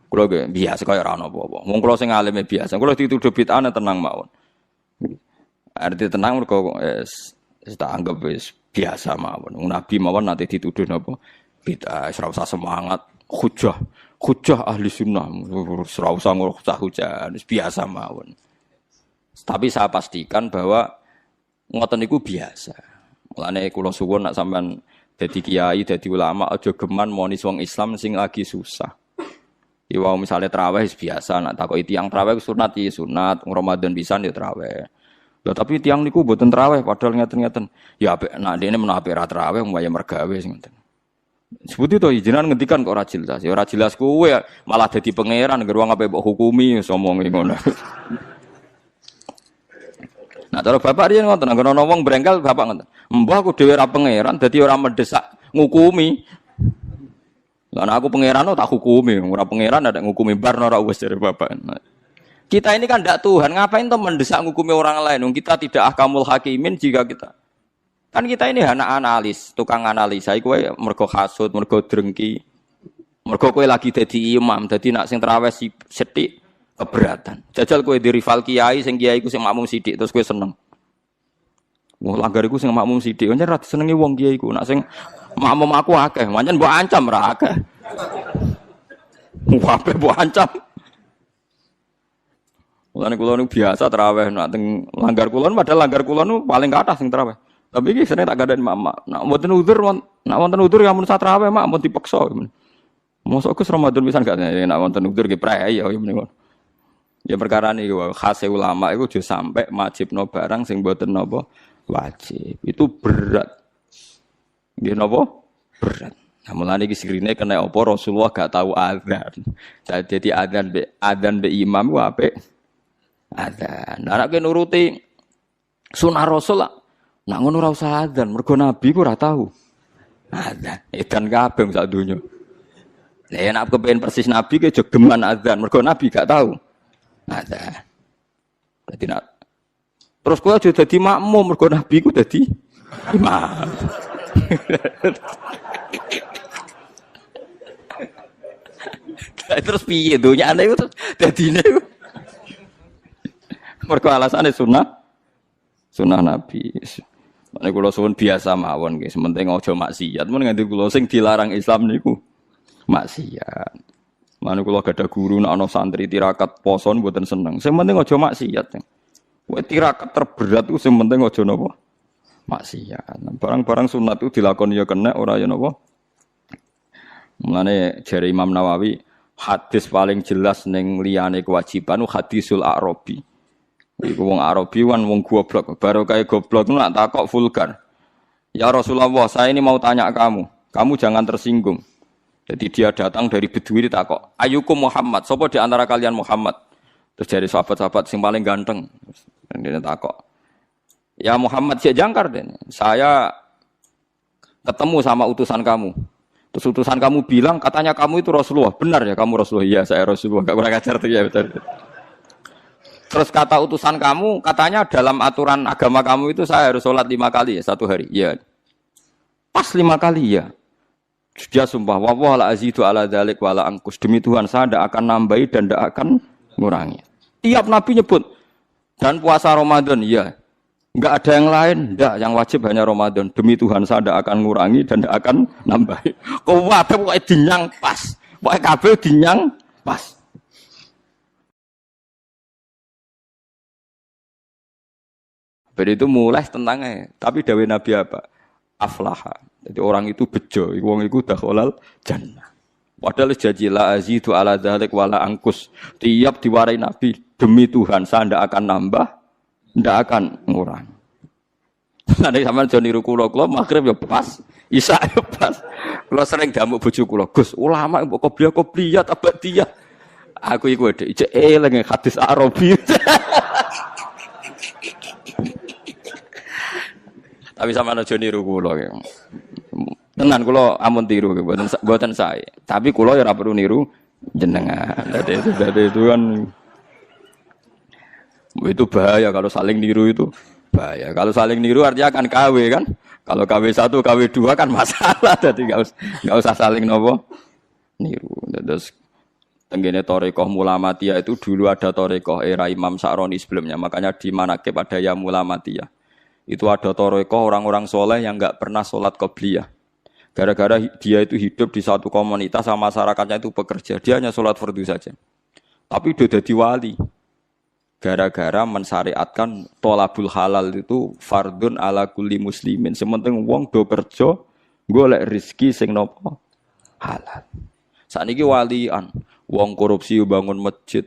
Kula ge biasa kaya ora ono apa-apa. Wong kula sing alime biasa. Kula dituduh bid'ah tenang mawon. Arti tenang mergo tak anggap wis biasa mawon. Nabi mawon nanti dituduh napa bid'ah, ora usah semangat. Hujah ahli sunnah. Ora usah hujah, biasa mawon. Tapi saya pastikan bahwa ngoten niku biasa. Mulane kula suwun nek sampean dadi kiai, dadi ulama aja geman monis wong Islam sing lagi susah. Ya wau misale traweh biasa, nak takoki tiyang traweh sunat ya sunat, Ramadan pisan ya traweh. Lah tapi tiyang niku mboten traweh padahal ngeten-ngeten. Ya apik nak dene menawa apik ra traweh mbaya mergawe sing ngoten. Sebut itu jenengan ngendikan kok ora jelas. Ya ora jelas kowe malah dadi pangeran gerwang ape mbok hukumi somonge ngono. Nah, cara bapak riyen ngoten, anggere ana wong brengkel bapak ngoten. Mbah aku dhewe ora pangeran dadi ora mendesak ngukumi. Lah aku pangeran tak hukumi, ora pangeran ada ngukumi bar ora wis dari bapak. Nah, kita ini kan ndak Tuhan, ngapain tuh mendesak ngukumi orang lain? Kita tidak ahkamul hakimin jika kita. Kan kita ini anak analis, tukang analisa iku mergo hasud, mergo drengki. Mergo kowe lagi dadi imam, dadi nak sing traweh sithik keberatan. Jajal kowe di rival kiai sing kiai iku sing makmum sithik terus kowe seneng. Wong langgar iku sing makmum sithik, pancen ra disenengi wong kiai iku. Nak sing makmum aku akeh, pancen mbok ancam ra akeh. Wape mbok ancam. Mulane kula niku biasa traweh nak teng langgar kula padahal langgar kula niku paling kathah sing traweh. Tapi iki sene tak gandani mak. Nak wonten udzur ya mun traweh mak mun dipeksa. Mosok Gus Ramadan pisan gak nak wonten udzur ki prei ya menika. Ya perkara niku khase ulama iku aja sampe majibno barang sing mboten napa wajib. Itu berat. Nggih napa? Berat. Nah, mulane iki sirine kena apa Rasulullah gak tahu azan. Jadi adzan be imam ku apik. Adzan. Nah nek nuruti sunah Rasul lah. Nak ngono ora usah adzan, mergo nabi ku ora tahu. Adzan, edan kabeh sak donya. Lah nek kepen persis nabi ke jogeman adzan, mergo nabi gak tahu. Adzan. Dadi nak terus kowe aja dadi makmum mergo nabi ku dadi imam. Terus piye donyane iku dadine iku. Mergo alasane sunah nabi. Nek kula suwun biasa mawon nggih, sementing aja maksiat. Mun nganti kula sing dilarang Islam niku maksiat. Mane kula gadah guru nek ana santri tirakat poso mboten seneng. Sing penting aja maksiat. Kowe tirakat terberat ku sing penting aja napa? Maksiat. Barang-barang sunat itu dilakoni ya kena ora ya napa? Mulane jare Imam Nawawi, hadis paling jelas ning liyane kewajiban hadisul Arabi. Iku wong Arabi wan wong goblok, baru kayak goblok nak takok vulgar. Ya Rasulullah, saya ini mau tanya kamu jangan tersinggung. Jadi dia datang dari Bedui ditakok, "Ayyukum Muhammad?" Sapa di antara kalian Muhammad? Terus dari sahabat-sahabat sing paling ganteng. Dan dia takok, "Ya Muhammad sik jangkar den. Saya ketemu sama utusan kamu. Terus utusan kamu bilang katanya kamu itu Rasulullah. Benar ya kamu Rasulullah?" "Iya, saya Rasulullah." Enggak kurang ajar tuh ya betul. Terus kata utusan kamu, katanya dalam aturan agama kamu itu saya harus sholat 5 kali ya satu hari. Iya. Pas 5 kali ya. Dia sumpah, "Wallah la azidu ala dzalik wa la angkus." Demi Tuhan saya tidak akan nambahi dan tidak akan ngurangi. Tiap Nabi nyebut. Dan puasa Ramadan, iya. Enggak ada yang lain, enggak. Yang wajib hanya Ramadan. Demi Tuhan saya tidak akan ngurangi dan tidak akan nambahi. Kok wae pokoke dinyang pas. Pokoke kabeh dinyang pas. Ber itu mulai tentangnya, tapi dawai Nabi apa? Aflaha. Jadi orang itu bejo, wong iku dakhalal jannah. Padahal janji la azidu ala dzalik wala angkus. Tiap diwarai Nabi, demi Tuhan saya ndak akan nambah, ndak akan ngurang. Nanti sampean aja niru kula magrib ya pas, isya ya pas. Kula sering damuk bojo kula, "Gus, ulama mbok qobliyah abadiyah." Aku iku dhek eling hadis Arabi. Tapi sama aja niru kula ya. Tenan kula amun tiru mboten sae. Tapi kula ya ora perlu niru jenengan. Dadi itu kan itu bahaya kalau saling niru itu. Bahaya. Kalau saling niru artinya akan KW kan. Kalau KW 1, KW 2 kan masalah. Jadi enggak usah saling nopo niru. Tenggene Torekoh Mulamatiyah itu dulu ada Torekoh era Imam Sa'roni sebelumnya. Makanya di Manaqib ada ya Mulamatiyah. Itu ada Torekoh orang-orang soleh yang nggak pernah sholat qobliyah. Gara-gara dia itu hidup di satu komunitas sama masyarakatnya itu bekerja. Dia hanya sholat fardu saja. Tapi udah jadi wali. Gara-gara mensyariatkan tolabul halal itu fardun ala kulli muslimin. Sementing wong do kerja golek rezeki sing nopo halal. Sakniki walian, wong korupsi bangun masjid,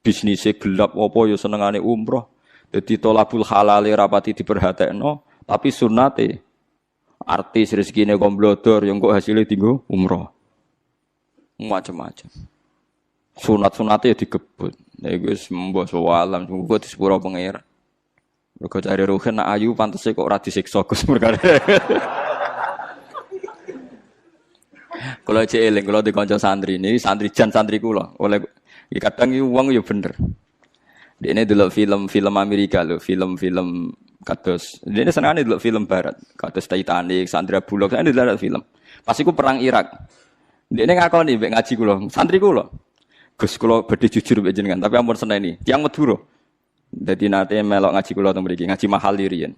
bisnisnya gelap apa ya senengane umroh. Dadi tolabul halal rapati diperhatekno, tapi sunnate artis rezekine komblodor yang kok hasilnya tinggo umroh. Macam-macam. Sunat-sunate ya digebut. Iku wis mbok sawalam muga di sepuro pengira. Mergo cari ruhen nak ayu pantese kok ora disiksa Gus perkara. Kula cek eling kula di kanca santri ini, santri jan santri kula. Oleh kadang iki wong ya bener. Dene delok film-film Amerika lho, film-film kados. Dene senengane delok film barat, kados Titanic, Sandra Bullock, senengane delok film. Pas iku perang Irak. Dene ngakoni mbek ngaji kula, santri kula. Gus kula badhe jujur mbek jenengan, tapi ampun seneni. Tiyang Madura. Dadi nate melok ngaji kula teng mriki, ngaji mahal riyen.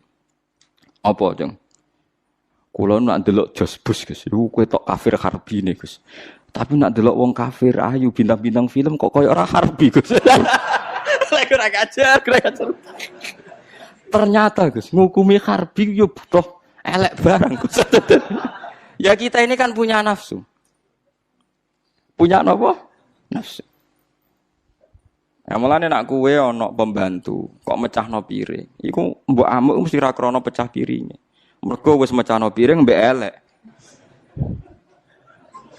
Apa, Jeng? Kula nak ndelok Jos Bus, Gus. Iku kowe tok kafir harbi ne, Gus. Tapi nak ndelok wong kafir ayu bintang-bintang film kok koyo ora harbi, Gus. Lek ora kajar. Ternyata, Gus, ngukumi harbi yo butuh elek barang, Gus. Ya kita ini kan punya nafsu. Punya apa? Nafsu. Ya mulane nak kowe ana pembantu, kok mecahno piring. Iku mbok amuk mesti ra krana pecah piringe. Mergo wis mecahno piring mbek elek.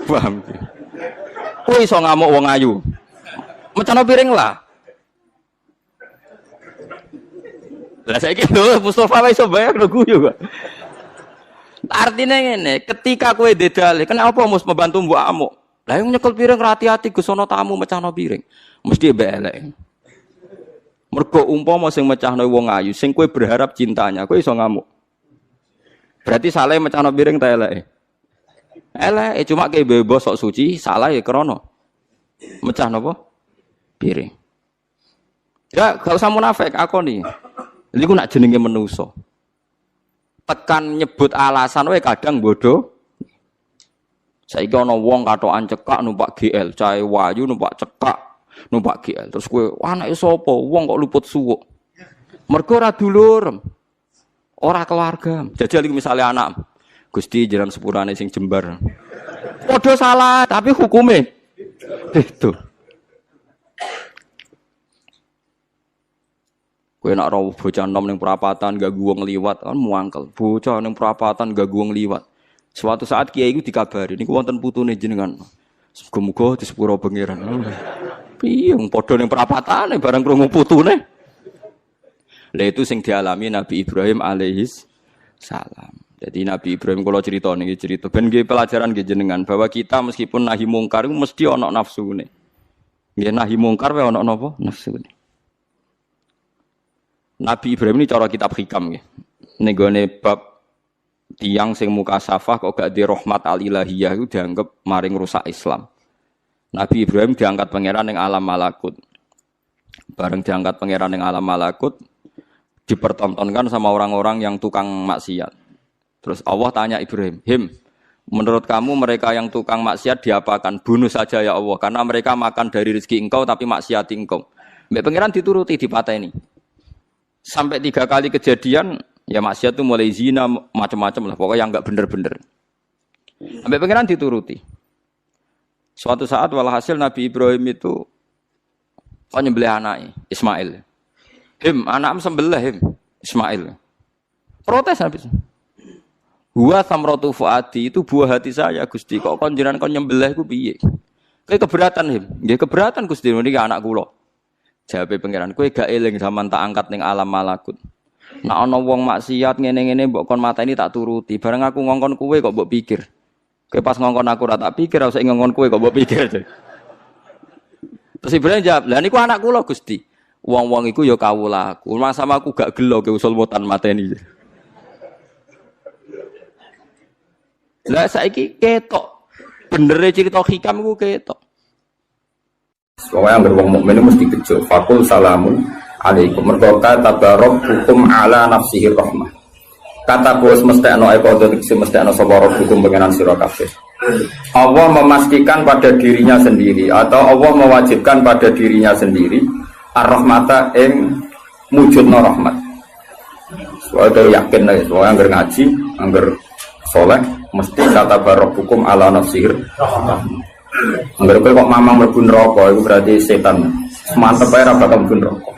Paham ki? Kowe iso ngamuk wong ayu. Mecahno piring lah. Lah saiki lho Mustofa wis iso bayar lho guyu kok. Artinya ngene, ketika kowe dedale, kenapa mus membantu mbok amuk? Lah yang nyekel piring hati-hati Gus ana tamu mecahno piring. Mesti mbek elek. Mergo umpama sing mecahno wong ayu, sing kowe berharap cintanya, kowe iso ngamuk. Berarti salah mecahno piring ta eleke? Eleke cuma ke bebas sok suci, salah ya krana mecah napa? Piring. Ya gak usah munafik akoni. Niku nak jenenge manusa. Tekan nyebut alasan wae kadang bodoh. Saiki ana wong katokan cekak numpak GL, cahe wayu numpak cekak, numpak GL. Terus kowe anake sapa? Wong kok luput suwuk. Mergo ora dulur. Ora keluarga. Jajal iki misale anak. Gusti jaran sepurane sing jembar. Padha salah, tapi hukume itu. Kowe nek ora bocah nom ning perapatan gak wong liwat kan muangkel. Bocah ning perapatan gak wong liwat. Suatu saat kiai iku dikabari niku wonten putune jenengan. Muga-muga di sepuro pangeran. Piye wong padha ning perapatane bareng krungu putune. Lah itu sing dialami Nabi Ibrahim alaihis salam. Jadi Nabi Ibrahim kalau cerita nih cerita ben nggih pelajaran nggih jenengan bahwa kita meskipun nahi mungkar itu mesti ana nafsune. Nggih nahi mungkar wae ana napa? Nafsune. Nabi Ibrahim ini cara kitab hikam nggih. Ning gone bab tiyang sing mukasafah kok gak di rahmat al-ilahiyah itu dianggap maring rusak Islam. Nabi Ibrahim diangkat pangeran ning alam malakut. Bareng diangkat pangeran ning alam malakut dipertontonkan sama orang-orang yang tukang maksiat. Terus Allah tanya Ibrahim, menurut kamu mereka yang tukang maksiat diapakan? Bunuh saja ya Allah, karena mereka makan dari rezeki engkau tapi maksiat engkau. Mbak pangeran dituruti dipateni. Sampai 3 kali kejadian, ya maksiat itu mulai zina macam-macam lah, pokoknya yang enggak bener-bener. Mbak pangeran dituruti. Suatu saat walhasil Nabi Ibrahim itu nyembelih anaknya Ismail. Anakmu sembelih Ismail. Protes habis. Huwa samratu fuadi itu buah hati saya Gusti. Kok kon jenengan kon nyembelih iku piye? Kowe keberatan Nggih keberatan Gusti niki anak kula. Jawabe pangeran, kowe gak eling zaman tak angkat ning alam malakut. Nek ana wong maksiat ngene-ngene mbok kon mateni tak turuti. Bareng aku ngongkon kowe kok mbok pikir. Kowe pas ngongkon aku ora tak pikir, ora usah ngongkon kowe kok mbok pikir. Terus Ibrahim jawab, "Lah niku anak kula Gusti." Wong-wong iku ya kawulaku. Masa aku gak gelo ke usul mutan mateni. Lah saiki ketok. Benere cerita hikam iku ketok. Pokoknya yang berwong mukmin mesti bejo. Fakul salamun alaikum. Mergo tabarok hukum ala nafsihi rahmah. Kata bos mesti ana qadha mesti ana sapa hukum pengenan sira kabeh. Allah memastikan pada dirinya sendiri atau Allah mewajibkan pada dirinya sendiri ar-rahmata ing mujudna rahmat. Soale yakin nek soal anggar ngaji, anggar saleh mesti kata barok hukum ala nafsih. Anggar kok mamang mlebu neraka iku berarti setan. Mantep ae ra bakal mlebu neraka.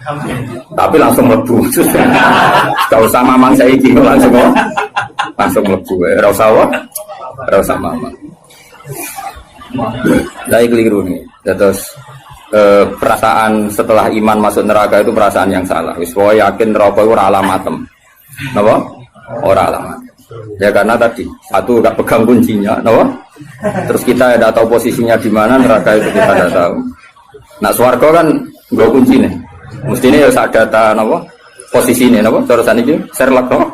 Tapi langsung mlebu. Gak usah mamang saiki langsung mlebu. Ora usah mamang. Lah keliru nih. Terus perasaan setelah iman masuk neraka itu perasaan yang salah. Wis wae yakin neraka itu ora alamatem. Napa? Ora alamat. Ya karena tadi satu gak pegang kuncinya, napa? Terus kita tidak tahu posisinya di mana, neraka itu kita tidak tahu. Nah, swarga kan nggo kuncine. Mestine ya sak data napa? Posisine napa? Cara saniki Sherlock napa?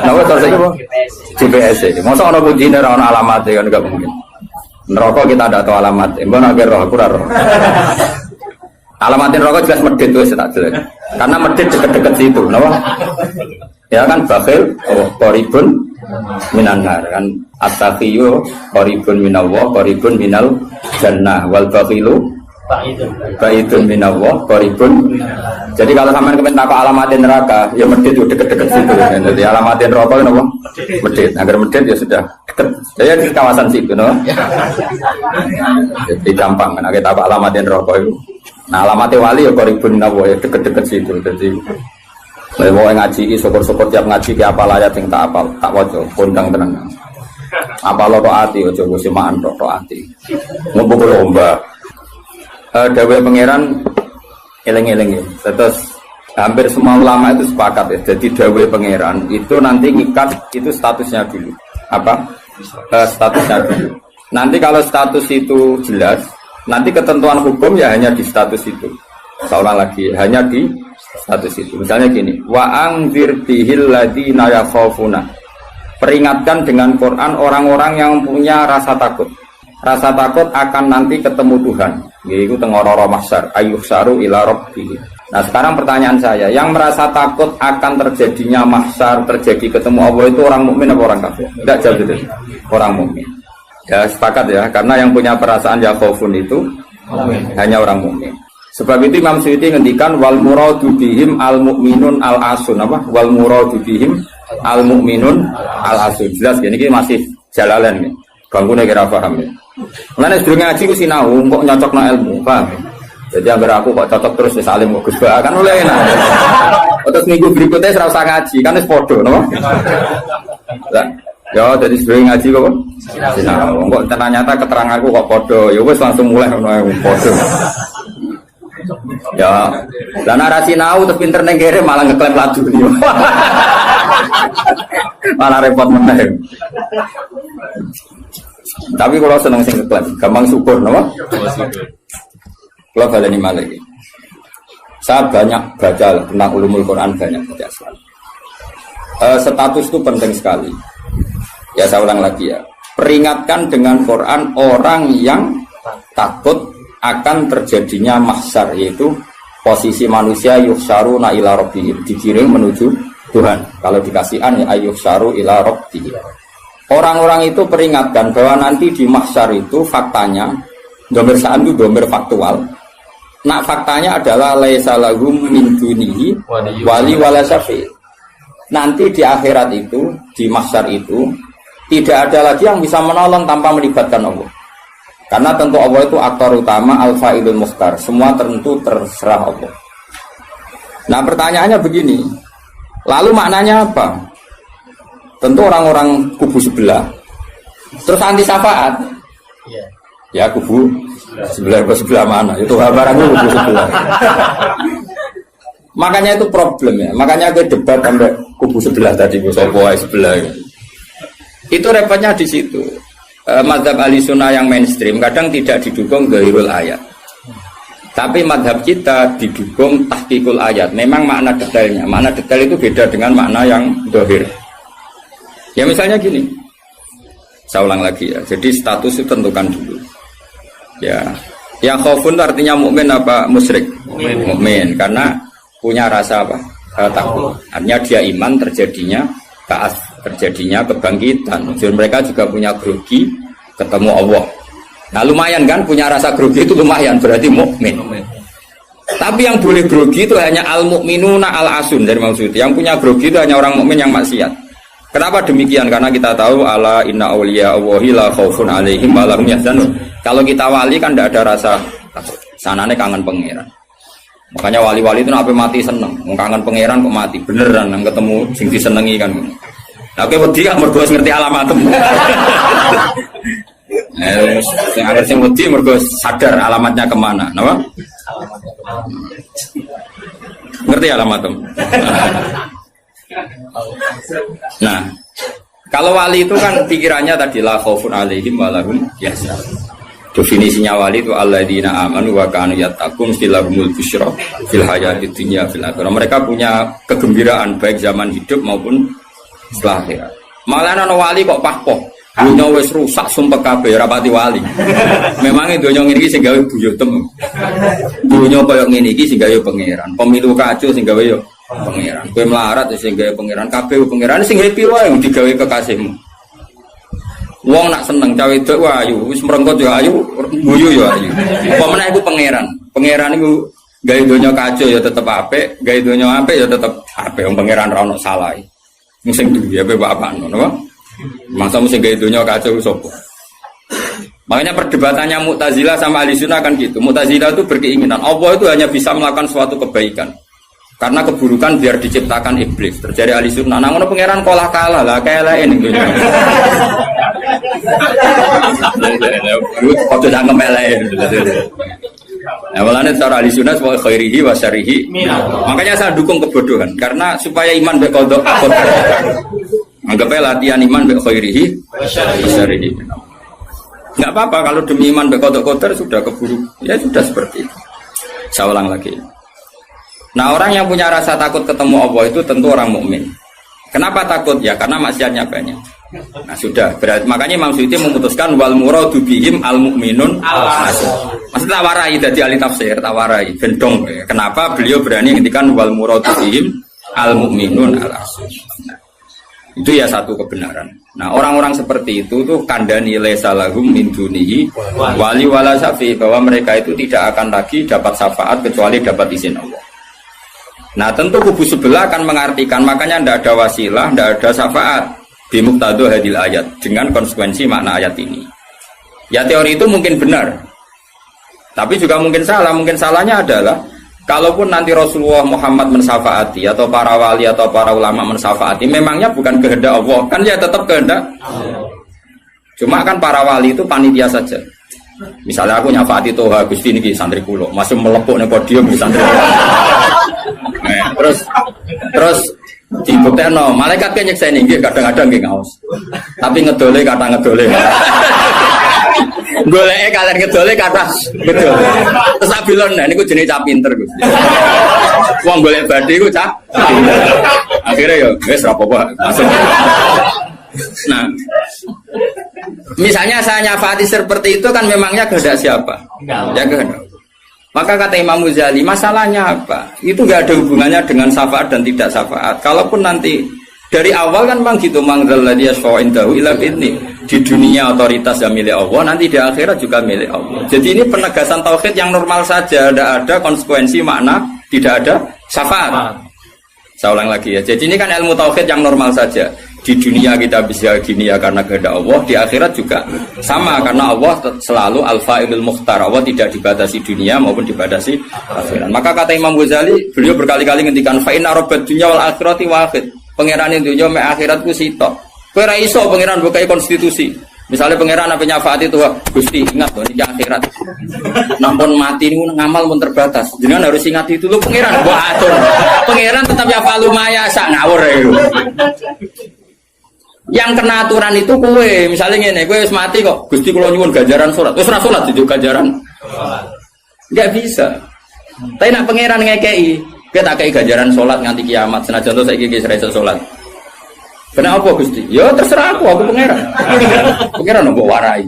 Napa cara saniki apa? GPS. Mosok ana kuncine ora ana alamate kan gak mungkin. Neraka kita tidak tahu alamat. Mbon agar roh aku ora roh. Alamatin rokok jelas medit wis tak jelas. Karena medit deket-deket situ, napa? Ya kan bakhil qaribun minan nar kan at-taqiyyu qaribun minallah qaribun minal jannah wal bakhilu ba'idun minallah qaribun. Jadi kalau sampean kepen takok alamatin neraka ya medit yo deket-deket situ. Jadi alamatin neraka napa? Medit. Agar medit ya sudah deket. Saya di kawasan situ, no. Jadi gampang kan kita takok alamatin neraka itu. Nah alamatnya wali ya qaribun minallah ya deket-deket situ. Jadi mau ngaji, syukur-syukur tiap ngaji ke apa layat yang tak apal, tak wajo, kondang tenang. Apa lo to'ati, ojo gue simaan to'ati. Ngumpul lomba. Dawe pangeran, eleng-eleng ya. Terus hampir semua ulama itu sepakat ya. Jadi dawe pangeran itu nanti ngikat itu statusnya dulu. Apa? Statusnya dulu. Nanti kalau status itu jelas, nanti ketentuan hukum ya hanya di status itu. Seolah lagi hanya di status itu. Misalnya gini, wa angzir bihil ladina yakhafuna. Peringatkan dengan Quran orang-orang yang punya rasa takut. Rasa takut akan nanti ketemu Tuhan. Yaitu tengororo mahsyar, ayyuhsaru ila rabbih. Nah, sekarang pertanyaan saya, yang merasa takut akan terjadinya mahsyar, terjadi ketemu Allah itu orang mukmin apa orang kafir? Enggak jauh itu. Orang mukmin. Ya, sepakat ya, karena yang punya perasaan yakhafun itu hanya orang mukmin. Sebab itu Imam Suyuti ngendikan wal muradu bihim al mukminun al asun apa? Wal muradu bihim al mukminun al asun. Jelas ya niki masih jalalan nih. Bangkune kira paham ya. Mulane sedurunge ngaji ku sinau kok nyocokno ilmu, paham. Jadi anggere aku kok cocok terus wis alim kok Gus Ba kan oleh enak. Terus minggu berikutnya ora usah ngaji kan wis padha napa? Lah ya jadi sedurunge ngaji kok sinau. Kok ternyata keteranganku kok padha ya wis langsung mulai ngono padha. Ya, dan narasi nau terus pinter neng kere malah ngeklaim laju nih, malah repot meneh. Tapi kalau seneng sing ngeklaim, gampang syukur, nama? Kalau baleni malah ini, saya banyak baca tentang ulumul Quran banyak baca sekali. Status itu penting sekali. Ya saya ulang lagi ya, peringatkan dengan Quran orang yang takut akan terjadinya mahsyar, yaitu posisi manusia yuhsyaru ila rabbihim, digiring menuju Tuhan. Kalau dikasih an ya yuhsyaru ila rabbihim. Orang-orang itu peringatkan bahwa nanti di mahsyar itu faktanya domir sa'an itu domir faktual. Nah faktanya adalah laisa lahum min dunihi wali wala syafi'. Nanti di akhirat itu, di mahsyar itu tidak ada lagi yang bisa menolong tanpa melibatkan Allah. Karena tentu Allah itu aktor utama al-fa'ilul mukhtar. Semua tentu terserah Allah. Nah pertanyaannya begini. Lalu maknanya apa? Tentu orang-orang kubu sebelah. Terus anti syafaat. Ya kubu sebelah mana? Itu barang kubu sebelah. Makanya itu problem ya. Makanya gue debat sampai kubu sebelah tadi. Sopoai sebelah. Itu repotnya di situ. Mazhab ahli sunnah yang mainstream kadang tidak didukung dhahirul ayat, tapi mazhab kita didukung tahqiqul ayat. Memang makna detail itu beda dengan makna yang dhahir. Ya misalnya gini, saya ulang lagi ya, jadi status itu tentukan dulu ya. Yang khaufun artinya mukmin apa musyrik? Mukmin karena punya rasa apa? Takut. Artinya dia iman terjadinya kaas, terjadinya kebangkitan. Jadi mereka juga punya grogi ketemu Allah. Nah lumayan kan punya rasa grogi itu lumayan berarti mukmin. Tapi yang boleh grogi itu hanya al-mukminuna al-asun dari maksud. Yang punya grogi itu hanya orang mukmin yang maksiat. Kenapa demikian? Karena kita tahu ala inna awliya Allahi la khaufun alaihim wa lahum yahzanun. Kalau kita wali kan tidak ada rasa takut. Sanane kangen pangeran. Makanya wali-wali itu sampai mati seneng. Kangen pangeran kok mati beneran nang ketemu sing disenengi kan. Nah, kowe wedi gak mergo ngerti alamatmu. Sing arep sing wedi mergo sadar alamatnya kemana, napa? Ngerti alamatmu. Nah, kalau wali itu kan pikirannya tadi la khaufun alaihim wa lahum yahzanun. Definisinya wali itu alladzina amanu wa kanu yattaqun filahumul busyra fil hayatid dunya fil akhirah. Mereka punya kegembiraan baik zaman hidup maupun setelah akhirat. Malah ana wali kok pahpoh. Dunya wis rusak sumpek kabeh rapati wali. Memang dunya ngene iki sing gawe buyutem. Dunya koyo ngene iki sing gawe pangeran. Pemilu kacau sing gawe yo pangeran. Kowe melarat sing gawe pangeran, kabeh pangeran sing happy wae digawe kekasihmu. Wong nak seneng cawe wedok ayu, wis merengkot yo ayu, guyu yo ayu. Apa meneh iku pangeran. Pangeran iku gawe donya kacau ya tetep apik, gawe donya apik ya tetep apik. Wong pangeran ra ono salah. Sing duwe ape apa ngono. Masa mesti gawe donya kacau sapa? Makanya perdebatannya Mu'tazilah sama Ahlussunnah kan gitu. Mu'tazilah itu berkeinginan Allah itu hanya bisa melakukan suatu kebaikan. Karena keburukan biar diciptakan iblis. Terjadi Ahlussunnah. Nah ngono pangeran kalah lah kayak ini. Kok jangan melehin. Nah, walane cara Ahlussunnah wa khairihi wa syarrihi. Makanya saya dukung kebodohan karena supaya iman mbek qada. Anggapnya latihan iman mbek khairihi wa syarrihi. Enggak apa-apa kalau demi iman mbek qada sudah keburu. Ya sudah seperti itu. Saya ulang lagi. Nah, orang yang punya rasa takut ketemu Allah itu tentu orang mukmin. Kenapa takut? Ya karena maksiatnya banyak. Nah sudah, berarti makanya Imam Suyuti memutuskan wal muradu bihim al mukminun al-asun. Maksudnya tawarai dari ahli tafsir, tawarai bendong. Kenapa beliau berani ngendikan wal muradu bihim al mukminun al-asun? Nah, itu ya satu kebenaran. Nah orang-orang seperti itu tuh kandani lesalahum min dunihi wali wala syafi, bahwa mereka itu tidak akan lagi dapat syafaat kecuali dapat izin Allah. Nah tentu kubu sebelah akan mengartikan makanya tidak ada wasilah, tidak ada syafaat bimuqtadha hadil ayat dengan konsekuensi makna ayat ini. Ya teori itu mungkin benar, tapi juga mungkin salah. Mungkin salahnya adalah kalaupun nanti Rasulullah Muhammad mensyafaati atau para wali atau para ulama mensyafaati, memangnya bukan kehendak Allah, kan ya tetap kehendak. Cuma kan para wali itu panitia saja. Misalnya aku nyafaati Toha Gusti niki santri kula, masih melepuk ning podium di santri. Nah, terus dibuktekno, malaikat kan nyekseni nggih kadang-kadang nggih ngaos. Tapi ngedole kata ngedole. Goleke kalian ngedole kata ngedole. Terus abilon nah niku jenenge cah pinter Gusti. Wong golek badhe iku cah pinter. Akhire yo wis ra apa-apa, langsung. Nah, misalnya saya nyafaati seperti itu kan memangnya kehendak siapa? Ya kehendak. Maka kata Imam Ghazali, masalahnya apa? Itu gak ada hubungannya dengan syafaat dan tidak syafaat. Kalaupun nanti dari awal kan memang gitu, mangzalladzi yashfa'u indahu illa bi'idznih. Di dunia otoritas yang milik Allah, nanti di akhirat juga milik Allah. Jadi ini penegasan tauhid yang normal saja, tidak ada konsekuensi makna, tidak ada syafaat. Saya ulang lagi ya. Jadi ini kan ilmu tauhid yang normal saja. Di dunia kita bisa gini ya karena kehendak Allah, di akhirat juga sama karena Allah selalu al-fa'ilul mukhtar. Allah tidak dibatasi dunia maupun dibatasi akhirat. Maka kata Imam Ghazali, beliau berkali-kali ngendikan fa inna rabbad dunya wal akhirati wahid. Pangeran dunya mek akhirat ku sitok. Kowe ra iso pangeran bukai konstitusi. Misalnya pangeran apa nyafaati itu, Gusti ingat loh ini akhirat. Nampun mati ini ngamal pun terbatas. Jangan harus ingat itu lo pangeran buat atur. Pangeran tetap ya falu maya sak ngawur ya. Yang kena aturan itu kue, misalnya gini, kue wis mati kok, Gusti kula nyuwun ganjaran sholat, wis ora sholat itu ganjaran, nggak bisa. Tapi nak pangeran ngekei, kita kei ganjaran sholat nganti kiamat, senajan tuh saya gigi serasa sholat. Kenapa Gusti? Ya terserah aku pangeran. Pangeran nggak warai.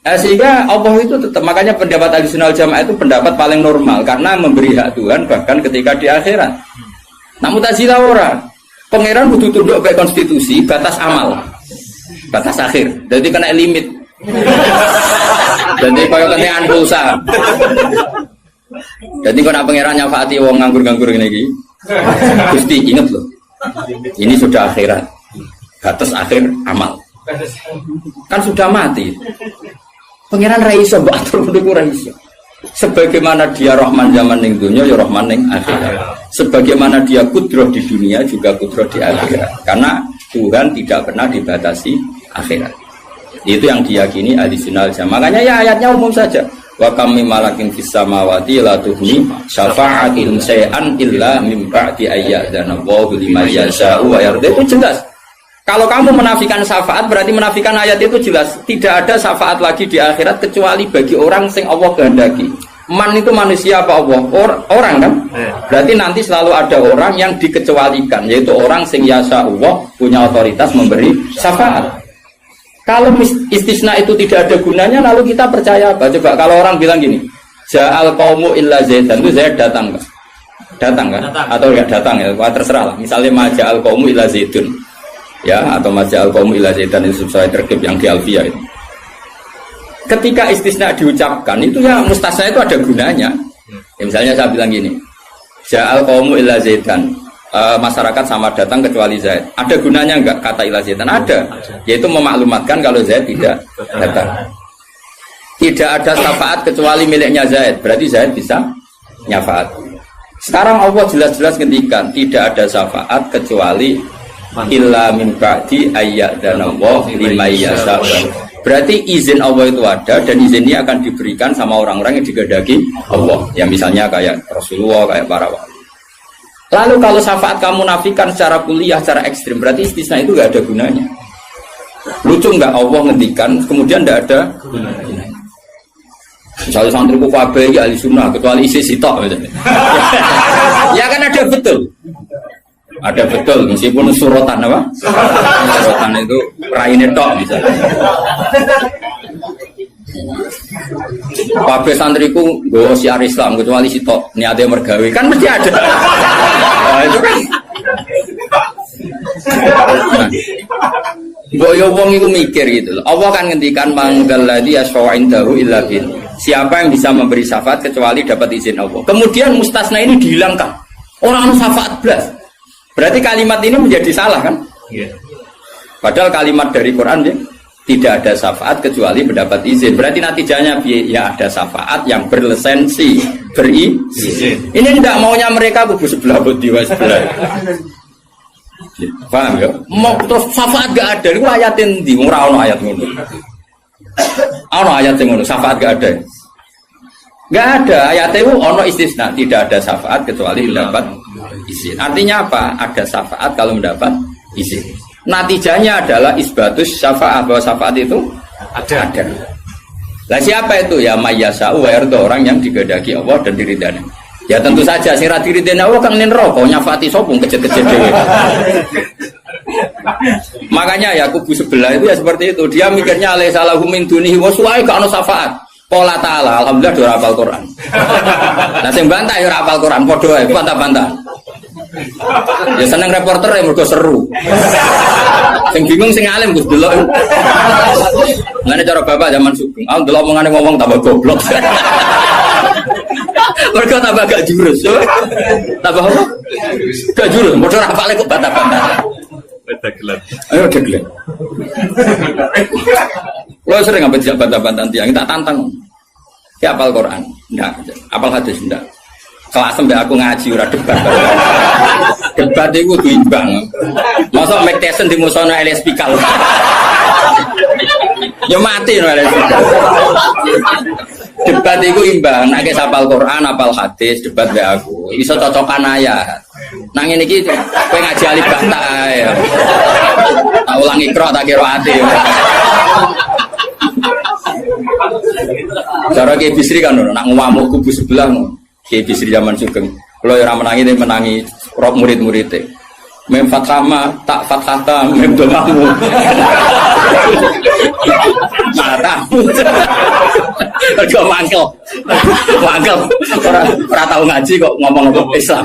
Sehingga Allah itu tetap, makanya pendapat Ahlussunnah wal Jamaah itu pendapat paling normal karena memberi hak Tuhan bahkan ketika di akhirat. Namun Mu'tazilah ora. Pangeran butuh tunduk baik konstitusi, batas amal. Batas akhir. Jadi kena limit. Jadi kaya kentean pulsa. Jadi kalau pangeran nyafaati wong nganggur-nganggur ini iki. Gusti ingat loh. Ini sudah akhirat. Batas akhir amal. Kan sudah mati. Pangeran ra iso mbok atur niku ra iso. Sebagaimana dia Rahman zaman ning dunya ya Rahman ning akhirat. Sebagaimana dia kudroh di dunia juga kudroh di akhirat. Karena Tuhan tidak pernah dibatasi akhirat. Itu yang diyakini Ahlussunnah wal Jamaah. Makanya ya ayatnya umum saja. Wa kam mim malakin fis samawati la tuhni syafa'atihim shay'an illa mim ba'di ayyadana Allahu liman yasha'u wa yarda. Itu jelas. Kalau kamu menafikan syafaat berarti menafikan ayat itu jelas. Tidak ada syafaat lagi di akhirat kecuali bagi orang sing Allah kehendaki. Man itu manusia apa Allah? Orang kan? Berarti nanti selalu ada orang yang dikecualikan, yaitu orang sing yasa Allah punya otoritas memberi syafaat. Kalau istisna itu tidak ada gunanya, lalu kita percaya apa? Coba kalau orang bilang gini, Ja'al qaumu illa Zaidan, itu Zaid datang kan? Datang kan? Atau enggak datang ya? Terserah lah. Misalnya Maja'al qaumu illa Zaidun. Ya, atau Maja'al qaumu illa Zaidan itu sesuai terkib yang di Alfiyah itu. Ketika istisna diucapkan itu ya mustasna itu ada gunanya. Ya, misalnya saya bilang gini, Ja'al qaumu illa Zaidan. Masyarakat sama datang kecuali Zaid. Ada gunanya enggak kata illa Zaidan? Ada. Yaitu memaklumatkan kalau Zaid tidak datang. Tidak ada syafaat kecuali miliknya Zaid. Berarti Zaid bisa nyafaat. Sekarang Allah jelas-jelas ngendikan tidak ada syafaat kecuali illa min ba'di ayyadana Allah liman yasha'u. Berarti izin Allah itu ada dan izin ini akan diberikan sama orang-orang yang digedaki Allah. Ya misalnya kayak Rasulullah, kayak para wali. Lalu kalau syafaat kamu nafikan secara kuliah, secara ekstrim, berarti istisna itu nggak ada gunanya. Lucu nggak Allah ngendikan, kemudian nggak ada gunanya. Misalnya santri kufabe ya ahli sunnah, kecuali isi sitok. Ya kan ada betul. Ada betul, meskipun surotan apa? Surotan itu raine tok misalnya. Kabeh santriku nggo siar Islam kecuali sitok niate mergawe kan mesti ada. Nah, itu kan. Mbok yo wong iku mikir gitu loh. Allah kan ngendikan manggal ladzi yashfa'u indahu illa bil. Siapa yang bisa memberi syafaat kecuali dapat izin Allah. Kemudian mustasna ini dihilangkan. Orang syafaat blas. Berarti kalimat ini menjadi salah kan? Iya. Padahal kalimat dari Quran ya, tidak ada syafaat kecuali mendapat izin. Berarti natijanya ya ada syafaat yang berlisensi, berizin. Ini tidak maunya mereka kubu sebelah bodiwa sebelah. Paham ya? Mau terus syafaat gak ada. Itu ayatin di ora ono ayat ngono. Ono ayat sing ngono, syafaat gak ada. Gak ada ayat itu ono istisna, tidak ada syafaat kecuali mendapat izin. Artinya apa? Ada syafaat kalau mendapat izin. Natijanya adalah isbatus syafaat, bahwa syafaat itu ada. Lah siapa itu? Ya mayyasa'u wa yarda, orang yang digedaki Allah dan diridani. Ya tentu saja sing ra diridani Allah kang ning neraka nyafaati sopung kejet-kejet dhewe. Makanya ya kubu sebelah itu ya seperti itu. Dia mikirnya alaisa lahu min dunihi wa su'ai ka ono syafaat. Qala ta'ala alhamdulillah ora hafal Quran. Lah sing bantah ya ora hafal Quran padha wae bantah-bantah. Ya seneng reporter yang mergo seru. Sing bingung sing alim Gus delok. Ngene cara bapak zaman Sugeng. Ah delok omongane ngomong tambah goblok. Mergo tambah gak jurus. Tambah apa? Gak jurus, padha ora hafal kok bantah-bantah. Dagelan. Ayo dagelan. Lo sering ngambil bantah-bantah tiang, tak tantang. Ya hafal Quran, enggak. Hafal hadis enggak. Kelas sampai aku ngaji ora debat. Debat itu imbang. Masa Mike Tyson di musono LS Pikal. Ya mati no LS Pikal. Debat itu imbang. Nek hafal Quran, hafal hadis, debat be aku. Iso cocokan ayat. Nang ngene iki kowe ngaji alif bata ae. Tak ulangi ikra tak kira ati. Cara Kiai Bisri kan nak ngamuk kubu sebelah Kiai Bisri zaman Sugeng. Kalau orang menangi dia menangi murid-muridnya. mem fathama tak fathata mem domamu. Matamu. Mergo mangkel. Mangkel ora tau ngaji kok ngomong Islam.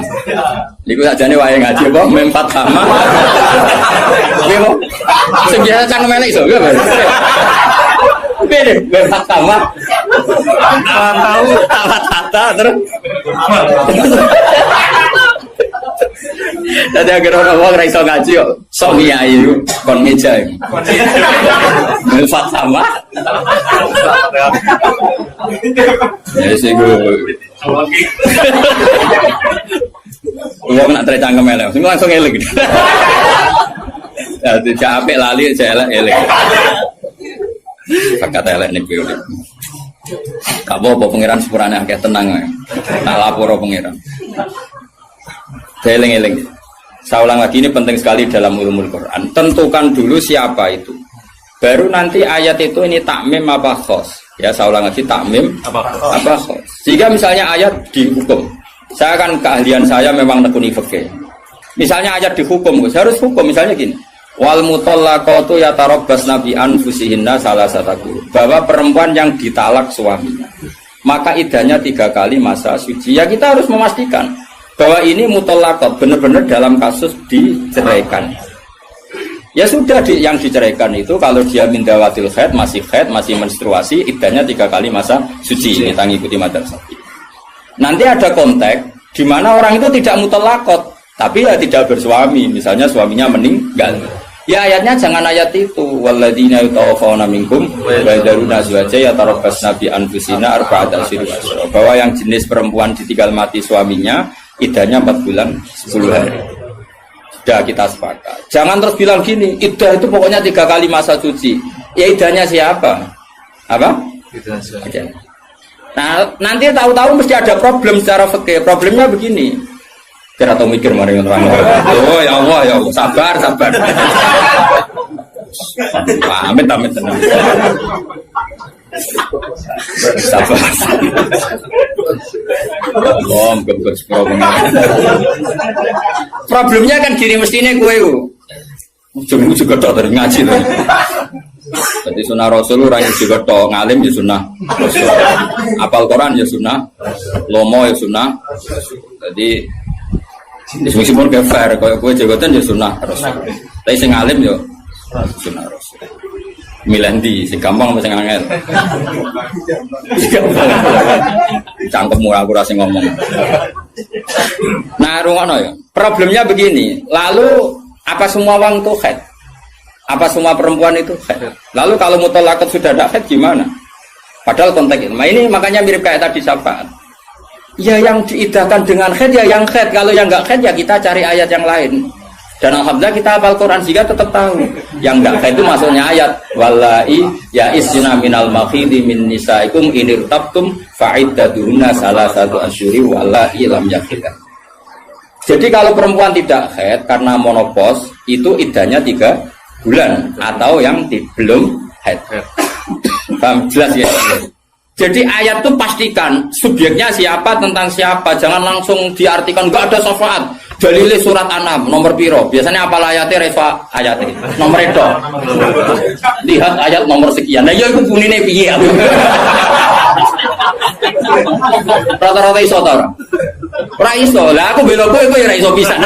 Niku sajane wae ngaji apa mem fathama. Nggih kok. Sing biasa cangkem elek iso nggih. Beda mem fathama. Tahu tak fathata terus. Tadi agar orang ra iso ngaji kok sok ngiyai kon meja. Melfat sama. Ya sing go. Wong nak tercangkem elek, sing langsung elek. Ya tidak apik lali elek elek. Pakat elek niku. Gak apa-apa pangeran sepurane akeh tenang ae. Tak lapor pangeran. Eling-eling. Saya ulang lagi, ini penting sekali dalam ulumul Quran. Tentukan dulu siapa itu. Baru nanti ayat itu ini takmim apa khos. Ya, saya ulang lagi, takmim apa khos. Jika misalnya ayat dihukum. Saya kan keahlian saya memang nekuni fikih. Misalnya ayat dihukum, saya harus hukum misalnya gini. Wal mutallaqatu yatarabbasna bi anfusihinna salasata quru. Bahwa perempuan yang ditalak suaminya, maka idahnya 3 kali masa suci. Ya kita harus memastikan bahwa ini mutallaqat benar-benar dalam kasus diceraikan. Ya sudah yang diceraikan itu kalau dia mindawatil haid, masih menstruasi, idahnya 3 kali masa suci. Kita ngikuti madzhab Syafi'i. Nanti ada konteks di mana orang itu tidak mutallaqat, tapi ya tidak bersuami, misalnya suaminya meninggal. Ya ayatnya jangan ayat itu. Walladzina yatawaffawna minkum wa yadharuna azwaja yatarabbasna bi anfusina arba'ata asyhur. Bahwa yang jenis perempuan ditinggal mati suaminya idahnya 4 bulan 10 hari. Sudah kita sepakat. Jangan terus bilang gini, idah itu pokoknya 3 kali masa suci. Ya idahnya siapa? Apa? Idahnya. Nah, nanti tahu-tahu mesti ada problem secara fikih. Problemnya begini. Kira tahu mikir mari orang. Oh ya Allah, sabar. Amit tenang. Sabar. Problemnya kan gini, mestinya gue ujung juga tok dari ngaji tuh. Jadi sunnah Rasul orang yang juga tok ngalim ya sunnah Rasul. Apal Quran ya sunnah, lomo ya sunnah. Jadi meskipun gak fair, kalau gue jabatan ya sunnah Rasul. Tapi sing ngalim ya sunnah Rasul. Milandi, sing gampang apa sing angel? Cangkemmu aku rasa ngomong. Nah, rungono ya. Problemnya begini. Lalu apa semua wong itu haid? Apa semua perempuan itu haid? Lalu kalau mutallaqat sudah tidak haid gimana? Padahal konteks ini makanya mirip kayak tadi syafaat. Ya yang diidahkan dengan haid ya yang haid. Kalau yang enggak haid ya kita cari ayat yang lain. Dan alhamdulillah kita hafal Quran sehingga tetap tahu yang enggak haid itu maksudnya ayat wallahi ya isna minal makhidi min nisaikum inirtabtum fa'iddatuhunna salasatu asyuri wallahi lam yakhidha. Jadi kalau perempuan tidak haid karena menopause itu iddahnya 3 bulan atau yang belum haid. Paham jelas ya? Jadi ayat itu pastikan subjeknya siapa tentang siapa, jangan langsung diartikan enggak ada syafaat. Dalile surat An'am nomor piro? Biasanya apa ayatnya refa ayatnya nomor itu. Lihat ayat nomor sekian. Nah ya iku bunine piye aku. Rata-rata iso ta ora? Ora iso. Lah aku bela kowe ora iso pisan.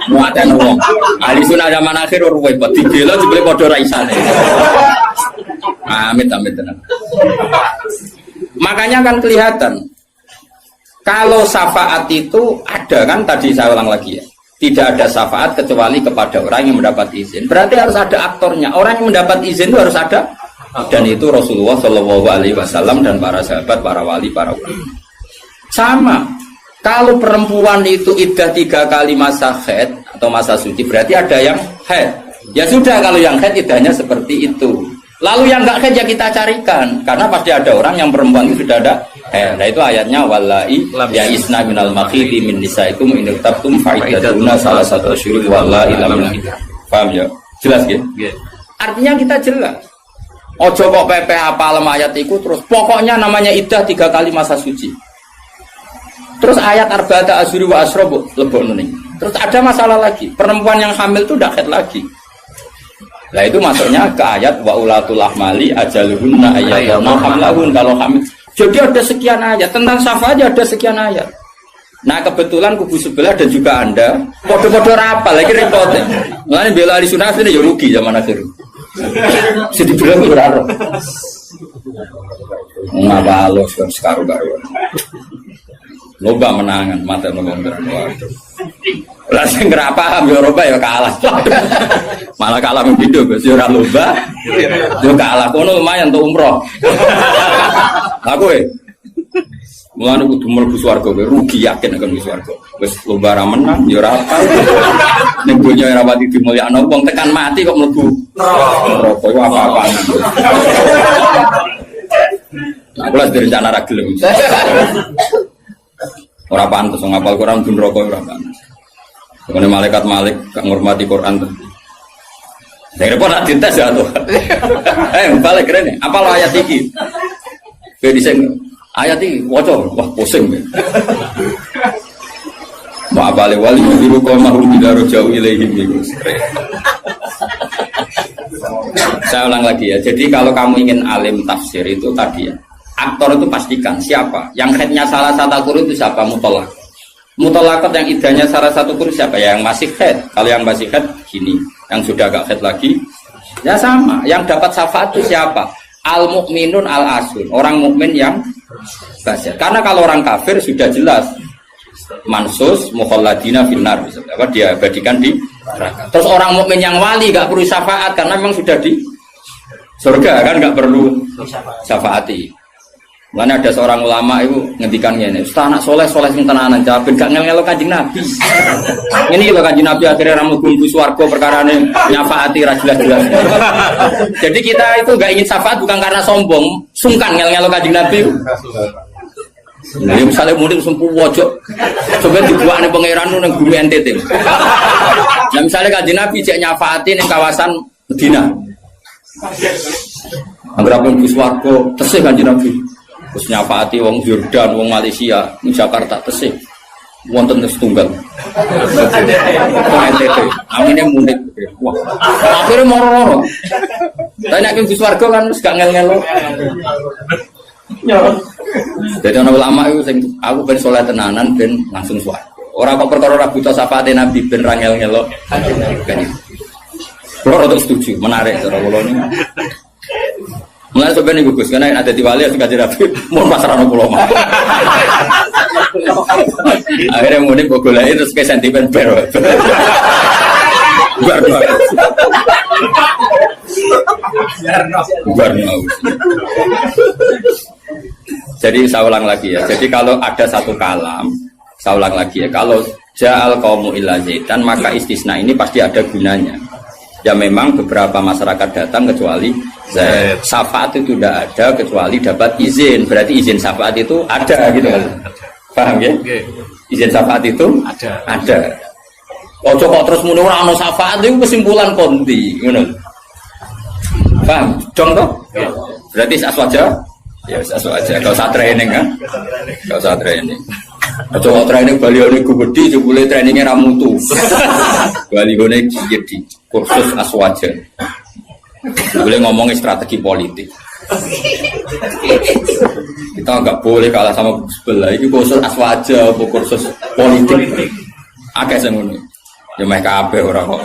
Muatan wong. Ahli sunah zaman akhir ruwet dibela jebule padha ra isane. Amit tenan. Makanya kan kelihatan kalau syafaat itu ada kan tadi saya ulang lagi ya. Tidak ada syafaat kecuali kepada orang yang mendapat izin. Berarti harus ada aktornya. Orang yang mendapat izin itu harus ada. Dan itu Rasulullah Shallallahu Alaihi Wasallam dan para sahabat, para wali, para ulama. Sama. Kalau perempuan itu iddah 3 kali masa haid atau masa suci berarti ada yang haid. Ya sudah kalau yang haid iddahnya seperti itu. Lalu yang enggak haid ya kita carikan karena pasti ada orang yang perempuan itu sudah ada. Nah itu ayatnya wallahi ya isna minal makhidi min nisaikum in irtabtum fa'iddatuna salasatu asyhur wallahi lam yakhidha. Paham ya? Jelas gitu? Artinya kita jelas. Ojo kok pepe hafal ayat itu terus pokoknya namanya iddah 3 kali masa suci. Terus ayat arba'ata asyhur wa asra lebokno ning. Terus ada masalah lagi, perempuan yang hamil itu tidak haid lagi. Nah itu masuknya ke ayat wa ulatul ahmali ajaluhunna ayyadna hamlahun kalau hamil. Jadi ada sekian ayat tentang syafaat ada sekian ayat. Nah kebetulan kubu sebelah dan juga Anda podo-podo rapal lagi repotnya. Mulane bela ahli sunnah ini ya rugi zaman akhir. Sedih bilang berarti. Ngapa lo sekaru-karuan. Loba menangan mata mengontrol waduh. Lah sing ora paham ya Eropa ya kalah. Malah kalah video Gus ora lomba. Yo kalah kono lumayan untuk umroh. Aku mulane kudu mlebu swarga rugi yakin akan mlebu swarga. Wis lomba ra menang ya ora apa. Ning donya ora pati dimulyakno wong tekan mati kok mlebu neraka yo apa-apaan. Aku lah direncana ra gelem. Ora pantes ngapal Quran pun rokok ora pantes. Kene malaikat Malik gak ngurmati Quran tuh. Saya repot nak dites ya tuh. Balik keren nih. Apal ayat iki? Kowe dhisik ayat iki waca, wah pusing. Ma balik wali biru kau mahrum bidaro jauh ilaihim itu. Saya ulang lagi ya. Jadi kalau kamu ingin alim tafsir itu tadi ya. Aktor itu pastikan siapa yang headnya salah satu kurun itu siapa mutolak. Mutolakot yang idahnya salah satu kurun siapa ya, yang masih head. Kalau yang masih head gini, yang sudah agak head lagi ya sama. Yang dapat syafaat itu siapa? Al mukminun al asun, orang mukmin yang basir. Karena kalau orang kafir sudah jelas mansus mukhalladina finnar, apa dia abadikan di neraka. Terus orang mukmin yang wali gak perlu syafaat karena memang sudah di surga kan, gak perlu syafaati. Mana ada seorang ulama itu ngendikannya ini, Ustaz anak soleh sing tenanan jawab, gak ngel-ngelo Kanjeng Nabi. Ini loh Kanjeng Nabi akhirnya ramu bumbu swarga perkara ini nyafaati ra jelas-jelas. Jadi kita itu gak ingin syafaat bukan karena sombong, sungkan ngel-ngelo Kanjeng Nabi. Nah, misalnya mudik sempuh wojok, coba dibuat nih pangeran nang bumi NTT. Nah misalnya Kanjeng Nabi cek nyafaati ning kawasan Medina. Angger pun swarga tesih Kanjeng Nabi. Terus nyafaati wong Yordan, wong Malaysia, di Jakarta tesih. Wonten setunggal. NTT. Amine mudik. Wah. Akhirnya moro-moro. Tapi nek Gus Warga kan wis gak ngel-ngelo. Jadi ana ulama itu sing aku ben saleh tenanan ben langsung swarga. Ora kok perkara ora buta syafaate Nabi ben ra ngel-ngelo. Kulo rada setuju, menarik cara kula niku. Mulai sebenarnya gugus, karena ada di wali yang suka dirapi, mau pasaran pulau mah. Akhirnya mudik bogolai terus kayak sentimen baru. Jadi saya ulang lagi ya. Jadi kalau ada satu kalam, saya ulang lagi ya. Kalau ja'al qaumu illa zaidan, maka istisna ini pasti ada gunanya. Ya memang beberapa masyarakat datang kecuali syafaat itu tidak ada kecuali dapat izin. Berarti izin syafaat itu ada gitu kan. Paham ya? Izin syafaat itu ada. Ojo kok terus muni ora ono syafaat itu kesimpulan konti, ngono. Paham? Dong toh? Berarti aswaja? Ya aswaja. Enggak usah training kan? Enggak usah training. Ojo kok training balione gede jebule trainingnya ra mutu. Balione jadi kursus aswaja. Boleh ngomongin strategi politik. Kita nggak boleh kalah sama sebelah. Ini kursus aswaja, kursus politik. Agak semuanya. Ya mereka kabeh orang kok.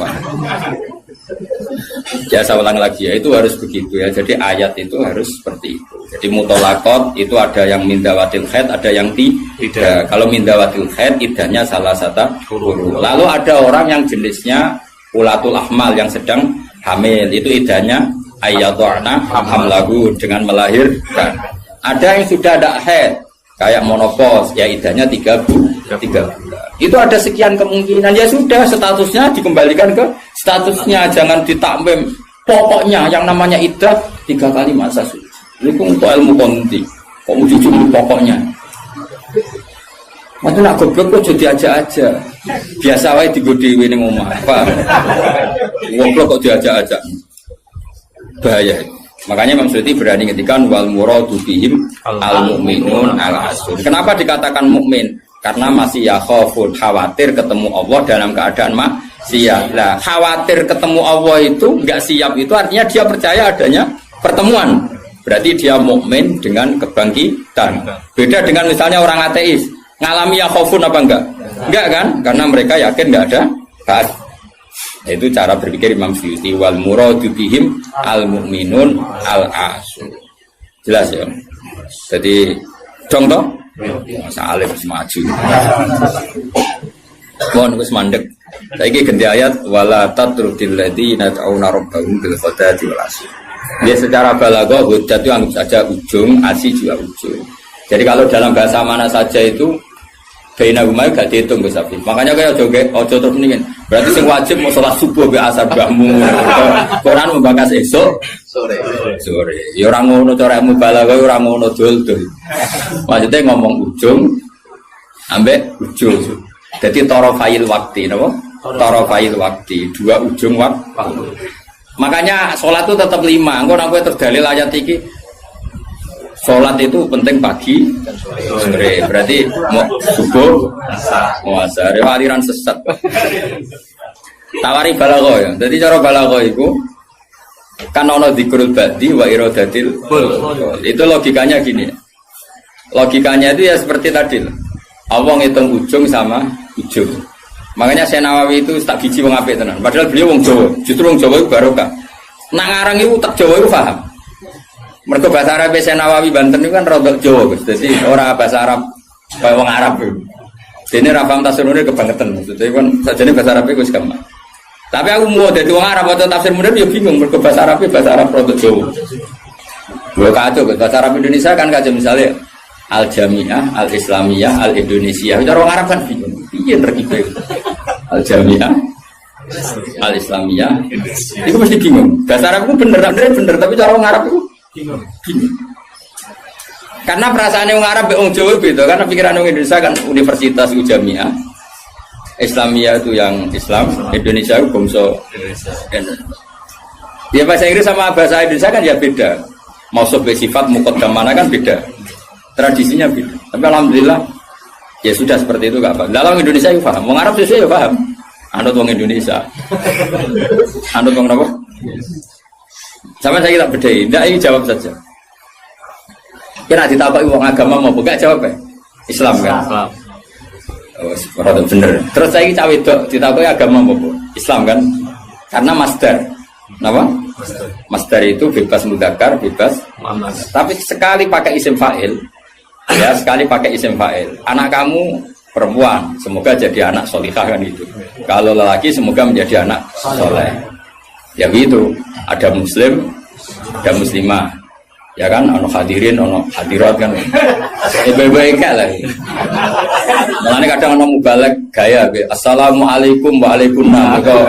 Ya saya ulang lagi ya, itu harus begitu ya. Jadi ayat itu harus seperti itu. Jadi mutolakot itu ada yang mindawatil khaid, ada yang tidak. Kalau mindawatil khaid idahnya salah satu huruf. Lalu ada orang yang jenisnya ulatul ahmal yang sedang hamil, itu idahnya ayyadhana hamlahu dengan melahirkan. Ada yang sudah ada haid kayak monopos ya idahnya 3 bulan. Itu ada sekian kemungkinan ya sudah statusnya dikembalikan ke statusnya, jangan ditambahin. Pokoknya yang namanya iddah 3 kali masa suci. Itu untuk ilmu konti. Kok mau jujur pokoknya. Mati nak goblok kok jadi aja. Biasa wae digo dhewe ning omah. Paham? Goblok kok diajak-ajak. Bahaya. Makanya Imam Suyuti berani ngetikan wal muradu bihim al mukminun al asur. Kenapa dikatakan mukmin? Karena masih ya khofun, khawatir ketemu Allah dalam keadaan maksiat. Nah, khawatir ketemu Allah itu enggak siap itu artinya dia percaya adanya pertemuan. Berarti dia mukmin dengan kebangkitan. Beda dengan misalnya orang ateis, ngalami ya khofun apa enggak? Enggak kan? Karena mereka yakin enggak ada ba'ats. Itu cara berpikir Imam Suyuti, wal muradu bihim al mu'minun al asu. Jelas ya. Jadi contoh masa alif maju. Mohon wis mandek. Saiki ganti ayat wala tatrudil ladzina ta'una rabbahum bil ghadati wal asy. Dia secara balaghah hujjah itu anggap saja ujung, asy juga ujung. Jadi kalau dalam bahasa mana saja itu baina umay gak dihitung Gus Afif. Makanya kayak ojo terus mendingin. Berarti sing wajib mau sholat subuh be asar bahmu. Quran membahas esok sore. Ya ora ngono cara mubalaghah ora ngono dul-dul. Maksudnya ngomong ujung ambek ujung. Jadi tarafail waktu napa? Tarafail waktu, dua ujung waktu. Makanya sholat itu tetap 5. Engko nek kowe terdalil ayat iki sholat itu penting pagi sore, berarti mau subuh mau asar, aliran sesat. Tawari balaghah ya. Jadi cara balaghah itu kan ono dzikrul ba'di wa iradatil. Itu logikanya gini. Logikanya itu ya seperti tadi. Allah ngitung ujung sama ujung. Makanya Syekh Nawawi itu tak biji wong apik tenan. Padahal beliau wong Jawa. Justru wong Jawa itu barokah. Nak ngarang itu tak Jawa itu paham. Mereka bahasa Arab Syekh Nawawi Banten itu kan rodok Jawa, Gus. Jadi orang bahasa Arab kayak wong Arab itu. Dene ra paham tafsir munir kebangetan. Maksudnya kan sajane bahasa Arab itu gampang. Tapi aku mau dadi wong Arab atau tafsir munir ya bingung mergo bahasa Arab rodok Jawa. Lho kacau bahasa Arab Indonesia kan kacau misalnya Al Jamiah, Al Islamiyah, Al Indonesia. Cara wong Arab kan bingung. Piye terkipe? Al Jamiah, Al Islamiyah. Itu mesti bingung. Bahasa Arab itu bener, tapi cara wong Arab itu bingung. Karena perasaan orang Arab orang Jawa beda. Karena pikiran orang Indonesia kan universitas itu Jamiah, Islamiyah itu yang Islam, Indonesia itu bangsa Indonesia. Ya bahasa Inggris sama bahasa Indonesia kan ya beda. Mau sebagai sifat muqaddam mana kan beda. Tradisinya beda. Tapi alhamdulillah ya sudah seperti itu gak apa. Dalam Indonesia itu paham. Orang Arab sesuai ya paham. Anut orang Indonesia. Anut orang apa? Sama saya tak bedai. Tidak, ini jawab saja. Kira ditapai uang agama mau buka jawab ya? Islam kan? Islam. Oh, bener. Terus saya cawe itu ditapai agama mau Islam kan? Karena masdar. Kenapa? Masdar itu bebas mudzakkar, bebas muannas. Tapi sekali pakai isim fa'il, ya sekali pakai isim fa'il. Anak kamu perempuan, semoga jadi anak solihah kan itu. Kalau lelaki semoga menjadi anak soleh. Ya begitu. Ada muslim, ada muslimah. Ya kan, ono hadirin, ono hadirat kan. Baik-baik lah. Makanya kadang ono mubalek gaya, assalamualaikum waalaikumsalam. Kalau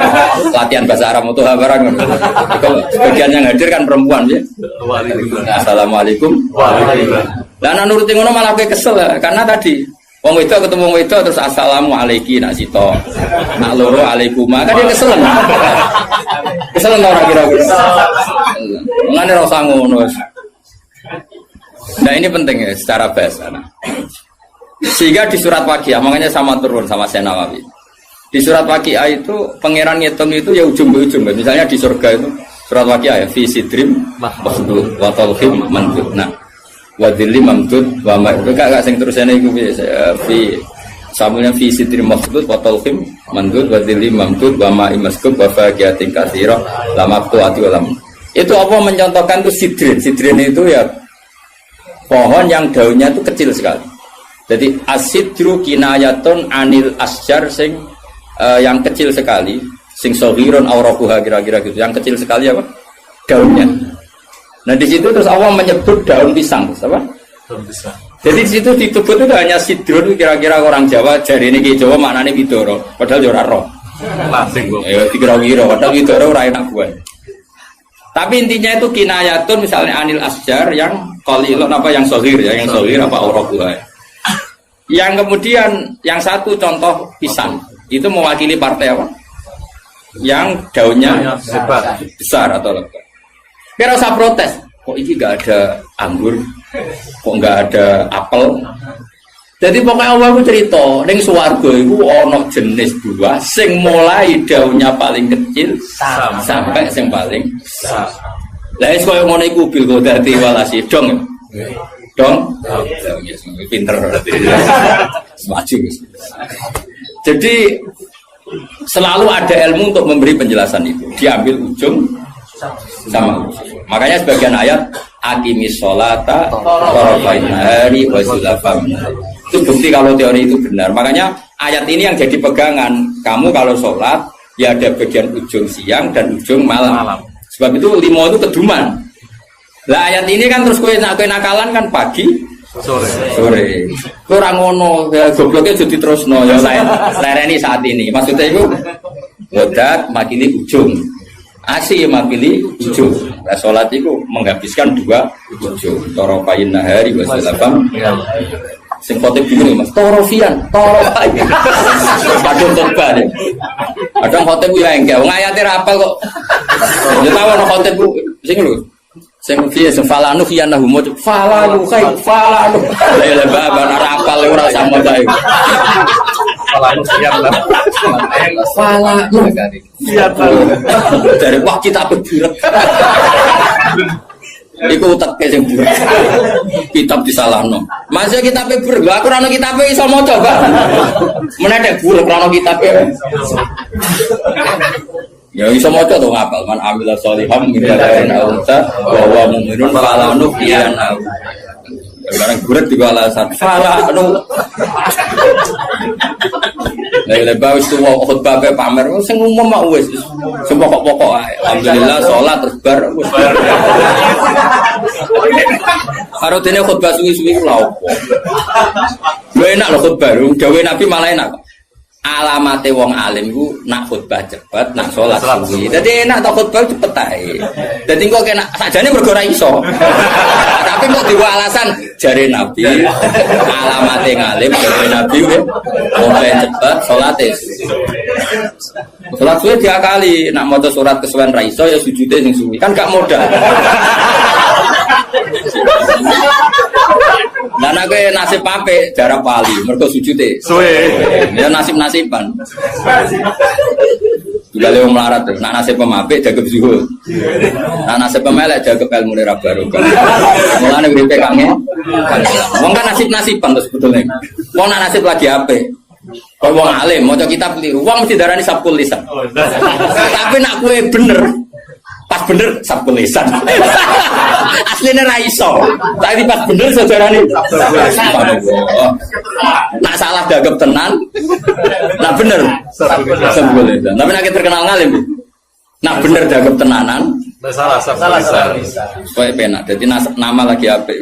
latihan bahasa Arab itu barang. Kalau sebagian yang hadir kan perempuan ya. Assalamualaikum waalaikumsalam. Lah nek nuruti ngono malah kowe kesel karena tadi wong wedok ketemu wong wedok terus assalamualaikum nak sito. Nak loro alaikuma kan dia kesel. Kesel ora kira-kira. Ngene ora usah ngono. Nah ini penting ya secara bahasa. Sehingga di surat Waqiah, makanya sama turun sama Syekh Nawawi. Di surat Waqiah itu pangeran ngitung itu ya ujung ke ujung. Misalnya di surga itu surat Waqiah ya fi sidrim mahdud wa talhim mandud. Nah, wa dhilli mamdud wa ma itu gak sing terusane iku fi samulnya fi sidrim mahdud wa talhim mandud wa dhilli mamdud wa ma imaskub wa faqiyatin katsira lamaqtuati wa lam. Itu apa mencontohkan itu sidrin. Sidrin itu ya pohon yang daunnya itu kecil sekali. Jadi asidru kinayatun anil asjar sing yang kecil sekali, sing sohiron aurakuha kira-kira gitu. Yang kecil sekali apa? Daunnya. Nah di situ terus Allah menyebut daun pisang, apa? Daun pisang. Jadi di situ disebut itu hanya sidrun kira-kira orang Jawa jari ini ki Jawa maknane widoro, padahal yo ora roh. Lasing kok. Ya dikira-kira padahal widoro ora enak buah. Tapi intinya itu kinayatun misalnya anil asjar yang qalilun apa yang sohir ya, yang sohir apa aurakuha. Yang kemudian yang satu contoh pisang itu mewakili partai apa? Yang daunnya besar atau lebar. Kira usah protes. Kok ini nggak ada anggur? Kok nggak ada apel? Jadi pokoknya Allah itu cerita, ning swarga iku ana jenis buah sing mulai daunnya paling kecil sampai sing paling besar. Lah wis koyo ngono iku bil kodati walasi dong. Dong. Pinter berarti. Semaju. Jadi selalu ada ilmu untuk memberi penjelasan itu. Diambil ujung sama ujung. Makanya sebagian ayat aqimis sholata tarafain nahari wa zulafam. Itu bukti kalau teori itu benar. Makanya ayat ini yang jadi pegangan. Kamu kalau sholat ya ada bagian ujung siang dan ujung malam. Sebab itu 5 itu keduman. Lah ayat ini kan terus kowe nakalan kan pagi sore. Kurang ngono, ya gobloknya jadi terusno ya lereni saat ini. Maksudnya itu wadat makili ujung. Asih makili ujung. Nah, salat itu menghabiskan 2 ujung. Tarafain nahari wa zulafam. Sing khotib bingung Mas. Torofian. Kadung khotbah deh. Kadang khotib ku ya engke. Wong ayate ra apal kok. Ya tahu ana khotib ku sing lho. Sing piye sing falanu fianahu mo falanu kai falanu. Lah baba ora apal ora sama kae. Falanu siap lah. Falanu. Siap. Dari wah kita berburuk. Iku utek sing buruk. Kitab disalahno. Masih kitab buruk. Aku ora ono kitabe iso maca, Pak. Menedek buruk ora ono kitabe. Ya iso maca to ngapal man amila sholiham min dzakarin aw unsa wa huwa mu'minun fala nuhyiyannahu. Sekarang buruk juga alasan fala nu. Lah bagus tuh khutbah pe pamer sing umum mak wis sing pokok-pokok ae. Alhamdulillah salat terus bar wis. Karo dene khutbah suwi-suwi lha opo. Lho enak lho khutbah, gawe Nabi malah enak. Alamate wong alim ku nak khutbah cepet, nak salat suwi. Dadi enak tok khutbah cepet ae. Dadi kok kena sakjane mergo ora iso. Tapi kok diwa alasan jare Nabi alamate ngalim jare Nabi wong cepet salate. Salat suwi diakali, nak maca surat kesuwen ra iso ya sujude sing suwi. Kan gak modal. Lah nek nasib apik jarak wali, mergo sujute. Suwe. Ya nasib-nasiban. Digale wong melarat, nek nasib pemapik dagep zuhud. Nek nasib pemelek dagep ilmu ra barokah. Mulane uripe kangen. Wong kan nasib-nasiban to sebetulnya. Wong nek nasib lagi apik. Kok wong alim maca kitab keliru, wong mesti darani sabkul lisan. Tapi nek kowe bener pas bener sabkul lisan. Aslinya ra iso. Tapi pas bener sejarane. Nak salah gagap tenan. Nak bener sabkul lisan. Tapi nek terkenal ngalim. Nak bener gagap tenanan. Salah sabkul lisan. Kowe penak. Dadi nama lagi apik.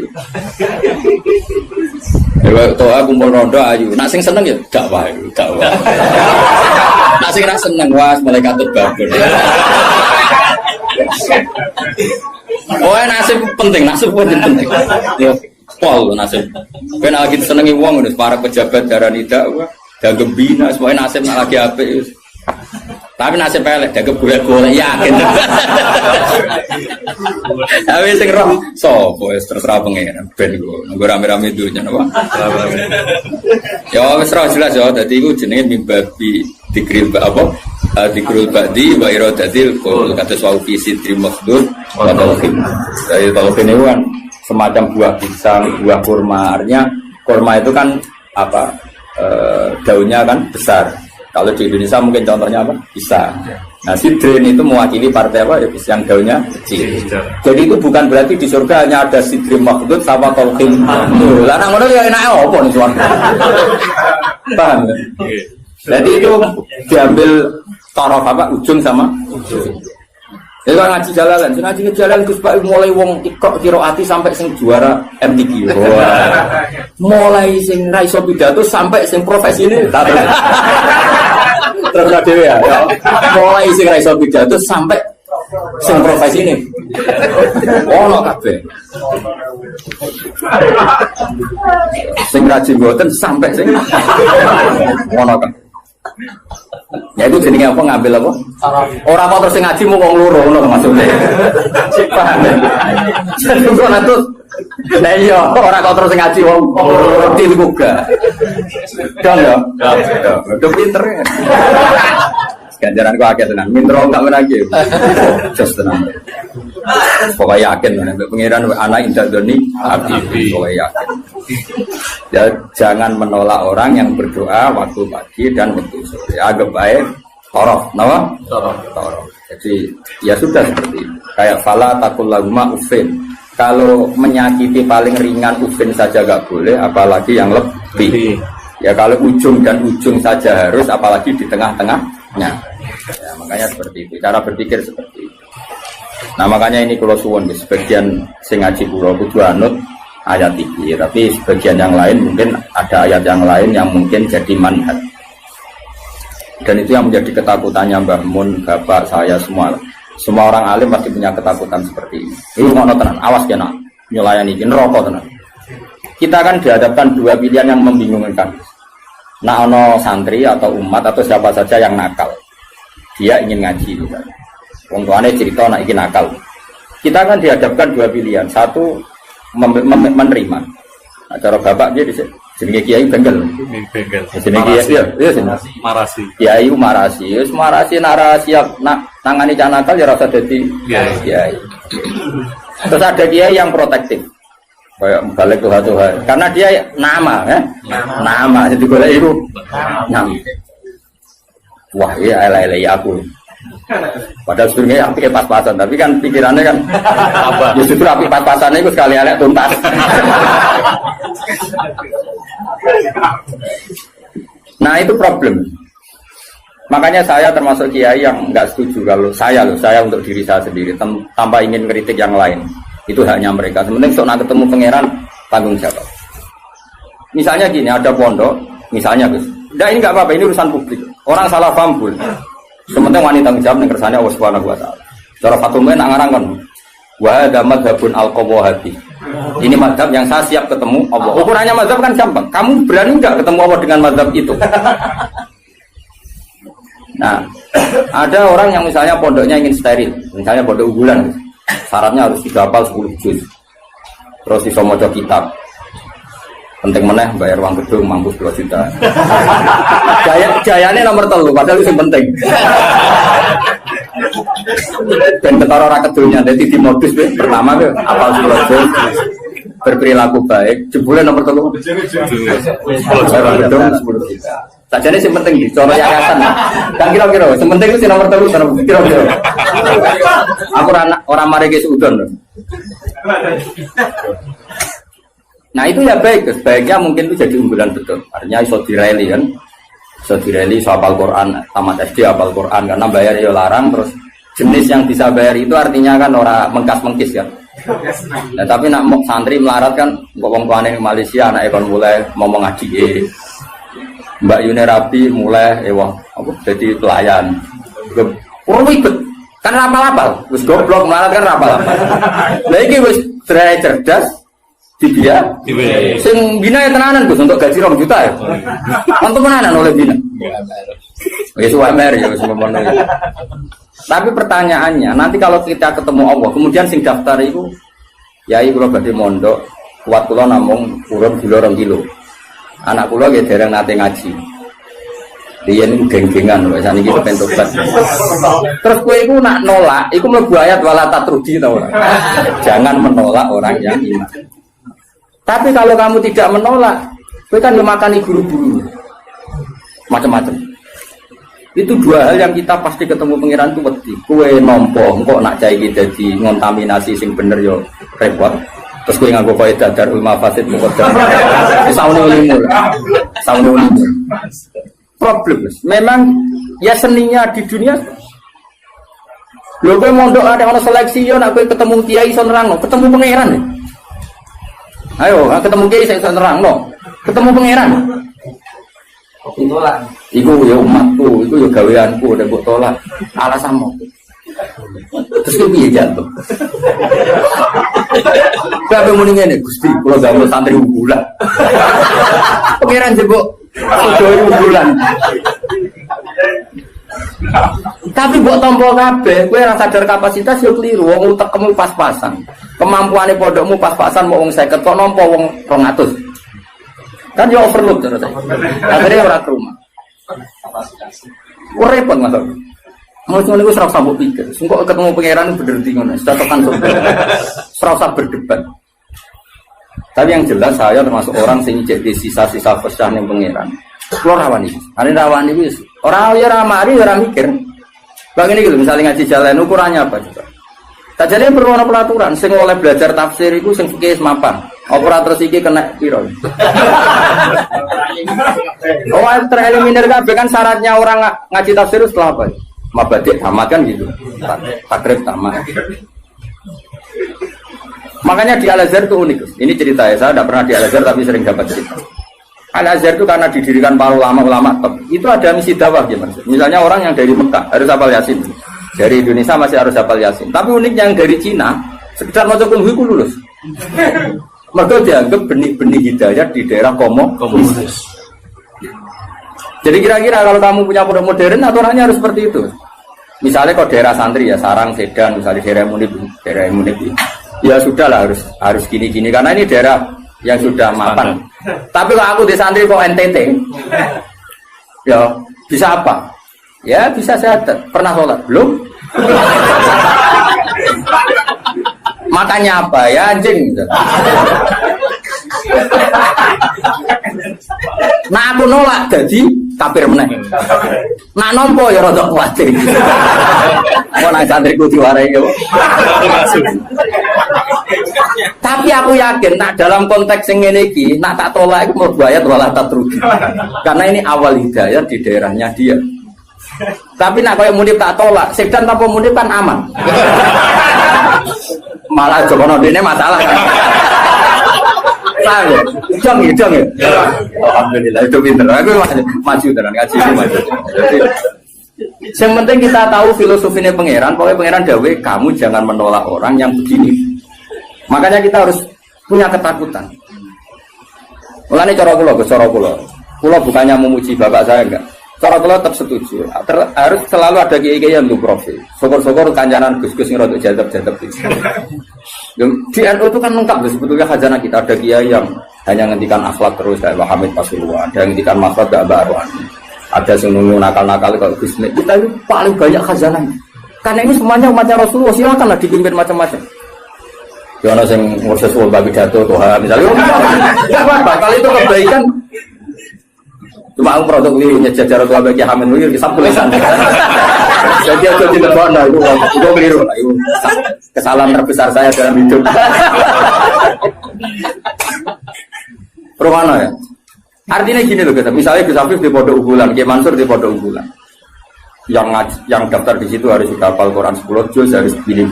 Toa kumpul rondo ayu. Nak sing seneng ya dakwah. Nak sing ra seneng was malaikat babon. Oh, nasib penting. Ya, pol nasib. Ben lagi senengi wong para pejabat darani dakwah, dagem bina, semuanya nasib nak lagi apik. Tapi nasib elek dagem golek-golek yakin. Tapi sing roh sapa wis terserah pengen ben nggo rame-rame dunya napa. Ya wis jelas ya dadi iku jenenge mimbabi dikril apa? Dikrul ba'di wa iradatil qaul kata sawu fi sidri makhdud wa talqin. Jadi talqin itu kan semacam buah pisang, buah kurma. Artinya kurma itu kan apa? Daunnya kan besar. Kalau di Indonesia mungkin contohnya apa? Pisang. Nah, sidrin itu mewakili partai apa? Ya, yang daunnya kecil. Jadi itu bukan berarti di surga hanya ada sidri makhdud sama talqin. Lah nang ngono ya enake apa nih surga? Paham ya? Jadi itu diambil taraf apa ujung sama ujung. Ya kan ngaji jalan Gus Pak mulai wong ikok kiroati sampai sing juara MTQ. Mulai sing ra iso pidato sampai sing profesi ini. Terus dhewe ya. Mulai sing ra iso pidato sampai sing profesi ini. Ono kabeh. Sing rajin mboten sampai sing ono kabeh. Ya itu jenenge apa ngambil apa? Ora apa terus ngaji mau wong loro ngono maksudnya. Paham ya? Jadi kok Lah iya, ora kok terus ngaji wong til juga. Dong ya. Udah pinter. Ganjaran ku akeh tenan. Mintro gak menagi. Just tenan. Pokoknya yakin nek pengiran anak indah doni abdi. Pokoknya yakin. Ya jangan menolak orang yang berdoa waktu pagi dan waktu sore. Anggap baik torof, napa? Torof. Jadi ya sudah seperti itu. Kayak fala takul lahuma ufin. Kalau menyakiti paling ringan ufin saja gak boleh, apalagi yang lebih. Ya kalau ujung dan ujung saja harus, apalagi di tengah-tengahnya. Ya, makanya seperti itu. Cara berpikir seperti itu. Nah makanya ini kalau suwon sebagian sing ngaji kula kudu anut ayat iki, tapi sebagian yang lain mungkin ada ayat yang lain yang mungkin jadi manhaj. Dan itu yang menjadi ketakutannya Mbah Mun, bapak saya semua. Semua orang alim pasti punya ketakutan seperti ini. Ini ngono tenan, awas ya nak nyulayani iki neraka tenan. Kita kan dihadapkan dua pilihan yang membingungkan. Nah ono santri atau umat atau siapa saja yang nakal. Dia ingin ngaji misalnya. Wong tuane cerita nak iki nakal. Kita kan dihadapkan dua pilihan. Satu menerima. Nah, cara bapak dia jenenge kiai bengkel. Jenenge kiai ya marasi. Kiai marasi. Wis marasi narasi nak nangani cah nakal ya rasa dadi kiai. Terus ada kiai yang protektif. Kayak balik Tuhan. Karena dia nama nama jadi golek iku nama. Wah, iya elek-elek aku. Padahal sebenarnya apike pas-pasan, tapi kan pikirannya kan apa? Ya justru apik pas-pasannya itu sekali elek tuntas. Nah itu problem. Makanya saya termasuk kiai yang nggak setuju kalau saya untuk diri saya sendiri tanpa ingin kritik yang lain. Itu haknya mereka. Sementing sok nak ketemu pangeran tanggung jawab. Misalnya gini, ada pondok, misalnya Gus. Nah ini nggak apa-apa, ini urusan publik. Orang salah paham pun. Sementing wanita tanggung jawab yang kersane Allah Subhanahu wa taala. Cara Fatumah nak ngarang kan. Wa hadza madzhabun al-qawahati. Ini mazhab yang saya siap ketemu Allah. Ukurannya mazhab kan gampang. Kamu berani enggak ketemu Allah dengan mazhab itu? Nah, ada orang yang misalnya pondoknya ingin steril, misalnya pondok unggulan. Syaratnya harus dihafal 10 juz. Terus bisa maca kitab. Penting meneh bayar uang gedung mampu 2 juta. Jayane nomor 3 padahal itu yang penting. Dan ketara ora kedunya dadi di modus pertama ke apal 10 juz. Berperilaku baik, jebule nomor 3. Bayar gedung 10 juta. Sajane sing penting iki cara yayasan. Kan kira-kira sing penting itu nomor 3 kira-kira. Aku ora mari ke sudon. Nah itu ya baik, sebaiknya mungkin itu jadi unggulan betul. Artinya iso direli kan, iso direli, iso hafal Quran, tamat SD hafal Quran, karena bayar ya larang. Terus jenis yang bisa bayar itu artinya kan orang mengkas-mengkis kan. Nah tapi nak santri melarat kan, wong tuane di Malaysia, anak ekon mulai ngomong ngaji, Mbak Yuni Rabi mulai, jadi pelayan. Ribet, kan rapal-rapal, wis goblok melarat kan rapal-rapal. Lagi wis cerdas. Dia, sing bina ya tenanan Gus untuk gaji 2 juta ya. Untuk tenanan oleh bina. Wis UMR ya wis ngono. Tapi pertanyaannya, nanti kalau kita ketemu Allah, kemudian sing daftar itu yai kula badhe mondok, kuat kula namung urun gula 2 kilo. Anak kula nggih dereng nate ngaji. Dia ini geng-gengan lho, saniki kepen tobat. Terus kowe iku nak nolak, iku mlebu ayat wala tatrudi ta ora. Jangan menolak orang yang iman. Tapi kalau kamu tidak menolak, kowe kan memakani guru-guru macam-macam. Itu 2 hal yang kita pasti ketemu pangeran itu wedi. Kowe nampa engko nak cah iki dadi ngontaminasi sing bener yo repot. Terus kowe nganggo kaidah darul mafasid muqaddam. Saune ilmu. Problem. Memang ya seninya di dunia. Lho kowe mondok ada ono seleksi yo nak kowe ketemu kiai iso nerangno, ketemu pangeran. Ayo, ketemu kiai saya nerang no. Ketemu pangeran. Tolak. Iku ya umatku, iku ya gaweanku udah mbok tolak. Alasanmu. Terus kowe piye jantung? Kabeh muni ngene, Gusti, kula gawe santri unggulan. Pangeran jebok sedaya unggulan. Tapi mbok tampa kabeh, kowe ora sadar kapasitas yo kliru, wong utekmu pas-pasan. Kemampuane pondokmu pas-pasan mau wong 50 kok nampa wong 200. Kan ya overload terus. Akhirnya ora ke rumah. Repot Mas. Mau ngono iku ora usah mbok pikir. Engko ketemu pangeran bener di ngono. Sudah tekan ora usah berdebat. Tapi yang jelas saya termasuk orang sing jadi sisa-sisa pesan yang pangeran. Kulo rawani. Are rawani wis. Ora ya ora mari ora mikir. Bang ini gitu, misalnya ngaji jalan ukurannya apa juga? Tajane perlu ana pelaturan sing oleh belajar tafsir iku sing fikih mapan. Operator iki kena piro? Oh, tereliminir kabeh kan syaratnya orang ngaji tafsir setelah apa? Mabadik tamat kan gitu. Takrib tamat. Makanya di Al-Azhar itu unik. Ini cerita ya, saya tidak pernah di Al-Azhar tapi sering dapat cerita. Al-Azhar itu karena didirikan para ulama-ulama top. Itu ada misi dakwah ya Mas. Misalnya orang yang dari Mekah harus hafal Yasin. Dari Indonesia masih harus hafal Yasin. Tapi uniknya yang dari Cina sekedar maca kulhu ku lulus. Mereka dianggap benih-benih hidayah di daerah komunis. Jadi kira-kira kalau kamu punya produk modern aturannya harus seperti itu. Misalnya kalau daerah santri ya Sarang, Sedan, misalnya daerah Munib. Ya sudahlah harus gini-gini karena ini daerah yang sudah mapan. Tapi kalau aku di santri kok NTT, ya bisa apa? Ya bisa syahadat. Pernah sholat? Belum? Makanya apa? Ya anjing. Nah aku nolak jadi kafir meneh. Nak nompo ya rada kuwatir. Mau nang santriku diwarai ya. Tapi aku yakin nak dalam konteks yang ngene iki, nak tak tolak iku mlebu ayat wala tatrugi. Karena ini awal hidayah di daerahnya dia. Tapi nak koyo Munib tak tolak, Sedan tanpa Munib kan aman. Malah jokono dene masalah kan. Paham ya? Jong ya. Alhamdulillah itu pinter. Aku maju tenan ngaji maju. Jadi yang penting kita tahu filosofinya pangeran. Pokoknya pangeran dawe kamu jangan menolak orang yang begini. Makanya kita harus punya ketakutan. Mulane cara kula, kula bukannya memuji bapak saya enggak. Cara kula tetap setuju. Harus selalu ada kiai-kiai yang untuk profil. Syukur-syukur kancanan Gus-gus yang rodok jadab-jadab itu. Di NU itu kan lengkap sebetulnya khazanah kita. Ada kiai yang hanya ngendikan akhlak terus kayak Pak Hamid Pasuruan, ada yang ngendikan maksud gak baru. Ada yang nunggu nakal-nakal kalau Gus. Kita itu paling banyak khazanah. Karena ini semuanya umatnya Rasulullah, silakanlah dipimpin macam-macam. Ya ana sing ngurus sesuatu bagi jatuh Tuhan misalnya. Enggak apa-apa, kalau itu kebaikan. Cuma aku produk ini nyejajar tua bagi Hamid Wir kisah tulisan. Jadi aku tidak pernah itu keliru. Itu kesalahan terbesar saya dalam hidup. Permana ya? Artinya gini loh kita. Misalnya Gus Afif di Pondok Unggulan, Kiai Mansur di Pondok Unggulan. Yang daftar di situ harus sudah hafal Quran 10 juz harus pilih.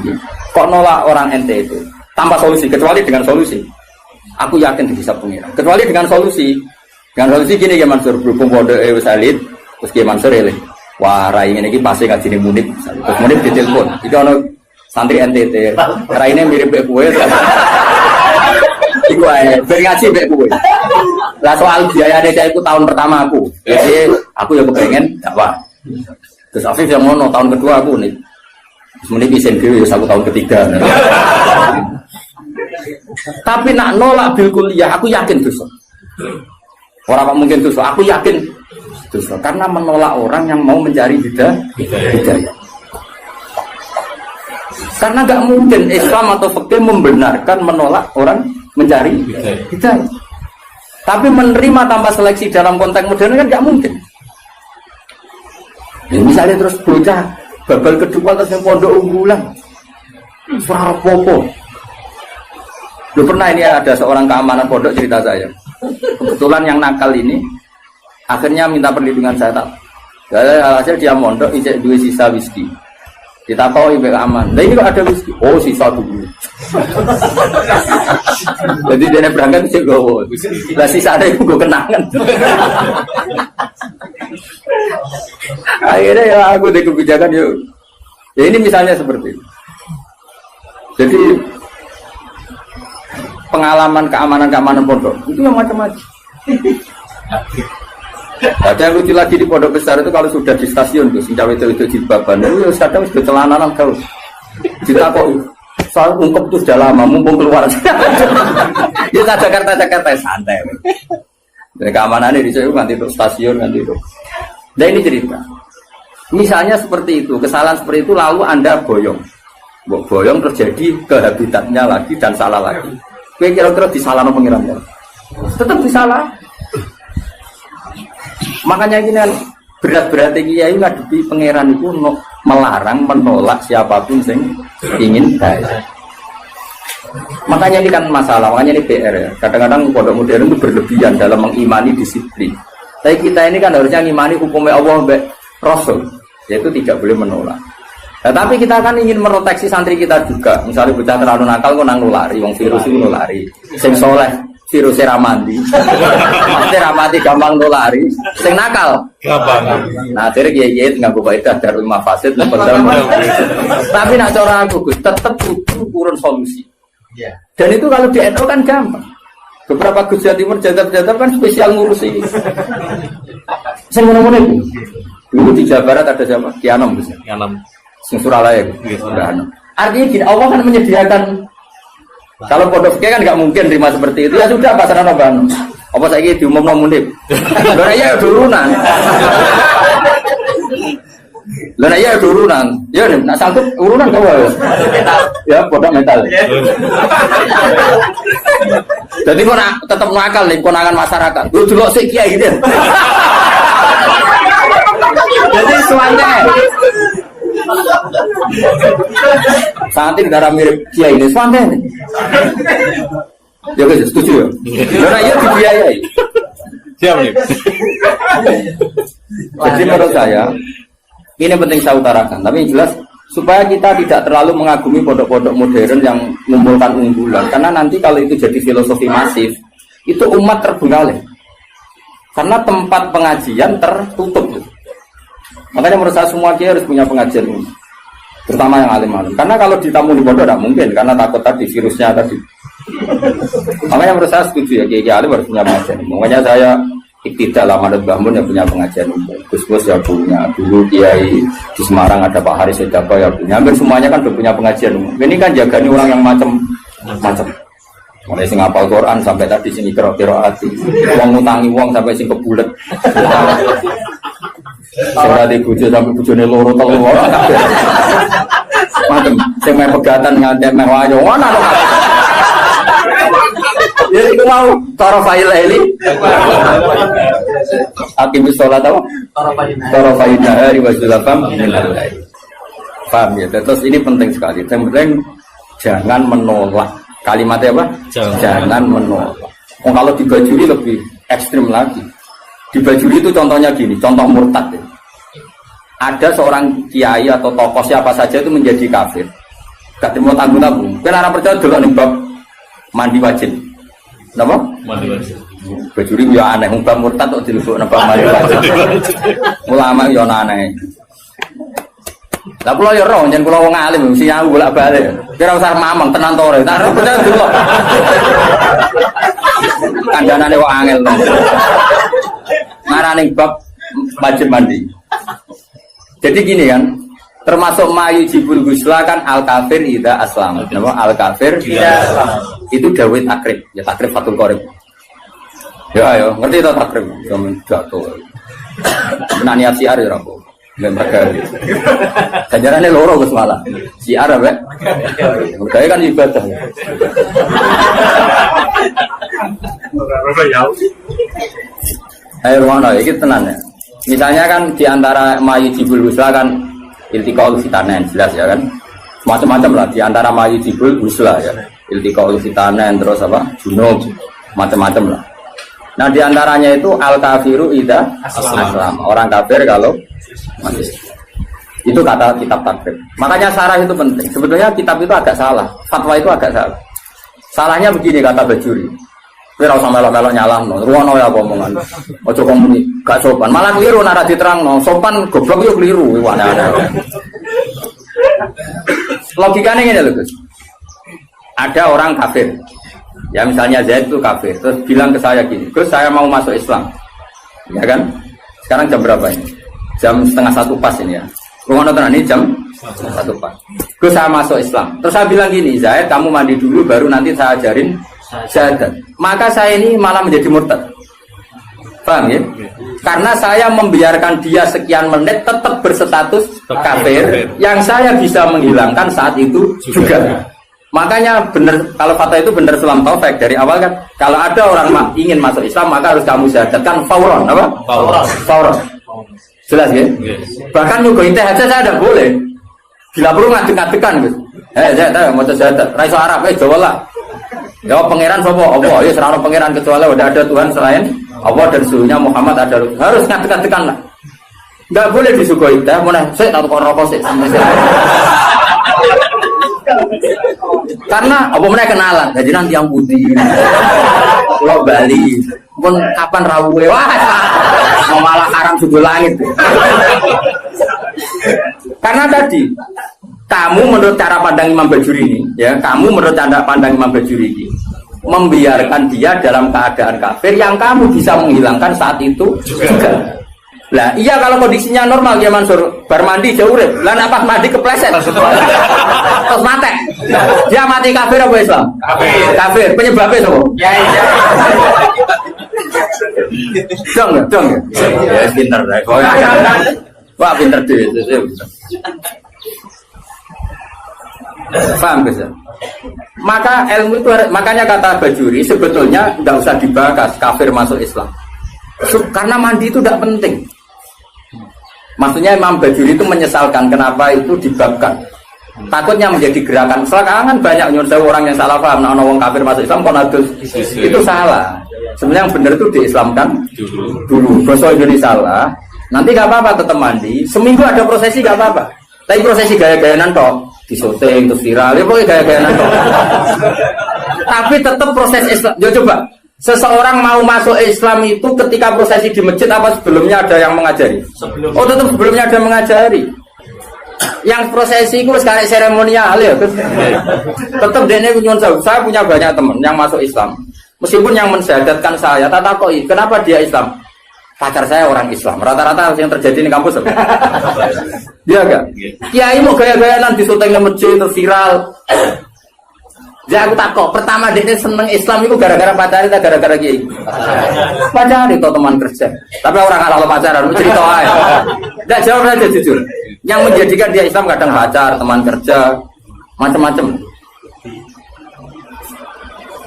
Kok nolak orang NTT tanpa solusi kecuali dengan solusi. Aku yakin bisa pengira. Kecuali dengan solusi. Dengan solusi gini Kiai Mansur berhubung Pondok wis elit, terus Kiai Mansur eleh. Wah, rai ngene iki pasti ngajine Munib. Terus Munib ditelepon. Iki ono santri NTT. Raine mirip mbek kowe. Iku ae, ben ngaji mbek kowe. Lah soal biayane saya iku tahun pertama aku. Jadi aku ya kepengen dakwah. Terus Afif yang ngono tahun kedua aku nih. Munib isin dhewe ya tahun ketiga. Tapi nak nolak bil kuliah aku yakin dosa. Orang kok mungkin dosa, aku yakin dosa karena menolak orang yang mau mencari hidayah. Karena nggak mungkin Islam atau fikih membenarkan menolak orang mencari hidayah. Tapi menerima tanpa seleksi dalam konteks modern kan nggak mungkin. Ya, misalnya terus bocah babal kedua terus yang Pondok Unggulan, suara popo. Lu pernah ini ada seorang keamanan pondok cerita saya. Kebetulan yang nakal ini akhirnya minta perlindungan saya tak. Hasil dia mondok ijek dua sisa whisky. Kita tahu ibu aman. Nah ini kok ada whisky? Oh sisa dulu. Jadi dia berangkat sih gue. Lah sisa ada gue kenangan. Akhirnya ya aku deh kebijakan yuk. Ya ini misalnya seperti itu. Jadi pengalaman keamanan pondok itu yang macam-macam. Ada yang lucu lagi di pondok besar itu kalau sudah di stasiun tuh, sejauh itu jilbaban, itu kadang sudah celananan kau. Kita kok Soal ungkep itu sudah lama, mumpung keluar. Ya Jakarta santai. Dari keamanannya di sana nanti itu stasiun nanti itu. Nah ini cerita. Misalnya seperti itu, kesalahan seperti itu lalu Anda boyong terjadi ke habitatnya lagi dan salah lagi. Kira-kira disalahkan pengirannya. Tetap disalah. Makanya gini kan berat-berat kiai ngadepi pangeran itu melarang menolak siapapun yang ingin baik. Makanya ini kan masalah, makanya ini PR ya. Kadang-kadang pondok modern itu berlebihan dalam mengimani disiplin. Tapi kita ini kan harusnya mengimani hukumnya Allah baik Rasul, yaitu tidak boleh menolak. Nah, tapi kita kan ingin meroteksi santri kita juga. Misalnya bocah terlalu nakal kok nang nulari, wong virus itu nulari. Sing soleh virusnya ramandi. Pasti ramandi gampang nulari. Sing nakal gampang. Nah, akhirnya kiai tinggal buka itu darul mafasid tapi nak cara aku Gus tetap butuh urun solusi. Dan itu kalau di NU kan gampang. Beberapa Gus Jawa Timur jadab-jadab kan spesial ngurusi. Sing ngono-ngono itu. Dulu di Jawa Barat ada siapa? Kianom Gus. Kianom. Suralaya artinya gini, Allah kan menyediakan. Kalau pondok kan nggak mungkin terima seperti itu, ya sudah pasaran abang apa saya ini diumum munib lho ya turunan ya nak sanggup urunan kau ya pondok metal jadi kau tetap nakal nih konangan masyarakat lu dulu sih kiai gitu jadi semuanya santai darah mirip kiai ini santai nih. Ya guys, setuju ya. Karena ia dibiayai. Siap nih. Jadi menurut saya ini penting saya utarakan. Tapi jelas supaya kita tidak terlalu mengagumi pondok-pondok modern yang mengumpulkan unggulan. Karena nanti kalau itu jadi filosofi masif, itu umat terbengkalai. Karena tempat pengajian tertutup. Makanya menurut saya semua kiai harus punya pengajian ini, terutama yang alim-alim. Karena kalau ditamu di pondok tidak mungkin, karena takut tadi virusnya tadi. Makanya menurut saya setuju ya kiai alim harus punya pengajian. Makanya saya tidak lama ada bangun yang punya pengajian umum. Gus ya punya. Dulu kiai di Semarang ada Pak Haris Sedapa ya punya. Hampir semuanya kan punya pengajian umum. Ini kan jagani orang yang macam-macam. Mulai sing hafal Quran sampai tadi sing kira-kira hati. Uang ngutangi uang sampai sing kebulet. Saya di bujo sampai bujone loro telu ora kabeh. Macam sing meh pegatan nganti meh wayo ana lho. Ya iku mau cara file ini. Akim sholat apa? Cara file hari wasilafam. Paham ya? Terus ini penting sekali. Yang penting jangan menolak. Kalimatnya apa? Jangan menolak. Kalau dibajuri lebih ekstrim lagi. Di Bajuri itu contohnya gini, contoh murtad ya. Ada seorang kiai atau tokoh siapa saja itu menjadi kafir, gak terima tanggung-tanggung. Karena orang percaya dulu nih bab mandi wajib, kenapa? Mandi wajib. Bajuri ya aneh, bab murtad kok dilebok bab mandi wajib. Ulama ya aneh. Lah kula ya roh, yen kula wong alim mesti aku bolak-balik. Kira usah mamang tenan to ora. Tak percaya dulu. Kandhanane kok angel. Ngarane bab wajib mandi. Jadi gini kan, termasuk mayu jibul gusla kan al kafir ida aslam. Napa al kafir ida aslam. Itu dawuh takrib, ya takrib Fathul Qorib. Ya ayo, ngerti to takrib? Sampeyan jatuh. Menak niat siar ya ora kok. Nggak berkali. Kajarannya loro Gus malah. Siar apa? Berkali kan ibadah. Ayo mana? Ini tenang ya. Misalnya kan diantara mayujibul husla kan iltiqaul fitanen jelas ya kan. Macam-macam lah diantara mayujibul husla ya. Iltiqaul fitanen terus apa? Junub macam-macam lah. Nah diantaranya itu al kafiru ida aslam. Orang kafir kalau masih. Itu kata kitab takrib. Makanya syarah itu penting. Sebetulnya kitab itu agak salah. Fatwa itu agak salah. Salahnya begini kata Bajuri. Kira usah melok-melok nyalahno. Ruwono ya omongan. Ojo komuni gak sopan. Malah keliru nek diterangno. Sopan goblok yo keliru aneh-aneh. Logikanya ngene lho, Gus. Ada orang kafir. Ya misalnya Zaid itu kafir. Terus bilang ke saya gini, "Gus, saya mau masuk Islam." Ya kan? Sekarang jam berapa ini? Jam 12:30 pas ini ya. Ruwono tenan ini jam Satu pak. Gus saya masuk Islam. Terus saya bilang gini, Zaid kamu mandi dulu baru nanti saya ajarin syahadat. Maka saya ini malah menjadi murtad. Paham ya? Karena saya membiarkan dia sekian menit tetap berstatus kafir, yang saya bisa menghilangkan saat itu juga. Makanya benar, kalau fatwa itu benar Sulam Taufik dari awal kan, kalau ada orang ingin masuk Islam maka harus kamu syahadatkan fauron, apa? Fauron. Jelas ya? Bahkan nyuguhin teh aja saya tidak boleh. Bila perlu ngadek-ngadekan gitu. Saya mau syahadat, raiso Arab, Jawa lah. Ya pangeran sapa? Allah, ya serana pangeran kecuali udah ada Tuhan selain Allah dan suhunya Muhammad ada. Harus ngadek-ngadekan lah. Enggak boleh disuguhi teh, mana saya tak tukar rokok sih. Karena apa meneh kenalan, jadi nanti yang putih. Pulau Bali, pun kapan rawuhe wah malah haram sudul langit. Karena tadi kamu menurut cara pandang Imam Bajuri ini, ya, kamu menurut cara pandang Imam Bajuri ini membiarkan dia dalam keadaan kafir yang kamu bisa menghilangkan saat itu juga. Lah iya kalau kondisinya normal ya Mansur, bar mandi jauh urip. Lah nek pas mandi kepleset. Terus mati. Dia mati kafir apa Islam? Kafir. Kafir. Penyebabnya sapa? Ya. Dong. Ya pinter dah. Wah pinter dhewe. Paham bisa? Maka ilmu itu makanya kata Bajuri sebetulnya enggak usah dibahas kafir masuk Islam. Karena mandi itu tidak penting. Maksudnya Imam Bajuri itu menyesalkan kenapa itu dibabkan. Takutnya menjadi gerakan. Sekarang banyak nyuruh orang yang salah paham. Nah, orang kafir masuk Islam konadus itu salah. Sebenarnya yang benar itu diislamkan dulu. Dosa ini salah. Nanti gak apa-apa tetap mandi. Seminggu ada prosesi gak apa-apa. Tapi prosesi gaya-gayaan toh disoting terus viral. Ya pokoknya gaya-gayaan toh. Tapi tetap proses Islam. Ya coba. Seseorang mau masuk Islam itu ketika prosesi di masjid apa sebelumnya ada yang mengajari? Oh tetap sebelumnya ada yang mengajari. Yang prosesi itu sekarang seremonial ya. Tetap dene nyuwun sewu. Saya punya banyak teman yang masuk Islam. Meskipun yang mensyahadatkan saya, tak takoi kenapa dia Islam? Pacar saya orang Islam. Rata-rata yang terjadi di kampus. Iya enggak? Kiai mau gaya-gayaan di syuting di masjid terus viral. Ya aku takut, pertama dia seneng Islam itu gara-gara pacaran atau gara-gara kiai? Pacaran itu teman kerja. Tapi orang kalau pacaran, cerita aja. Tidak jawab saja jujur. Yang menjadikan dia Islam kadang pacar, teman kerja, macam-macam.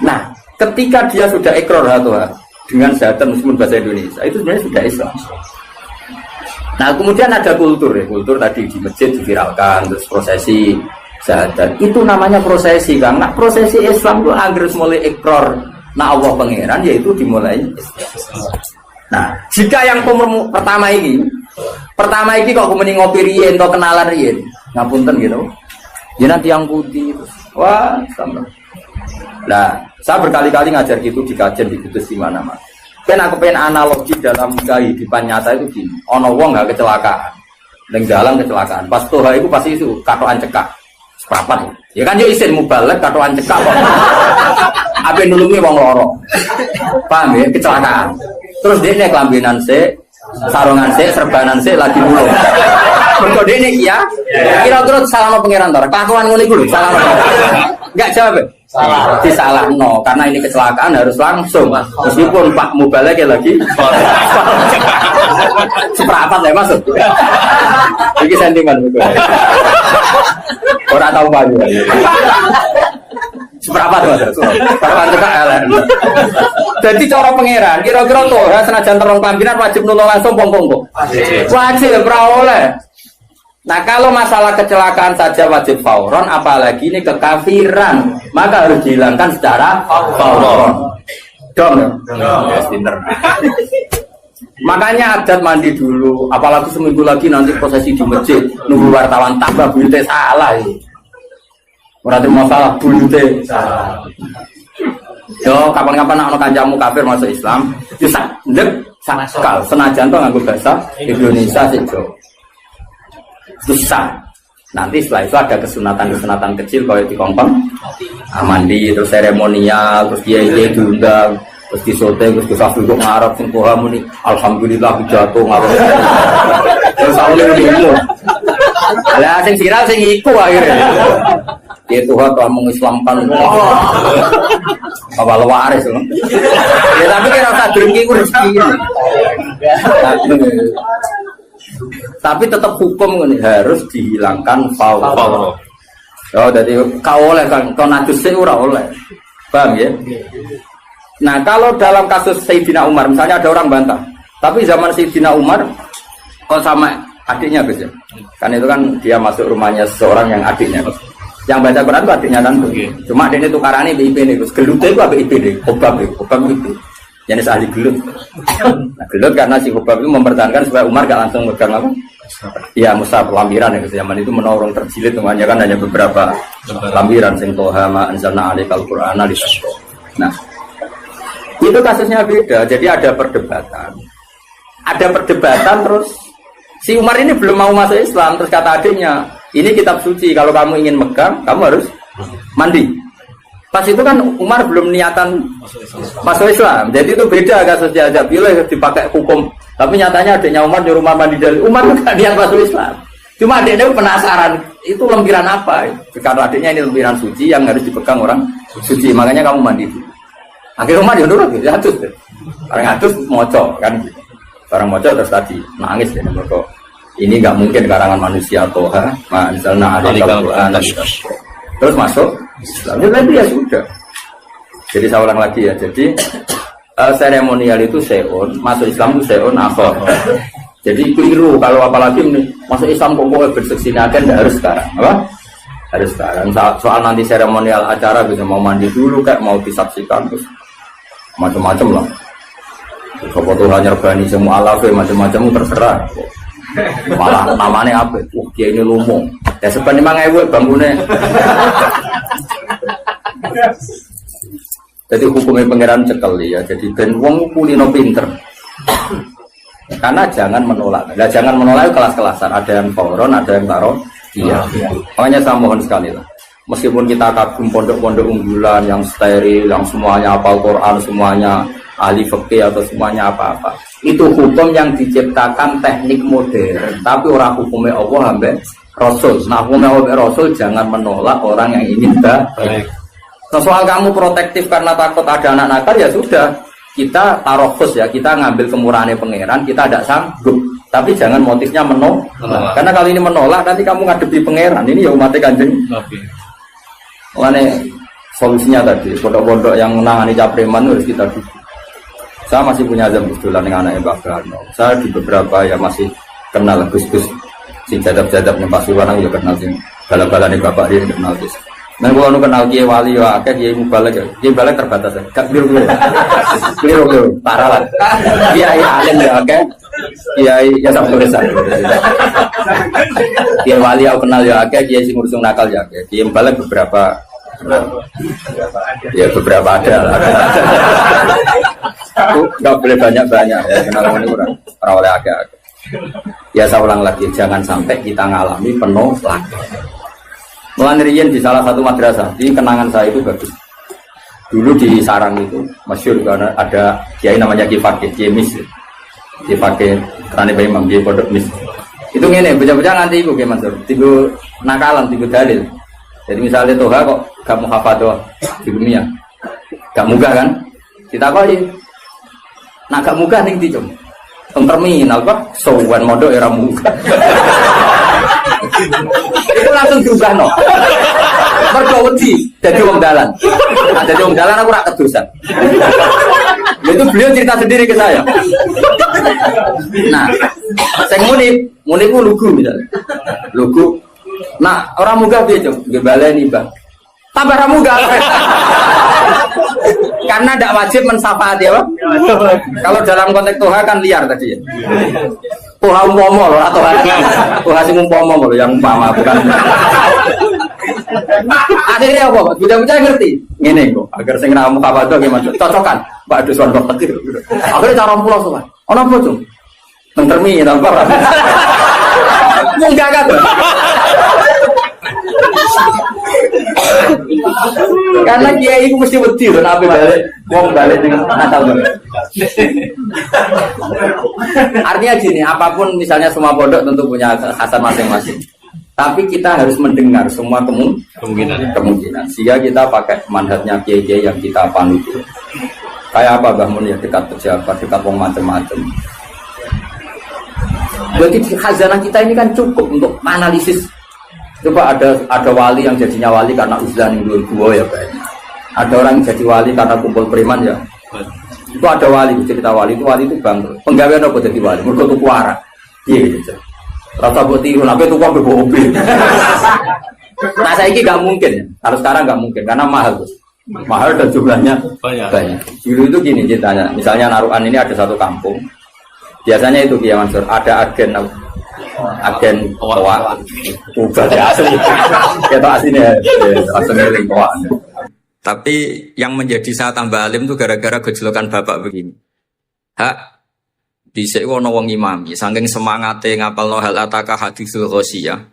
Nah, ketika dia sudah ikrar dengan syahadat meskipun bahasa Indonesia, itu sebenarnya sudah Islam. Nah, kemudian ada kultur ya, kultur tadi di masjid diviralkan, terus prosesi. Syahadat itu namanya prosesi kan. Nah prosesi Islam itu agar mulai ikrar nah Allah pangeran yaitu dimulai. Nah jika yang pertama ini kok kemudian ngopi riyen atau kenalan riyen ngapunten gitu ya nanti yang putih itu wah sama. Nah saya berkali-kali ngajar gitu di kajian di kudus di mana-mana. Kan aku pengen analogi dalam kehidupan nyata itu gini. Ono wong nggak kecelakaan, neng jalan kecelakaan. Pas toha itu pasti itu katoan cekak. Seprapat ya kan yo isin mubalek katoan cekak kok. Ape nulungi wong loro. Paham ya kecelakaan. Terus dia kelambinan sik, sarungan sik, serbanan sik lagi nulung. Mergo dene iki ya. Kira-kira salahno pangeran to. Kelakuan ngono iku lho, salahno. Enggak jawab. Salah. Disalahno karena ini kecelakaan harus langsung. Meskipun Pak mubalek lagi seprapat ya maksud. Iki sentimen betul. Orang tahu banyak. Seberapa tuh mas? Seberapa juga LN. Jadi cara pangeran, kira-kira tuh ya senajan terong kelambinan wajib nulung langsung pong-pong. Wajib oleh. Nah kalau masalah kecelakaan saja wajib fauron, apalagi ini kekafiran, maka harus dihilangkan secara fauron. Dong, ya, pinter. Makanya adat mandi dulu, apalagi seminggu lagi nanti prosesi di masjid, nunggu wartawan tambah buyute salah ini. Berarti masalah buyute salah. Yo, kapan-kapan anak kancamu kafir masuk Islam, bisa ndek sakal senajan to nganggo bahasa Indonesia sih, Jo. Susah. Nanti setelah itu ada kesunatan-kesunatan kecil kalau dikongkong, mandi, terus seremonial, terus kiai diundang. Terus disoting, terus disafir kok ngarep sing koha muni alhamdulillah jatuh ngarep. Terus aku ngene Lah sing viral sing iku akhirnya. Dia Tuhan telah mengislamkan apa waris loh. Ya tapi kan rasa drengki ku rezeki. Tapi tetap hukum ini harus dihilangkan faul. Oh, jadi kau oleh kan kau najis ora oleh. Paham ya? Nah, kalau dalam kasus Sayyidina Umar misalnya ada orang bantah, tapi zaman Sayyidina Umar kok sama adiknya Gus ya? Kan itu kan dia masuk rumahnya seseorang yang adiknya. Yang baca Quran itu adiknya kan. Cuma adiknya tukarannya BIP nih, Gus. Gelutnya itu apa BIP nih? Hobab itu. Jenis ahli gelut. Nah, gelut karena si Hobab itu mempertahankan supaya Umar gak langsung megang apa? Ya mushaf lampiran ya zaman itu menorong terjilid namanya kan hanya beberapa lampiran sing toha ma anzalna alaikal qur'ana lisashqa. Nah, itu kasusnya beda. Jadi ada perdebatan. Terus si Umar ini belum mau masuk Islam terus kata adiknya, "Ini kitab suci, kalau kamu ingin megang, kamu harus mandi." Pas itu kan Umar belum niatan masuk Islam. Jadi itu beda kasusnya aja. Bila dipakai hukum. Tapi nyatanya adiknya Umar nyuruh mandi dari Umar enggak niat masuk Islam. Cuma adiknya penasaran, itu lempiran apa? Karena adiknya ini lempiran suci yang harus dipegang orang suci. Makanya kamu mandi dulu. Akhirnya Umar ya nurut, ya atus. Orang atus moco kan. Orang moco terus tadi nangis ya mereka. Ini enggak mungkin karangan manusia toha, ma'anzalna 'alaikal qur'ana. Terus masuk Islam. Ya sudah. Jadi saya ulang lagi ya. Jadi seremonial itu seon, masuk Islam itu seon akhir. Jadi keliru kalau apalagi masuk Islam pokoknya berseksinakan tidak harus sekarang, apa? Harus sekarang. Soal nanti seremonial acara bisa mau mandi dulu kayak mau disaksikan terus macam-macam lah. Kalau Tuhan nyerbani semua alafe macam-macam terserah. Malah namanya apa? Wah dia ini lumung. Ya sebenarnya memang bangunnya. Jadi hukumnya pangeran cekel ya. Jadi ben wong kulino pinter. Karena jangan menolak. Nah, jangan menolak kelas-kelasan. Ada yang fauron, ada yang taruh. Iya. Makanya saya mohon sekali lah. Meskipun kita kagum pondok-pondok unggulan yang steril, yang semuanya hafal Quran, semuanya ahli fikih atau semuanya apa-apa. Itu hukum yang diciptakan teknik modern. Tapi orang hukumnya Allah sampai Rasul. Nah hukumnya Allah Rasul jangan menolak orang yang ingin baik. Soal kamu protektif karena takut ada anak nakal ya sudah. Kita taruh khusus ya, kita ngambil kemurahannya pangeran, kita tidak sanggup. Tapi jangan motifnya menolak. Karena kalau ini menolak, nanti kamu ngadepi pangeran. Ini ya umatnya Kanjeng. Makanya solusinya tadi, pondok-pondok yang menangani capreman harus kita dukung. Saya masih punya azam kebetulan dengan anaknya Mbak Karno. Saya di beberapa ya masih kenal Gus-Gus. Si jadab-jadab nih Pasuruan ya kenal sih. Bala-balanya Bapak dia kenal Gus. Nah, kalau kenal Kiai Wali, Kiai Mubalek, Kiai Mubalek terbatas ya. Gak keliru, parah lah. Kiai Alim ya, Kiai ya sama tulisan. Kiai Wali aku kenal ya, Kiai sing ngurusung nakal ya, Kiai Mubalek beberapa ada. Gak boleh banyak-banyak ya, kenal ini kurang oleh agak. Ya saya ulang lagi, jangan sampai kita ngalami penuh lagi. Mulai di salah satu madrasah, di kenangan saya itu bagus. Dulu di Sarang itu, masyhur karena ada kiai namanya Kiai Fakih, Kiai Mis. Kiai Fakih, Rani Bayi Imam, Kiai Pondok Mis. Itu ngene, bocah-bocah nganti iku Kiai Mansur, tiga nakalan, tiga dalil. Jadi misalnya Toha kok gak mau hafadhah di dunia. Gak muga kan? Kita kok nak gak muga ning ndi, Cung? Teng terminal kok sowan mondok era muga. Itu langsung diubah no. Mergo wedi dadi wong dalan. Nah, dadi wong dalan aku ora kedosan. Itu beliau cerita sendiri ke saya. Nah, sing muni ku lugu misalnya. Lugu. Nah, orang muga piye, Cung? Nggih baleni, Bang. Tambah ra muga. Karena tidak wajib mensyafaati apa? Kalau dalam konteks Toha kan liar tadi ya. Toha umpomo loh atau Toha sing umpomo loh yang umpama bukan. Akhirnya apa? Bocah-bocah ngerti. Ngene kok, agar sing ra mukawadah gimana? Cocokan. Pak Dusun kok tekir. Akhirnya cara pulau sowan. Ono apa, Cung? Teng terminal apa? Munggah kan. Karena kiai itu mesti wedi lho nek balik wong balik dengan Natal. Artinya gini, apapun misalnya semua pondok tentu punya khasan masing-masing. Tapi kita harus mendengar semua kemungkinan. Sehingga kita pakai manhajnya kiai-kiai yang kita panut. Kayak apa Mbah Mun ya, dekat pejabat, dekat wong macam-macam. Jadi khazanah kita ini kan cukup untuk analisis. Coba ada wali yang jadinya wali karena uzlah ning gua ya Pak. Ada orang yang jadi wali karena kumpul preman ya. Itu ada wali, cerita wali itu bangkrut. Penggawean apa jadi wali? Mergo tuku arak. Iya gitu. Rasa buat tiru, tapi itu kok mobil. Nah saya ini nggak mungkin, kalau sekarang nggak mungkin karena mahal dan jumlahnya banyak. Dulu itu gini ceritanya, misalnya Narukan ini ada satu kampung, biasanya itu Kiai Mansur ada agen toa, ubah ya asli, kita aslinya langsung ngiling toa. Tapi yang menjadi saya tambah alim itu gara-gara gejolokan bapak begini. Dhisik ana wong imami, saking semangate ngapalno hal ataka hadisul ghosiyah.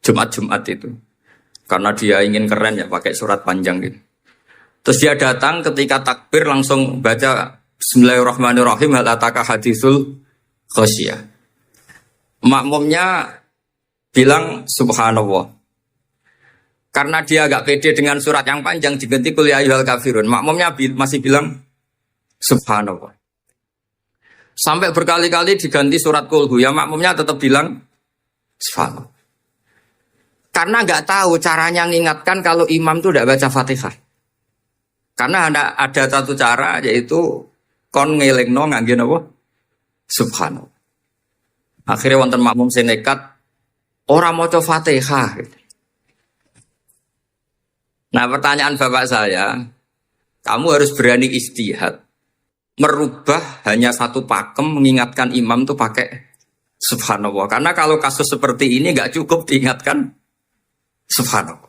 Jumat itu. Karena dia ingin keren ya pakai surat panjang gitu. Terus dia datang ketika takbir langsung baca Bismillahirrahmanirrahim hal ataka hadisul ghosiyah. Makmumnya bilang subhanallah. Karena dia agak pede dengan surat yang panjang diganti kul ya ayyuhal kafirun. Makmumnya masih bilang subhanallah. Sampai berkali-kali diganti surat kulhu, ya makmumnya tetap bilang subhanallah. Karena nggak tahu caranya mengingatkan kalau imam itu tidak baca Fatihah. Karena ada satu cara yaitu kon ngelingno ngangge napa? Subhanallah. Akhirnya wonten makmum sing nekat ora maca Fatihah. Nah, pertanyaan Bapak saya, kamu harus berani ijtihad. Merubah hanya satu pakem mengingatkan imam itu pakai subhanallah. Karena kalau kasus seperti ini nggak cukup diingatkan subhanallah.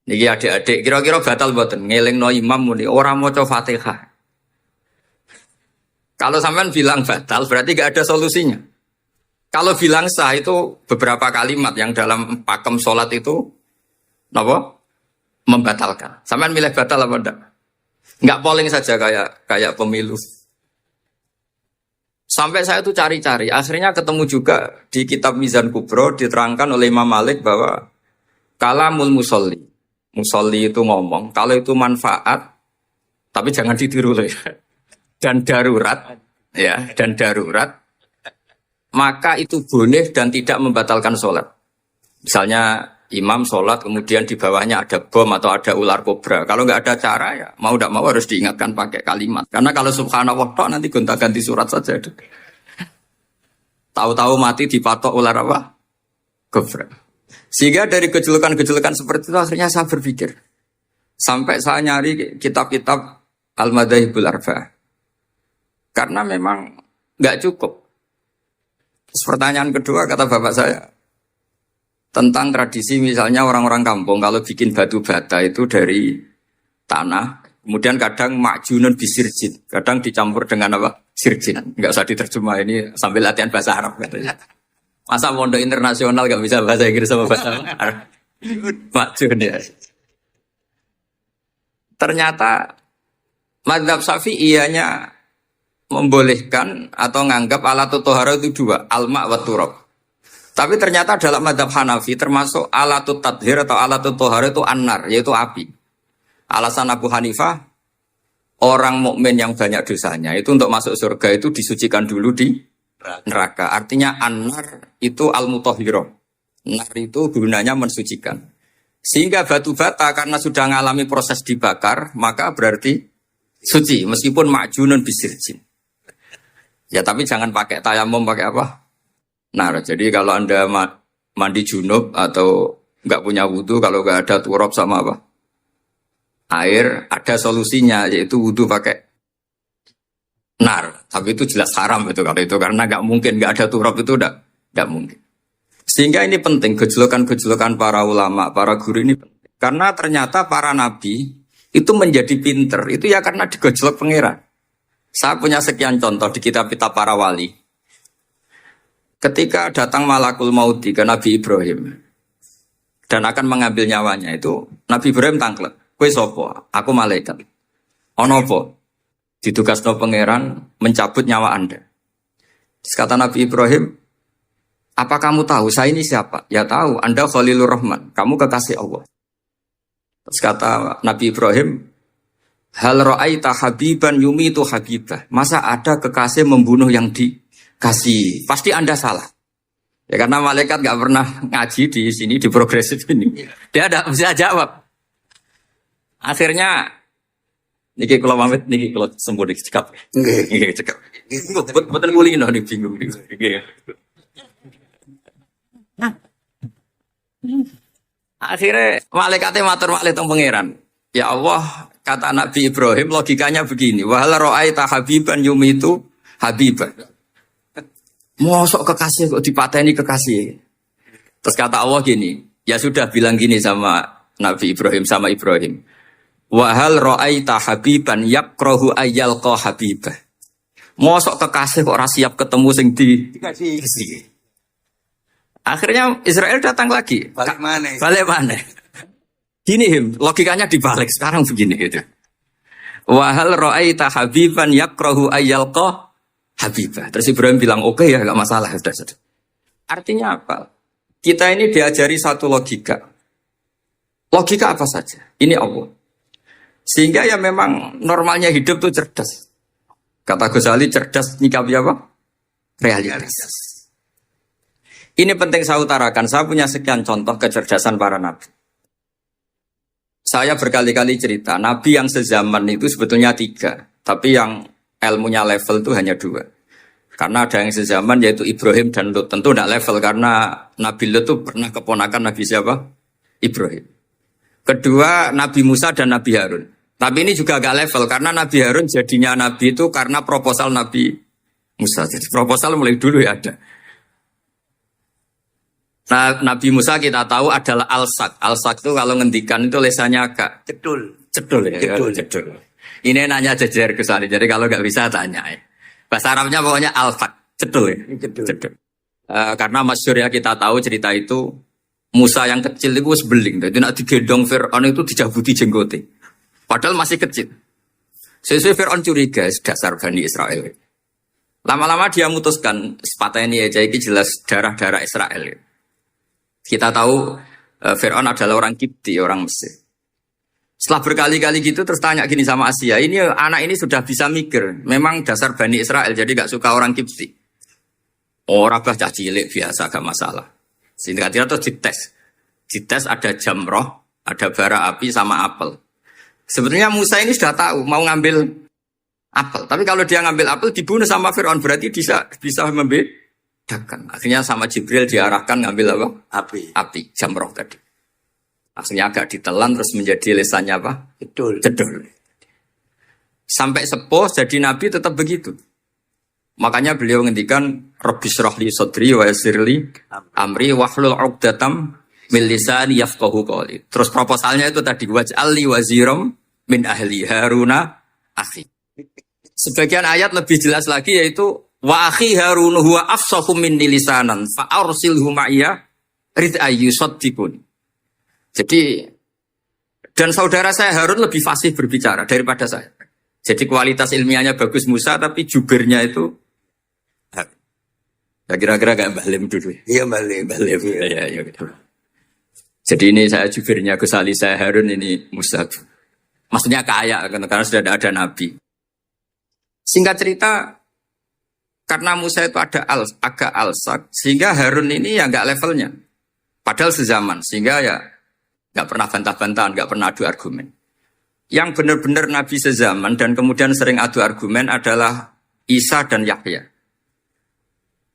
Niki adik-adik kira-kira batal mboten ngelingno imam muni ora maca Fatihah. Kalau sampean bilang batal berarti nggak ada solusinya. Kalau bilang sah itu beberapa kalimat yang dalam pakem sholat itu napa? Membatalkan. Sampean milih batal apa enggak? Enggak polling saja kayak pemilu. Sampai saya tuh cari-cari, akhirnya ketemu juga di kitab Mizan Kubro diterangkan oleh Imam Malik bahwa kalamul musolli. Musolli itu ngomong, kalau itu manfaat, tapi jangan ditiru loh ya. Dan darurat, maka itu boleh dan tidak membatalkan sholat. Misalnya imam sholat kemudian di bawahnya ada bom atau ada ular kobra. Kalau nggak ada cara ya mau tidak mau harus diingatkan pakai kalimat. Karena kalau subhanallah tok nanti gonta-ganti surat saja. Tahu-tahu mati dipatok ular apa? Kobra. Sehingga dari gejolokan-gejolokan seperti itu akhirnya saya berpikir. Sampai saya nyari kitab-kitab Al-Madzhabul Arba'ah. Karena memang nggak cukup. Terus pertanyaan kedua kata bapak saya. Tentang tradisi misalnya orang-orang kampung kalau bikin batu bata itu dari tanah, kemudian kadang makjunun bisirjin, kadang dicampur dengan apa? Sirjin. Enggak usah diterjemah ini sambil latihan bahasa Arab katanya. Masa pondok internasional enggak bisa bahasa Inggris sama bahasa Arab? Makjun ya. Ternyata mazhab Syafi'iyahnya membolehkan atau nganggap alat tohara itu dua, al-ma' wa turab. Tapi ternyata dalam mazhab Hanafi termasuk alatut tadhir atau alatut tohar itu an-nar, yaitu api. Alasan Abu Hanifah, orang mukmin yang banyak dosanya itu untuk masuk surga itu disucikan dulu di neraka. Artinya an-nar itu al-mutahhirah. Nar itu gunanya mensucikan. Sehingga batu bata karena sudah mengalami proses dibakar, maka berarti suci meskipun makjunun bisirjin. Ya tapi jangan pakai tayamum, pakai apa? Nah, jadi kalau Anda mandi junub atau nggak punya wudhu, kalau nggak ada turab sama apa? Air, ada solusinya, yaitu wudhu pakai nar. Tapi itu jelas haram itu kalau itu, karena nggak mungkin, nggak ada turab itu nggak mungkin. Sehingga ini penting, gejolokan-gejolokan para ulama, para guru ini penting. Karena ternyata para nabi itu menjadi pinter, itu ya karena digojlok pangeran. Saya punya sekian contoh di kitab-kitab para wali. Ketika datang malakul mauti ke Nabi Ibrahim dan akan mengambil nyawanya itu Nabi Ibrahim tangklet, kowe sapa? Aku malaikat. Ono apa? Ditugasno pangeran mencabut nyawa Anda. Terus kata Nabi Ibrahim, apa kamu tahu saya ini siapa? Ya tahu, Anda Khalilur Rahman, kamu kekasih Allah. Terus kata Nabi Ibrahim, hal ra'aita habiban yumitu habibah. Masa ada kekasih membunuh yang dikasih? Pasti Anda salah. Ya karena malaikat nggak pernah ngaji di sini di progresif ini. Dia tidak bisa jawab. Akhirnya niki kula pamit niki kula sembuh dicekap. Nggih, cekap. Mboten kulino nih bingung niki. Akhirnya malaikatnya matur malih teng pangeran. Ya Allah, kata Nabi Ibrahim logikanya begini, wahal ra'aita habiban yumitu habiban. Mosok kekasih kok dipateni kekasih. Terus kata Allah gini, ya sudah bilang gini sama Nabi Ibrahim sama Ibrahim. Wahal ra'aita habiban yakrahu ayyalqa habibah. Mosok kekasih kok ora siap ketemu sing dikasih. Akhirnya Israel datang lagi. Balik mana? Gini logikanya dibalik sekarang begini gitu. Wahal ra'aita habiban yakrahu ayyalqa habibah. Terus Ibrahim bilang oke ya enggak masalah sudah. Artinya apa? Kita ini diajari satu logika. Logika apa saja? Ini Allah. Sehingga ya memang normalnya hidup tuh cerdas. Kata Ghazali cerdas nyikapi apa? Realitas. Ini penting saya utarakan. Saya punya sekian contoh kecerdasan para nabi. Saya berkali-kali cerita, nabi yang sezaman itu sebetulnya 3, tapi yang ilmunya level itu hanya 2. Karena ada yang sezaman yaitu Ibrahim dan Lut. Tentu tidak level karena Nabi Lut itu pernah keponakan Nabi siapa? Ibrahim. Kedua, Nabi Musa dan Nabi Harun. Tapi ini juga agak level karena Nabi Harun jadinya Nabi itu karena proposal Nabi Musa. Jadi proposal mulai dulu ya ada. Nah, Nabi Musa kita tahu adalah al-sak. Al-sak itu kalau ngendikan itu lesannya agak cedul ya. Cedul. Ini nanya jejer ke sana. Jadi kalau nggak bisa tanya ya. Bahasa Arabnya pokoknya al-fak. Cedul ya. Cedul. Karena masyhur ya kita tahu cerita itu Musa yang kecil itu sebeling. Jadi nak digendong Fir'aun itu dijabuti jenggote. Padahal masih kecil. Sesuai Fir'aun curiga dasar Bani Israel. Lama-lama dia memutuskan sepatah ini aja ini jelas darah-darah Israel. Kita tahu Fir'aun adalah orang Kipti, orang Mesir. Setelah berkali-kali gitu terus tanya gini sama Asia, ini anak ini sudah bisa mikir, memang dasar Bani Israel jadi gak suka orang Kipti. Orang bah cilik biasa gak masalah. Sehingga terus dites ada jamroh, ada bara api sama apel. Sebetulnya Musa ini sudah tahu mau ngambil apel, tapi kalau dia ngambil apel dibunuh sama Fir'aun berarti bisa membedakan. Akhirnya sama Jibril diarahkan ngambil apa? Api, jamroh tadi. Akhirnya agak ditelan terus menjadi lesannya apa? Cedul. Sampai sepuh jadi nabi tetap begitu. Makanya beliau ngendikan Rabbis shrahli sadri wa yassirli amri wahlul 'uqdatam min lisani yafqahu qawli. Terus proposalnya itu tadi waj'alli waziram min ahli Haruna akhi. Sebagian ayat lebih jelas lagi yaitu wa akhi Harun huwa afsahu minni lisanan fa arsilhu ma'iyya rid ayyusaddiqun. Jadi dan saudara saya Harun lebih fasih berbicara daripada saya. Jadi kualitas ilmiahnya bagus Musa tapi jubirnya itu ya kira-kira kayak Mbah Lim dulu. Iya Mbah Lim. Ya gitu. Jadi ini saya jubirnya Gus Ali, saya Harun, ini Musa. Maksudnya kaya karena sudah ada nabi. Singkat cerita karena Musa itu agak alsak, sehingga Harun ini ya nggak levelnya. Padahal sezaman, sehingga ya nggak pernah bantah-bantahan, nggak pernah adu argumen. Yang benar-benar Nabi sezaman dan kemudian sering adu argumen adalah Isa dan Yahya.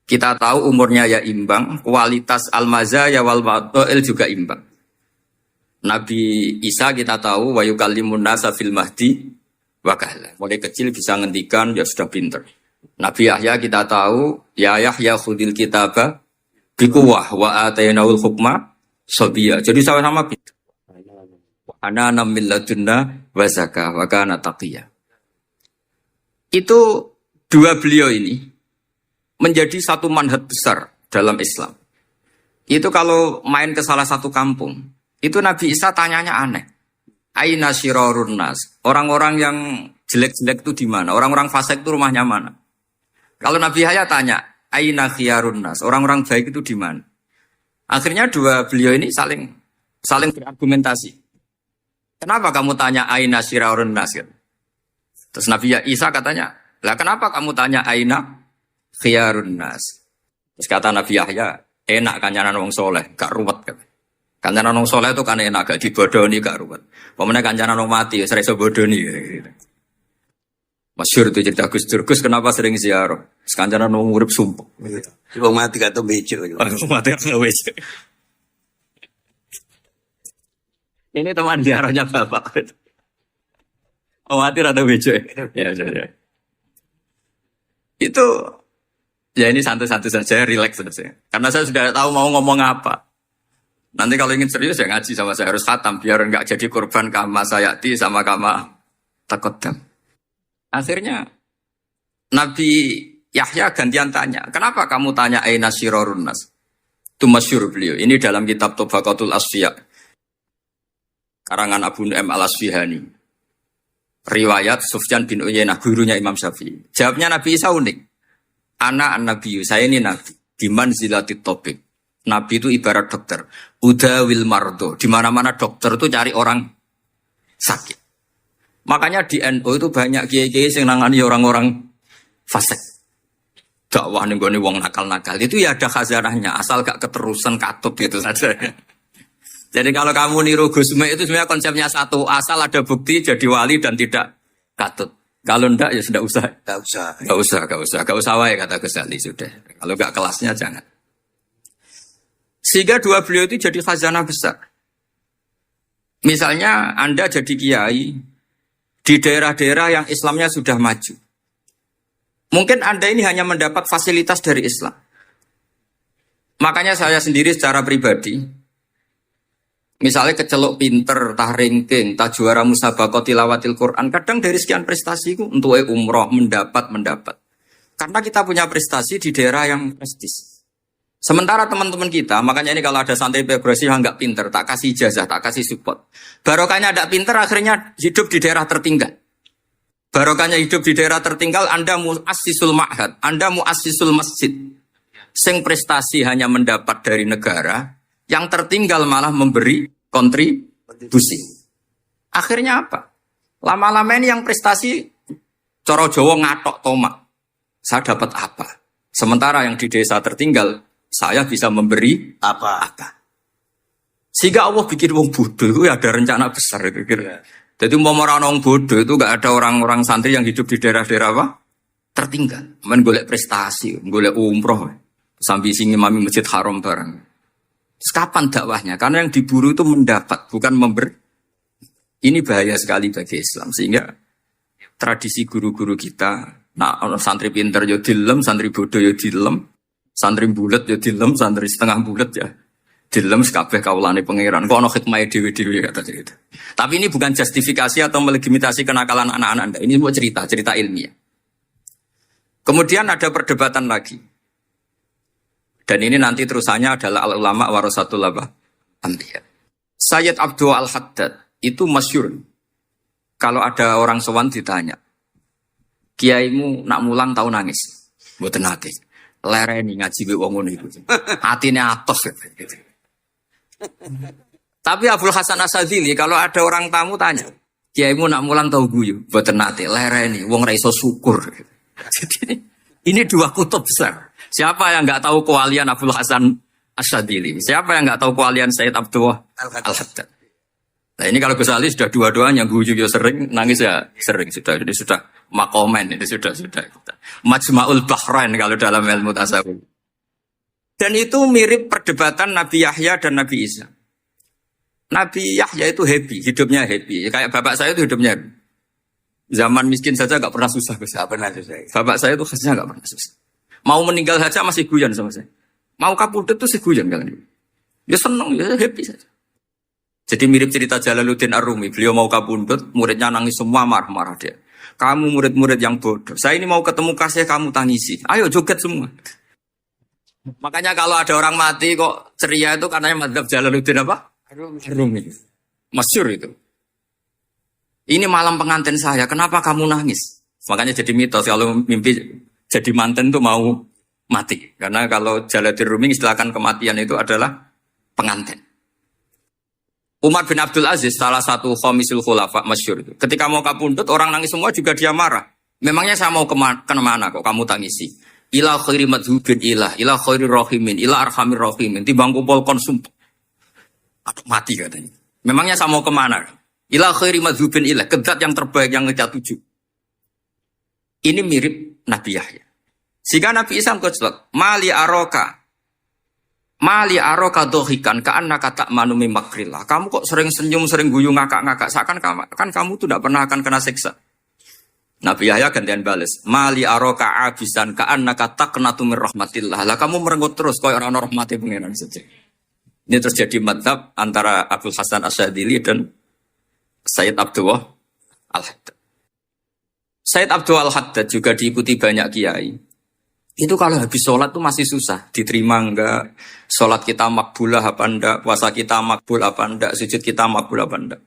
Kita tahu umurnya ya imbang, kualitas al-mazaya wal wada'il juga imbang. Nabi Isa kita tahu wa yukallimun nasa fil mahdi wa kahla. Mulai kecil bisa ngendikan, ya sudah pinter. Nabi Yahya kita tahu, ya Yahya khudil kitaba bikuwah wa atainaul hukma sabiyya. Jadi sama-sama pinter. Ana namil ladunna wa zakah wa kana taqiyya. Itu dua beliau ini menjadi satu manhaj besar dalam Islam. Itu kalau main ke salah satu kampung, itu Nabi Isa tanyanya aneh. Aina syirarun nas? Orang-orang yang jelek-jelek itu di mana? Orang-orang fasik itu rumahnya mana? Kalau Nabi Yahya tanya, Aina khiyarun nas. Orang-orang baik itu di mana? Akhirnya dua beliau ini saling berargumentasi. Kenapa kamu tanya aina syirarun nas? Gitu. Terus Nabi Isa katanya, lah kenapa kamu tanya aina khiyarun nas? Terus kata Nabi Yahya, enak kancanan wong soleh, gak ruwet. Kancanan wong soleh itu kan enak, gak dibodoni, gak ruwet. Pemenang kancanan wong mati, sering so bodoni. Masyhur itu cerita Gus Dur. Gus kenapa sering ziarah? Kancanan wong urip sumpah. Wong mati kata bejo. Wong mati kata bejo. Ini teman ziarahnya bapak. Oh mati rada bejo ya. Ya. Itu ya ini santai-santai saja, relax saja. Karena saya sudah tahu mau ngomong apa. Nanti kalau ingin serius ya ngaji sama saya harus khatam biar enggak jadi korban kama sayati sama kama takodam. Akhirnya Nabi Yahya gantian tanya, kenapa kamu tanya aina syirarun nas? Itu masyhur beliau. Ini dalam kitab Tobaqatul Asfiya karangan Abu Nu'aim Al-Asfihani. Riwayat Sufyan bin Uyainah, gurunya Imam Syafi'i. Jawabnya Nabi Isa unik. Ana an-nabiyyu, saya ini nabi. Diman zilatit topik. Nabi itu ibarat dokter. Udawil mardo. Di mana-mana dokter itu cari orang sakit. Makanya di NU itu banyak kiai-kiai yang nangani orang-orang fasik. Dakwah nih gue wong nakal-nakal. Itu ya ada khazanahnya. Asal gak keterusan katut gitu saja. Jadi kalau kamu niru Gusme itu sebenarnya konsepnya satu. Asal ada bukti jadi wali dan tidak katut. Kalau ndak ya sudah usah. Gak usah wae kata Gus Ali sudah. Kalau gak kelasnya jangan. Sehingga dua beliau itu jadi khazanah besar. Misalnya Anda jadi kiai di daerah-daerah yang Islamnya sudah maju. Mungkin Anda ini hanya mendapat fasilitas dari Islam. Makanya saya sendiri secara pribadi, misalnya kecelok pinter, tah ranking, tah juara musabaqah tilawatil Quran, kadang dari sekian prestasiku untuk umroh mendapat. Karena kita punya prestasi di daerah yang prestis. Sementara teman-teman kita, makanya ini kalau ada santri progresif yang nggak pinter, tak kasih ijazah, tak kasih support. Barokahnya tidak pinter, akhirnya hidup di daerah tertinggal. Barokahnya hidup di daerah tertinggal, Anda muassisul ma'had, Anda muassisul masjid. Sing prestasi hanya mendapat dari negara, yang tertinggal malah memberi kontribusi. Akhirnya apa? Lama-lama ini yang prestasi, coro Jawa ngatok tomak. Saya dapat apa? Sementara yang di desa tertinggal, saya bisa memberi apa? Sehingga Allah bikin wong bodoh itu ada rencana besar itu kira. Jadi mau orang bodoh itu gak ada orang-orang santri yang hidup di daerah-daerah apa? Tertinggal. Men golek prestasi, golek umroh, sambil sing imami masjid haram bareng. Terus kapan dakwahnya? Karena yang diburu itu mendapat, bukan memberi. Ini bahaya sekali bagi Islam. Sehingga tradisi guru-guru kita, nah santri pinter yo dilem, santri bodoh yo dilem. Santri bulat ya dilem, santri setengah bulat ya dilem sekabeh kaulane pangeran. Kok ana hikmahe dhewe-dhewe kata cerita. Tapi ini bukan justifikasi atau melegitimasi kenakalan anak-anak Anda. Ini semua cerita ilmiah. Kemudian ada perdebatan lagi. Dan ini nanti terusannya adalah al-ulama warasatul anbiya. Sayyid Abdul Al-Haddad itu masyhur. Kalau ada orang sowan ditanya, "Kiaimu nak mulang tau nangis?" Mboten nate. Lereni ngaji gue wong ngono iku. Atine atos gitu. Tapi Abdul Hasan Asyadzili kalau ada orang tamu tanya, "Kiaimu nak mulang tau guyu?" Mboten nate, lereni wong ra iso syukur. Jadi ini dua kutub besar. Siapa yang enggak tahu kewalian Abdul Hasan Asyadzili? Siapa yang enggak tahu kewalian Sayyid Abdul Al-Haddad? Nah ini kalau Gus Ali sudah dua-duanya guyu ya sering, nangis ya sering sudah. Ini sudah makomen, ini sudah. Majma'ul Bahrain kalau dalam ilmu tasawuf. Dan itu mirip perdebatan Nabi Yahya dan Nabi Isa. Nabi Yahya itu happy, hidupnya happy. Kayak bapak saya itu hidupnya happy. Zaman miskin saja gak pernah susah. Gak pernah susah. Bapak saya itu khasnya gak pernah susah. Mau meninggal saja masih guyon sama saya. Mau kapundhut itu sih guyon kan. Ya seneng, ya happy saja. Jadi mirip cerita Jalaluddin Ar-Rumi. Beliau mau kabundut, muridnya nangis semua, marah-marah dia. Kamu murid-murid yang bodoh. Saya ini mau ketemu kasih kamu tangisi. Ayo joget semua. Makanya kalau ada orang mati kok ceria itu karena madzhab Jalaluddin apa? Ar-Rumi. Masyhur itu. Ini malam pengantin saya, kenapa kamu nangis? Makanya jadi mitos kalau mimpi jadi manten tuh mau mati. Karena kalau Jalaluddin Rumi istilahkan kematian itu adalah pengantin. Umar bin Abdul Aziz, salah satu khamisul khulafa masyhur itu. Ketika mau kapundhut, orang nangis semua juga dia marah. Memangnya saya mau kemana kok kamu tangisi? Ila khairi madhubin ila khairi rahimin, ila arhamir rahimin. Timbang kumpul konsum. Aduh, mati katanya. Memangnya saya mau kemana? Ila khairi madhubin ke zat yang terbaik yang kita tuju. Ini mirip Nabi Yahya. Sehingga Nabi Isa koclok, mali aroka dohikan ka'anna kata manumi makrillah. Kamu kok sering senyum, sering guyu, ngakak-ngakak. Seakan kan kamu tuh tidak pernah akan kena siksa. Nabi Yahya gantian balas, mali aroka abisan ka'anna kata kenatu min rahmatillah. Lah kamu merengut terus kau orang rahmati pengiran saja. Ini terjadi madhab antara Abdul Hasan Asyadili dan Sayyid Abdullah Al-Haddad. Sayyid Abdullah Al-Haddad juga diikuti banyak kiai. Itu kalau habis sholat tuh masih susah. Diterima enggak, sholat kita makbulah apa enggak, puasa kita makbul apa enggak, sujud kita makbul apa enggak.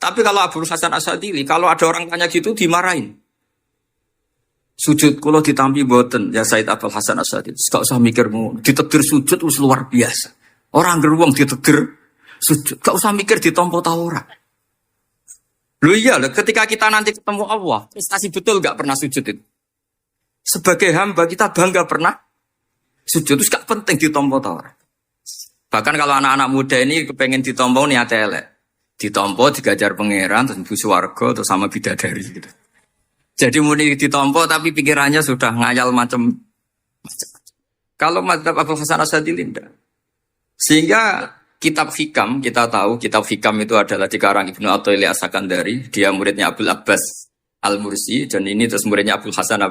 Tapi kalau Abdul Hasan Asyadili, kalau ada orang tanya gitu dimarahin. Sujud kalau ditampi boten, ya Sayyid Abdul Hasan Asyadili. Gak usah mikirmu, ditekdir sujud itu luar biasa. Orang geruang ditekdir sujud, gak usah mikir ditompo tau ora. Loh iya, ketika kita nanti ketemu Allah, prestasi betul gak pernah sujud itu. Sebagai hamba kita bangga pernah sujud, itu gak penting ditompo tau ora. Bahkan kalau anak-anak muda ini kepengen ditompo niat elek. Ditompo, digajar pangeran, terus mlebu swarga, terus sama bidadari gitu. Jadi muni ditompo tapi pikirannya sudah ngayal macam. Kalau madzhab Abdul Hasan Asyadili tidak. Sehingga kitab Hikam, kita tahu kitab Hikam itu adalah dikarang Ibnu Athaillah As-Sakandari, dia muridnya Abdul Abbas Al-Mursi, dan ini terus muridnya Abdul Hasan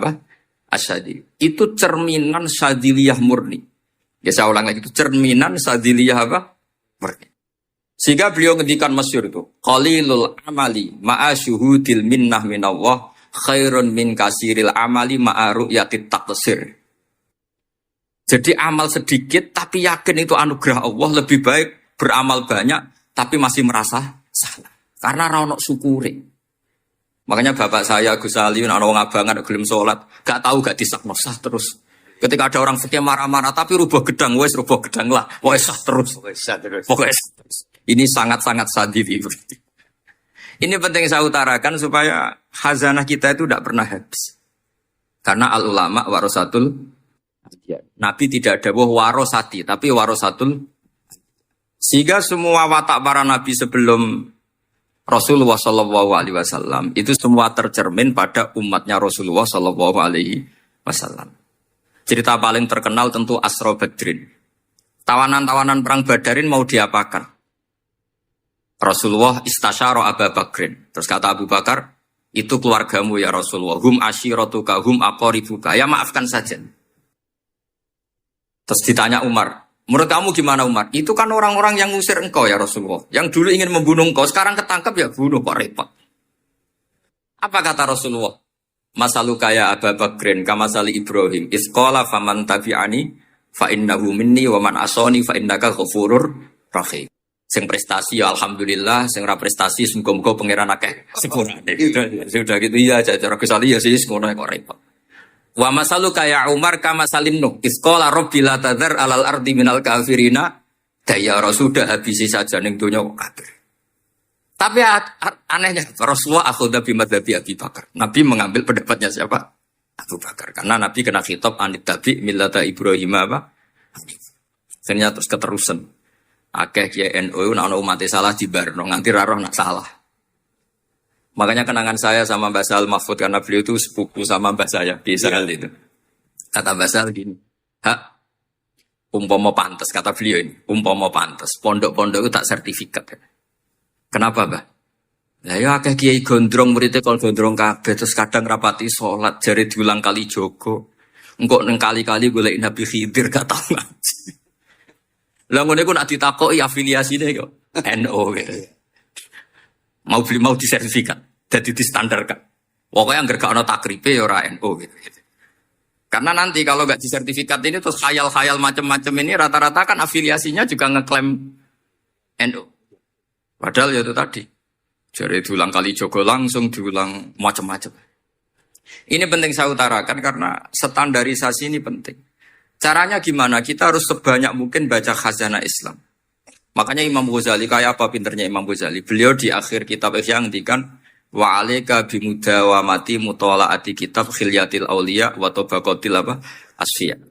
Asyadili. Itu cerminan Syadiliyah murni. Ya saya ulang lagi, itu cerminan Syadiliyah murni. Sehingga beliau ngendikan masyhur itu, qalilul amali ma'a syuhudil minnah minallah khairun min kasiril amali ma'a ru'yatit taqsir. Jadi amal sedikit tapi yakin itu anugerah Allah, lebih baik beramal banyak tapi masih merasa salah. Karena ra ono syukure. Makanya bapak saya Gus Ali ana wong abangan gelem salat, gak tahu gak disakno sah terus. Ketika ada orang fikih marah-marah tapi rubah gedang lah, wes sah terus. Pokoknya sah terus. Ini sangat-sangat sadidi. Ini penting saya utarakan supaya khazanah kita itu tidak pernah habis. Karena al-ulama warasatul Nabi tidak ada warosati, tapi warasatul. Sehingga semua watak para nabi sebelum Rasulullah SAW itu semua tercermin pada umatnya Rasulullah SAW. Cerita paling terkenal tentu Asra Badrin. Tawanan-tawanan perang Badarin mau diapakan? Rasulullah istasyara Abu Bakrin. Terus kata Abu Bakar, itu keluargamu ya Rasulullah. Hum asyiratuka, hum aqaribuka. Ya maafkan saja. Terus ditanya Umar, menurut kamu gimana Umar? Itu kan orang-orang yang ngusir engkau ya Rasulullah. Yang dulu ingin membunuh engkau, sekarang ketangkap ya bunuh, kok repot. Apa kata Rasulullah? Masaluka ya Abu Bakrin, kamasali Ibrahim. Isqala faman tabi'ani, fa innahu minni, wa man asoni, fa innaka ghafurur rahim. Sing prestasi ya alhamdulillah, sing ra prestasi muga-muga pangeran akeh sepura. Sudah gitu iya aja cara Gus Ali ya sih ngono kok repot. Wa masalu kaya Umar kama salim nuh isqala rabbi la tadzar alal ardi minal kafirina dayara sudah habisi saja ning donya kok kafir. Tapi anehnya Rasulullah akhudha bi madzhabi Abi Bakar. Nabi mengambil pendapatnya siapa? Abu Bakar. Karena Nabi kena khitab anit tabi millata Ibrahim apa? Akhirnya terus keterusan. Akeh kiai NU ana umat salah dibarno nganti ra roh nak salah. Makanya kenangan saya sama Mbah Sal Mahfud karena beliau itu sepupu sama Mbah saya di Israel itu. Kata Mbah Sal gini, umpama pantes kata beliau ini, umpama pantes pondok-pondok itu tak sertifikat. Kenapa, Mbah? Lah ya akeh kiai gondrong muridé kol gondrong kabeh terus kadang rapati salat jare diulang kali jogo. Engko neng kali-kali golek Nabi Khidir gak tau ngaji. Lah ngene ku nak ditakoki afiliasine kok NU gitu. Mau disertifikat, jadi distandarkan. Pokoknya anggar gak ono takribe ya ora NU gitu. Karena nanti kalau gak disertifikat ini terus khayal-khayal macam-macam ini rata-rata kan afiliasinya juga ngeklaim NU. Padahal ya itu tadi. Jadi diulang kali jogo langsung diulang macam-macam. Ini penting saya utarakan karena standarisasi ini penting. Caranya gimana? Kita harus sebanyak mungkin baca khazanah Islam. Makanya Imam Ghazali, kayak apa pinternya Imam Ghazali? Beliau di akhir kitab Ihya ngendikan wa alaika bimudawamati mutalaati kitab khilyatil auliya wa tabaqatil apa? Asfiya.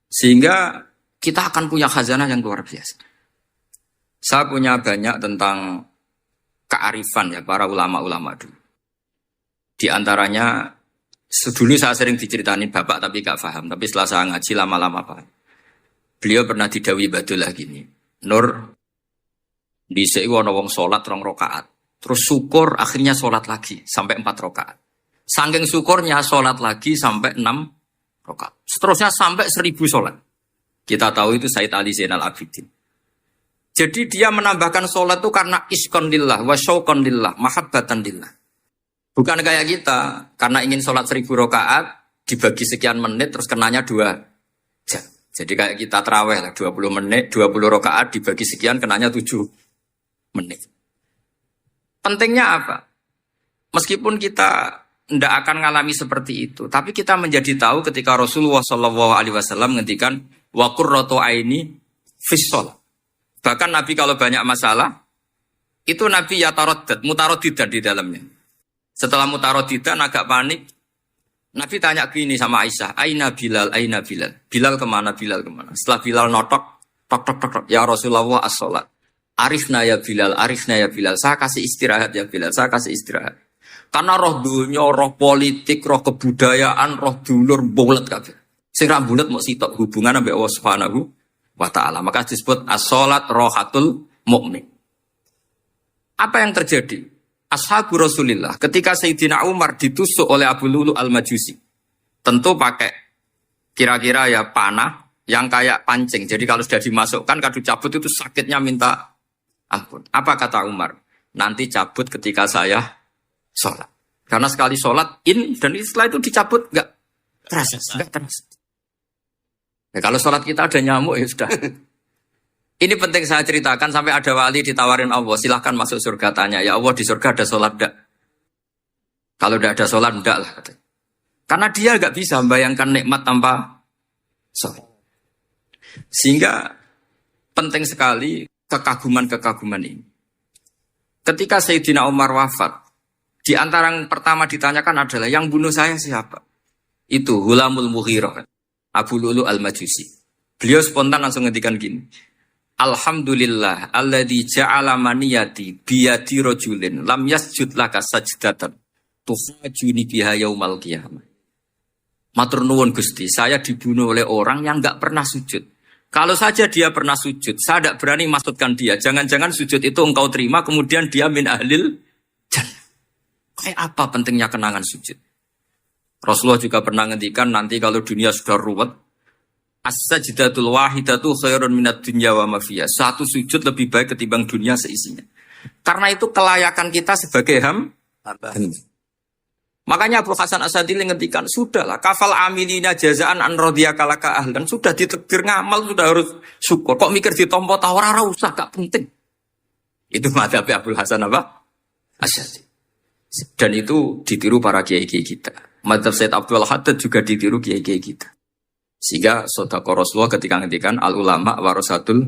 Sehingga kita akan punya khazanah yang luar biasa. Saya punya banyak tentang kearifan ya para ulama-ulama dulu. Di antaranya dulu saya sering diceritain bapak tapi gak paham. Tapi setelah saya ngaji lama-lama paham. Beliau pernah didawi Badullah gini. Nur, dhisik ana wong salat 2 rakaat. Terus syukur akhirnya salat lagi sampai 4 rakaat. Saking syukurnya salat lagi sampai 6 rakaat. Seterusnya sampai 1000 salat. Kita tahu itu Said Ali Zainal Abidin. Jadi dia menambahkan salat itu karena iskon lillah wa syauqan lillah, mahabbatan lillah. Bukan kayak kita, karena ingin sholat 1000 rakaat, dibagi sekian menit, terus kenanya 2 jam. Jadi kayak kita terawih lah, 20 menit, 20 rakaat, dibagi sekian, kenanya 7 menit. Pentingnya apa? Meskipun kita tidak akan ngalami seperti itu, tapi kita menjadi tahu ketika Rasulullah SAW ngendikan, wa qurratu aini fis shalah. Bahkan Nabi kalau banyak masalah, itu Nabi yataraddad, mutaraddidan di dalamnya. Setelah mutaraddidan agak panik, Nabi tanya gini sama Aisyah, Aina Bilal, Aina Bilal. Bilal kemana, Bilal kemana? Setelah Bilal notok, tok, ya Rasulullah as-sholat. Arifna ya Bilal, arifna ya Bilal. Saya kasih istirahat ya Bilal, saya kasih istirahat. Karena roh dunia, roh politik, roh kebudayaan, roh dulur, bulet kabeh. Sing ra bulet mau sitok hubungan ambek Allah Subhanahu wa taala. Maka disebut as-sholat rohatul mukmin. Apa yang terjadi? Ashabu Rasulillah, ketika Sayyidina Umar ditusuk oleh Abu Lulu al-Majusi, tentu pakai kira-kira ya panah yang kayak pancing. Jadi kalau sudah dimasukkan kadu cabut itu sakitnya minta ampun. Apa kata Umar? Nanti cabut ketika saya sholat. Karena sekali sholat dan setelah itu dicabut enggak terasa. Ya, kalau sholat kita ada nyamuk ya sudah. Ini penting saya ceritakan sampai ada wali ditawarin Allah, silahkan masuk surga, tanya, ya Allah di surga ada sholat enggak? Kalau tidak ada sholat enggak lah. Karena dia enggak bisa membayangkan nikmat tanpa sholat. Sehingga penting sekali kekaguman-kekaguman ini. Ketika Sayyidina Umar wafat, di antara yang pertama ditanyakan adalah yang bunuh saya siapa? Itu Hulamul Mughirah, Abu Lulu al-Majusi. Beliau spontan langsung ngendikan gini. Alhamdulillah alladzi ja'ala maniyati biyadi rajulin lam yasjud laka sajdatan tufajuni biha yaumal qiyamah. Matur nuwun Gusti, saya dibunuh oleh orang yang enggak pernah sujud. Kalau saja dia pernah sujud, saya tidak berani maksudkan dia. Jangan-jangan sujud itu engkau terima kemudian dia min ahlil jannah. Kayak apa pentingnya kenangan sujud? Rasulullah juga pernah ngendikan nanti kalau dunia sudah ruwet, as-sajdatul wahidatu khairun minad dunya wa ma fiha. Satu sujud lebih baik ketimbang dunia seisinya. Karena itu kelayakan kita sebagai hamba. Makanya Abu Hasan Asadili ngendikan, sudahlah kafal amilina jazaan an radiyaka laka ahlan, sudah ditakdir ngamal sudah harus syukur. Kok mikir ditompo ta ora usah, gak penting. Itu madzhab Abu Hasan apa? Asadili. Dan itu ditiru para kiai-kiai kita. Madzhab Said Abdul Haddad juga ditiru kiai-kiai kita. Sehingga sedekah Rasulullah ketika ngendikan al ulama warasatul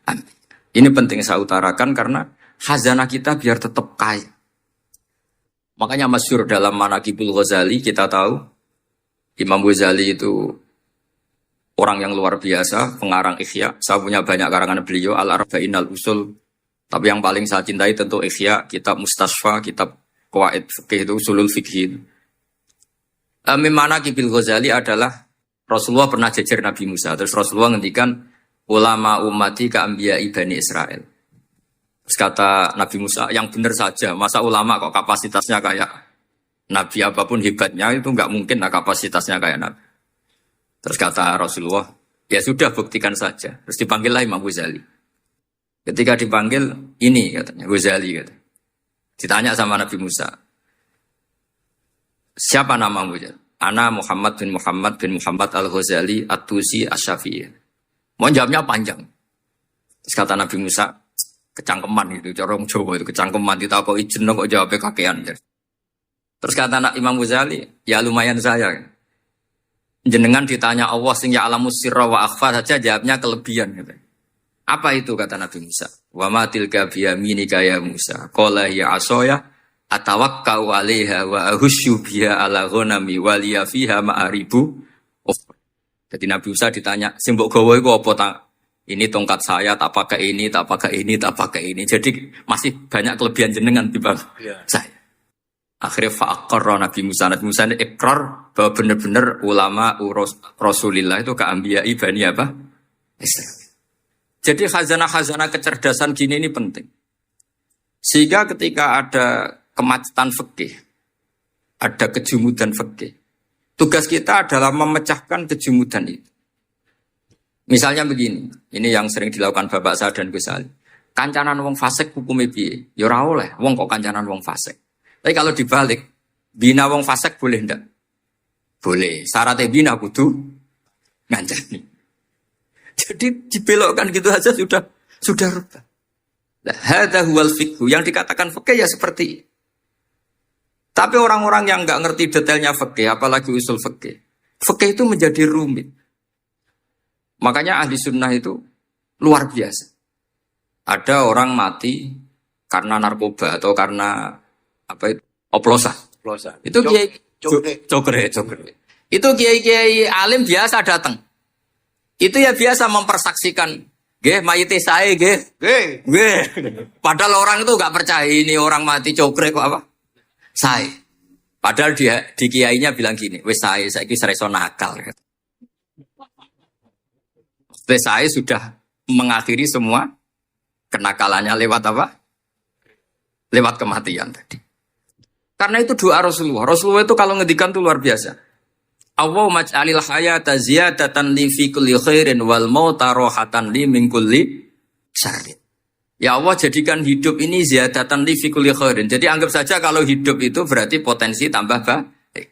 anbiya. Ini penting saya utarakan karena khazanah kita biar tetap kaya. Makanya masyhur dalam Manaqibul Ghazali kita tahu Imam Ghazali itu orang yang luar biasa, pengarang Ihya. Saya punya banyak karangan beliau, Al-Arba'in Al-Usul. Tapi yang paling saya cintai tentu Ihya, kitab Mustasfa, kitab Qawaid Fiqih itu Usulul Fiqh. Manaqibul Ghazali adalah Rasulullah pernah jejer Nabi Musa. Terus Rasulullah ngendikan ulama ummati ka anbiya'i Bani Israel. Terus kata Nabi Musa, yang benar saja, masa ulama kok kapasitasnya kayak Nabi apapun hebatnya itu enggak mungkin lah kapasitasnya kayak Nabi. Terus kata Rasulullah, ya sudah buktikan saja. Terus dipanggillah Imam Ghazali. Ketika dipanggil, ini katanya, Ghazali kata. Ditanya sama Nabi Musa, siapa namamu? Ana Muhammad bin Muhammad Al-Ghazali At-Tusi Asy-Syafi'i. Mau jawabnya panjang. Terus kata Nabi Musa, kecangkeman gitu, cara orang Jawa itu kecangkeman, ditakoki jeneng kok jawabnya kakean. Terus kata anak Imam Ghazali, ya lumayan saya. Jenengan ditanya Allah sing ya'lamu sirra wa akhfa saja jawabnya kelebihan gitu. Apa itu kata Nabi Musa? Wa ma tilka biyaminika ya Musa. Qala ya asaya atawakkau 'alaiha wa ahusyu biha 'ala ghanami wa liya fiha ma'aribu. Jadi Nabi Musa ditanya, "Sing mbok gawa iku apa ta?" Ini tongkat saya, tak pakai ini, tak pakai ini, tak pakai ini. Jadi masih banyak kelebihan jenengan di bawah saya. Akhirnya fa'aqarra Nabi Musa ini ikrar bahwa benar-benar ulama Rasulillah itu keambiyai bani apa? Israel. Jadi khazanah-khazanah kecerdasan gini ini penting. Sehingga ketika ada kemacetan fikih, ada kejumudan fikih, tugas kita adalah memecahkan kejumudan itu. Misalnya begini, ini yang sering dilakukan Bapak saya dan Gus Ali. Kancanan wong fasik hukumnya piye? Ya ora oleh, wong kok kancanan wong fasik. Tapi kalau dibalik, bina wong fasik boleh ndak? Boleh. Syaratnya bina kudu ngancani. Jadi dibelokkan gitu aja sudah rubah. Nah, hadza huwal fiqh. Yang dikatakan fikih ya seperti. Tapi orang-orang yang enggak ngerti detailnya fikih, apalagi usul fikih. Fikih itu menjadi rumit. Makanya ahli sunnah itu luar biasa. Ada orang mati karena narkoba atau karena apa itu? Oplosan. Itu kiai cokre. Itu kiai alim biasa datang. Itu ya biasa mempersaksikan, nggih mayite sae nggih. Nggih. Padahal orang itu enggak percaya ini orang mati cokre kok apa? Sae. Padahal dia di kiainya bilang gini, wis sae saiki sereso nakal. Wis sae sudah mengakhiri semua kenakalannya lewat apa? Lewat kematian tadi. Karena itu doa Rasulullah. Rasulullah itu kalau ngedikan itu luar biasa. Allahumma ij'alil hayata ziyadatan li fi kulli khairin wal mauta rohatan li min kulli syarrin. Ya Allah jadikan hidup ini ziyadatan li fi kulli khairin. Jadi anggap saja kalau hidup itu berarti potensi tambah baik.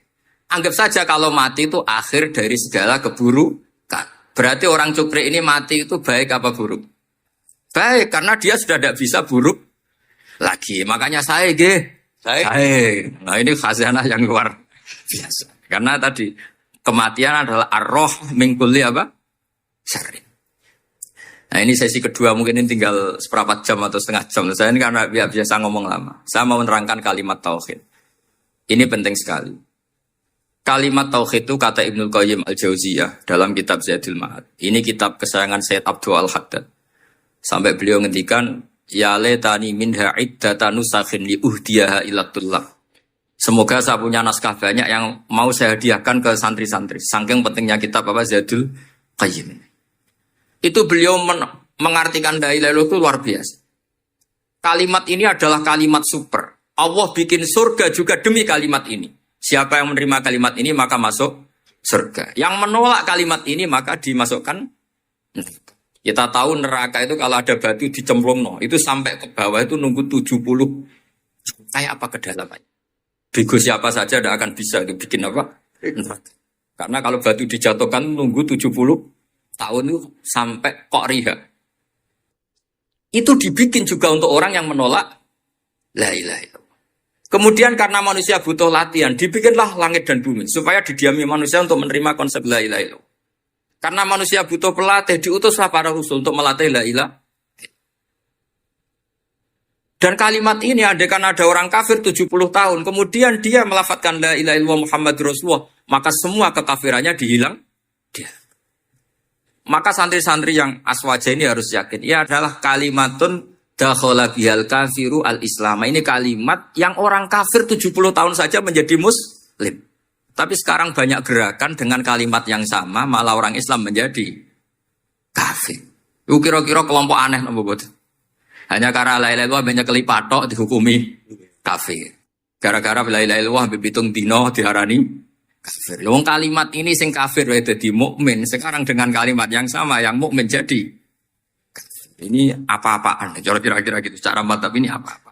Anggap saja kalau mati itu akhir dari segala keburukan. Berarti orang cukri ini mati itu baik apa buruk? Baik, karena dia sudah tidak bisa buruk lagi. Makanya saya nah ini khazanah yang luar biasa. Karena tadi kematian adalah arroh mingkuli apa? Syarri. Nah ini sesi kedua, mungkin ini tinggal seperempat jam atau setengah jam. Saya ini karena biasa ngomong lama. Saya mau menerangkan kalimat tauhid. Ini penting sekali. Kalimat tauhid itu kata Ibnul Qayyim Al-Jauziyah dalam kitab Zadul Ma'ad. Ini kitab kesayangan Sayyid Abdul Al-Haddad. Sampai beliau ngendikan, ya letani minha iddatan nusakhin li uhdiyaha ilatullah. Semoga saya punya naskah banyak yang mau saya hadiahkan ke santri-santri. Saking pentingnya kitab apa Zadul Qayyim. Itu beliau mengartikan la ilaha illallah itu luar biasa. Kalimat ini adalah kalimat super. Allah bikin surga juga demi kalimat ini. Siapa yang menerima kalimat ini maka masuk surga. Yang menolak kalimat ini maka dimasukkan neraka. Kita tahu neraka itu kalau ada batu dicemplung, itu sampai ke bawah itu nunggu 70. Kayak apa kedalamannya? Bego siapa saja tidak akan bisa itu bikin apa? Neraka. Karena kalau batu dijatuhkan nunggu 70 tahun itu sampai kok riha. Itu dibikin juga untuk orang yang menolak la ilaha illallah. Kemudian karena manusia butuh latihan, dibikinlah langit dan bumi supaya didiami manusia untuk menerima konsep la ilaha illallah. Karena manusia butuh pelatih, diutuslah para rasul untuk melatih la ilaha. Dan kalimat ini andaikan ada orang kafir 70 tahun, kemudian dia melafadzkan la ilaha illallah Muhammad Rasulullah, maka semua kekafirannya dihilang. Maka santri-santri yang aswaja ini harus yakin, ia adalah kalimatun dakhala bihal kafiru al-islam. Ini kalimat yang orang kafir 70 tahun saja menjadi muslim. Tapi sekarang banyak gerakan dengan kalimat yang sama, malah orang Islam menjadi kafir. Itu kira-kira kelompok aneh nopo boten. Hanya karena la ilaha illallah banyak kelipatok dihukumi kafir. Gara-gara la ilaha illallah bibitung dino diharani kafir. Wong kalimat ini sing kafir wae dadi mukmin, sekarang dengan kalimat yang sama yang mukmin jadi kafir. Ini apa-apaan? Kira-kira gitu cara madzhab ini apa-apa.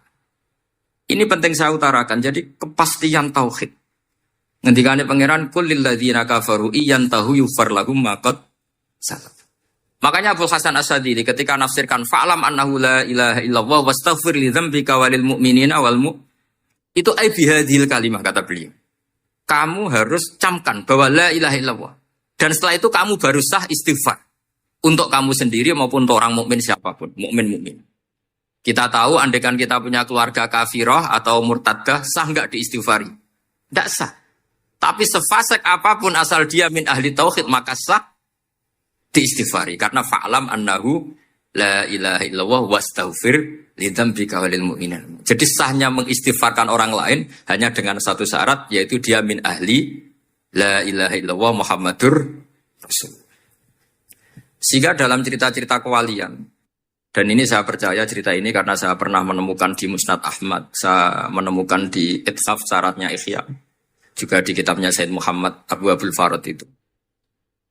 Ini penting saya utarakan. Jadi kepastian tauhid. Ngendikane pangeran kulil ladzina kafaru iyantahu yufar lahum maqad salaf. Makanya Abu Hasan Asy'adzili ketika nafsirkan fa'lam annahu la ilaha illallah wastaghfir li dzambika walil mu'minina wal itu ai bihadhil kalimah kata beliau. Kamu harus camkan bahwa la ilaha illallah. Dan setelah itu kamu baru sah istighfar. Untuk kamu sendiri maupun untuk orang mukmin siapapun. Mukmin. Kita tahu andaikan kita punya keluarga kafirah atau murtadah, sah nggak diistighfari? Tidak sah. Tapi sefasik apapun asal dia min ahli tauhid, maka sah diistighfari. Karena fa'lam annahu la ilaha illallah wastaghfir lidzambika walil mu'minin. Jadi sahnya mengistighfarkan orang lain hanya dengan satu syarat, yaitu dia min ahli la ilaha illallah Muhammadur Rasul. Sehingga dalam cerita-cerita kewalian, dan ini saya percaya cerita ini karena saya pernah menemukan di Musnad Ahmad, saya menemukan di Ithaf syaratnya Ihya, juga di kitabnya Said Muhammad Abu Abdul Farad itu.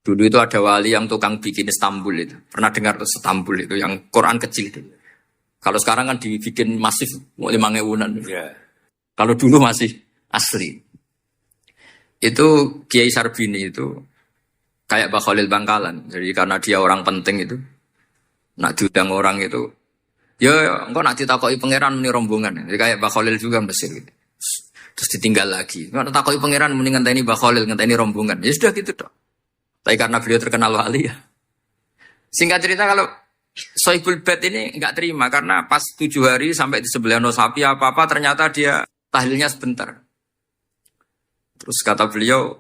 Dulu itu ada wali yang tukang bikin Istanbul itu. Pernah dengar tuh Istanbul itu, yang Quran kecil itu. Kalau sekarang kan dibikin masif, mau 5.000-an. Yeah. Kalau dulu masih asli. Itu Kiai Sarbini itu kayak Mbah Khalil Bangkalan. Jadi karena dia orang penting itu, nak diundang orang itu, ya engkau nak ditakoki pangeran muni rombongan. Jadi kayak Mbah Khalil juga Mesir gitu. Terus ditinggal lagi. Kalau takoki pangeran muni ngenteni Mbah Khalil, ngenteni rombongan. Ya sudah gitu dong. Tapi karena beliau terkenal wali ya. Singkat cerita kalau Sohibul Bait ini enggak terima karena pas 7 hari sampai di sebelah sapi apa-apa ternyata dia tahlilnya sebentar. Terus kata beliau,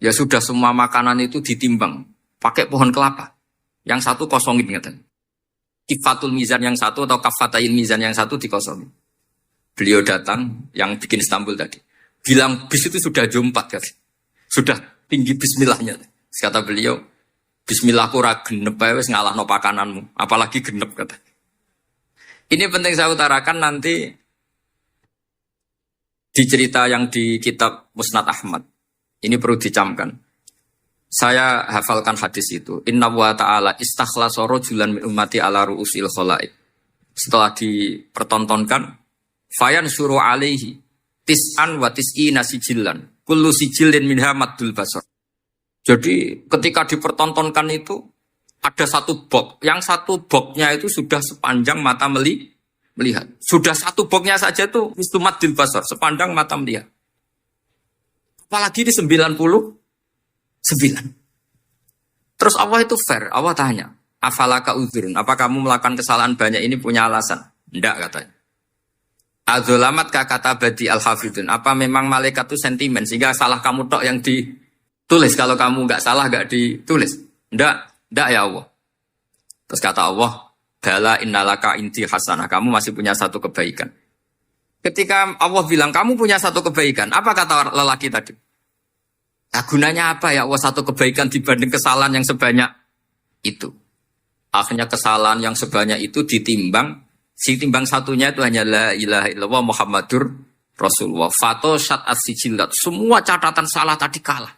ya sudah semua makanan itu ditimbang pakai pohon kelapa. Yang satu kosongin katanya. Kifatul mizan yang satu atau kafatain mizan yang satu dikosongin. Beliau datang yang bikin Istanbul tadi. Bilang bis itu sudah jumpat kan. Sudah tinggi bismillahnya. Kata beliau, bismillah ku ra genep ae wis ngalahno pakananmu, apalagi genep kata. Ini penting saya utarakan nanti di cerita yang di kitab Musnad Ahmad. Ini perlu dicamkan. Saya hafalkan hadis itu. Inna wa ta'ala istakhlasa rajulan min ummati ala ru'usil khalaik. Setelah dipertontonkan, fayan syuru alaihi tis'an wa tis'ina sijillan. Kullu sijillin minha maddul basar. Jadi ketika dipertontonkan itu ada satu box. Yang satu boxnya itu sudah sepanjang mata melihat. Sudah satu boxnya saja itu mislu maddul basar, sepanjang mata melihat. Apalagi di 99. Terus Allah itu fair. Allah tanya, afalaka udzurun, apa kamu melakukan kesalahan banyak ini punya alasan? Tidak katanya. Adzolamat kata badi al-hafidun. Apa memang malaikat itu sentimen sehingga salah kamu tok yang ditulis, kalau kamu nggak salah nggak ditulis? Ndak ya Allah. Terus kata Allah, bala innalaka inti hasanah. Kamu masih punya satu kebaikan. Ketika Allah bilang kamu punya satu kebaikan, apa kata lelaki tadi? Nah, gunanya apa ya Allah satu kebaikan dibanding kesalahan yang sebanyak itu? Akhirnya kesalahan yang sebanyak itu ditimbang. Si timbang satunya itu hanya la ilaha illallah Muhammadur Rasulullah. Fato syat as-sijillat. Semua catatan salah tadi kalah.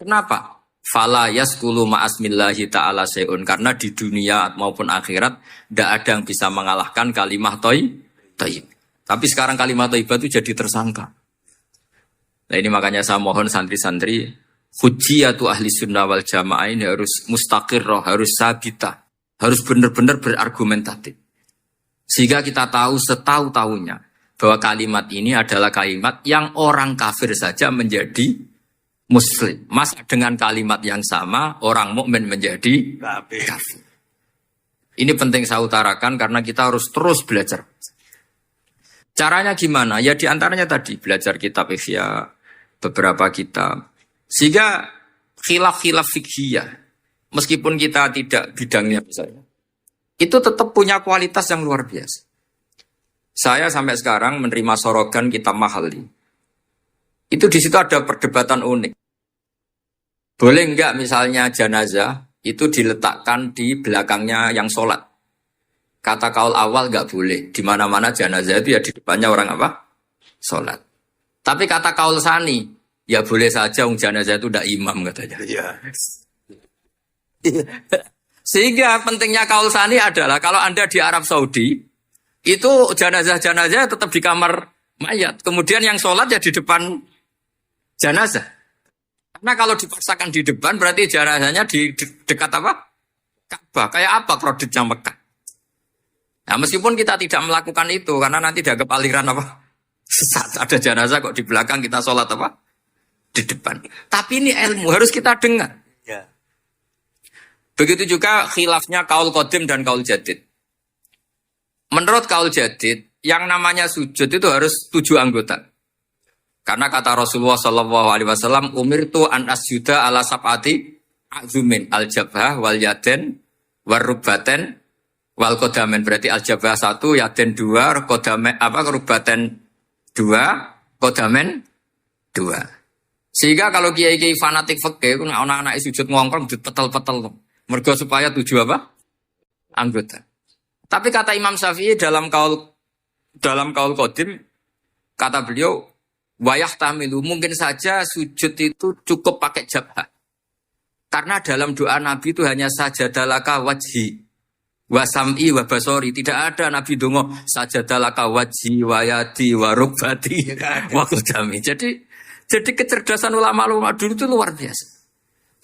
Kenapa? Fala yaskulu ma'asmillahi ta'ala syai'un. Karena di dunia maupun akhirat tidak ada yang bisa mengalahkan kalimah thayyib. Tapi sekarang kalimah thayyibah itu jadi tersangka. Nah ini makanya saya mohon santri-santri hujjiyatu ahli sunnah wal jamaah ini harus mustaqirrah, harus sabita, harus benar-benar berargumentatif. Sehingga kita tahu setahu-tahunya bahwa kalimat ini adalah kalimat yang orang kafir saja menjadi muslim. Masa dengan kalimat yang sama orang mukmin menjadi kafir. Ini penting saya utarakan karena kita harus terus belajar. Caranya gimana? Ya diantaranya tadi belajar kitab Ihya, beberapa kitab. Sehingga khilaf-khilaf fikhiyah, meskipun kita tidak bidangnya misalnya, itu tetap punya kualitas yang luar biasa. Saya sampai sekarang menerima sorogan kitab Mahalli. Itu di situ ada perdebatan unik. Boleh enggak misalnya jenazah itu diletakkan di belakangnya yang sholat? Kata kaul awal enggak boleh. Di mana-mana jenazah itu ya di depannya orang apa? Sholat. Tapi kata kaul sani, ya boleh saja jenazah itu tidak imam katanya. Iya. Sehingga pentingnya kaul sani adalah kalau Anda di Arab Saudi, itu jenazah-jenazah tetap di kamar mayat. Kemudian yang sholat ya di depan jenazah. Karena kalau dipaksakan di depan berarti jenazahnya di dekat apa? Ka'bah. Kayak apa kreditnya Mekah. Nah meskipun kita tidak melakukan itu, karena nanti dianggap aliran apa? Sesat. Ada jenazah kok di belakang kita sholat apa? di depan. Tapi ini ilmu harus kita dengar. Ya. Begitu juga khilafnya kaul qadim dan kaul jadid. Menurut kaul jadid, yang namanya sujud itu harus 7 anggota. Karena kata Rasulullah SAW, umirtu an asjuda ala sab'ati azumin al-jabhah wal yaden wal rubbaten wal kodamen. Berarti al-jabhah 1, yaden 2, kodamen rubbaten 2, kodamen 2. Sehingga kalau kiai-kiai fanatik fikih, anak-anak sujud ngongkrong petel-petel. Mergo supaya 7 apa? Anggota. Tapi kata Imam Syafi'i dalam kaul qadim, kata beliau, wayah tamilu, mungkin saja sujud itu cukup pakai jabhah. Karena dalam doa Nabi itu hanya sajadalaka wajhi, wasam'i wa basori. Tidak ada Nabi dongo sajadalaka wajhi, wayadi, warubati, wakudami. Jadi kecerdasan ulama-ulama dulu itu luar biasa.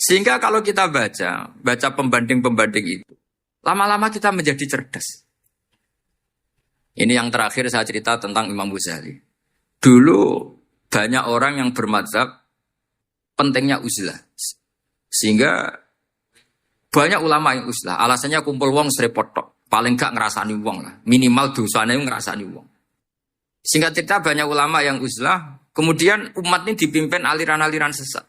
Sehingga kalau kita baca pembanding-pembanding itu, lama-lama kita menjadi cerdas. Ini yang terakhir saya cerita tentang Imam Ghazali. Dulu banyak orang yang bermadzhab pentingnya uzlah. Sehingga banyak ulama yang uzlah. Alasannya kumpul wong serepot tok. Paling gak ngerasani wong lah. Minimal dosanya ngerasani wong. Singkat cerita banyak ulama yang uzlah. Kemudian umat ini dipimpin aliran-aliran sesat.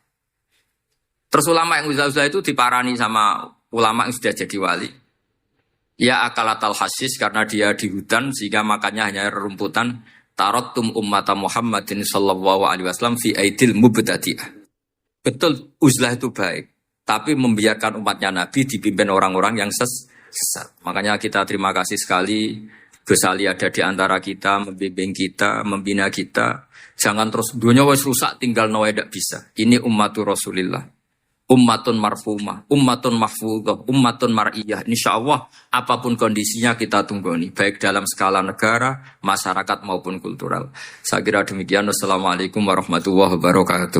Terus ulama yang uzlah-uzlah itu diparani sama ulama yang sudah jadi wali. Ya akalatal hasis karena dia di hutan sehingga makannya hanya rumputan. Tarattum ummata Muhammadin sallallahu alaihi wasallam fi aidil mubtadi'ah. Betul uzlah itu baik, tapi membiarkan umatnya Nabi dipimpin orang-orang yang sesat. Makanya kita terima kasih sekali Gus Ali ada di antara kita, membimbing kita, membina kita. Jangan terus dunia wis rusak tinggal nawa tidak bisa. Ini ummatur Rasulillah. Ummatun marfumah, ummatun mahfudah, ummatun mar'iyah. Insyaallah apapun kondisinya kita tunggoni, baik dalam skala negara, masyarakat maupun kultural. Saya kira demikian. Wassalamualaikum warahmatullahi wabarakatuh.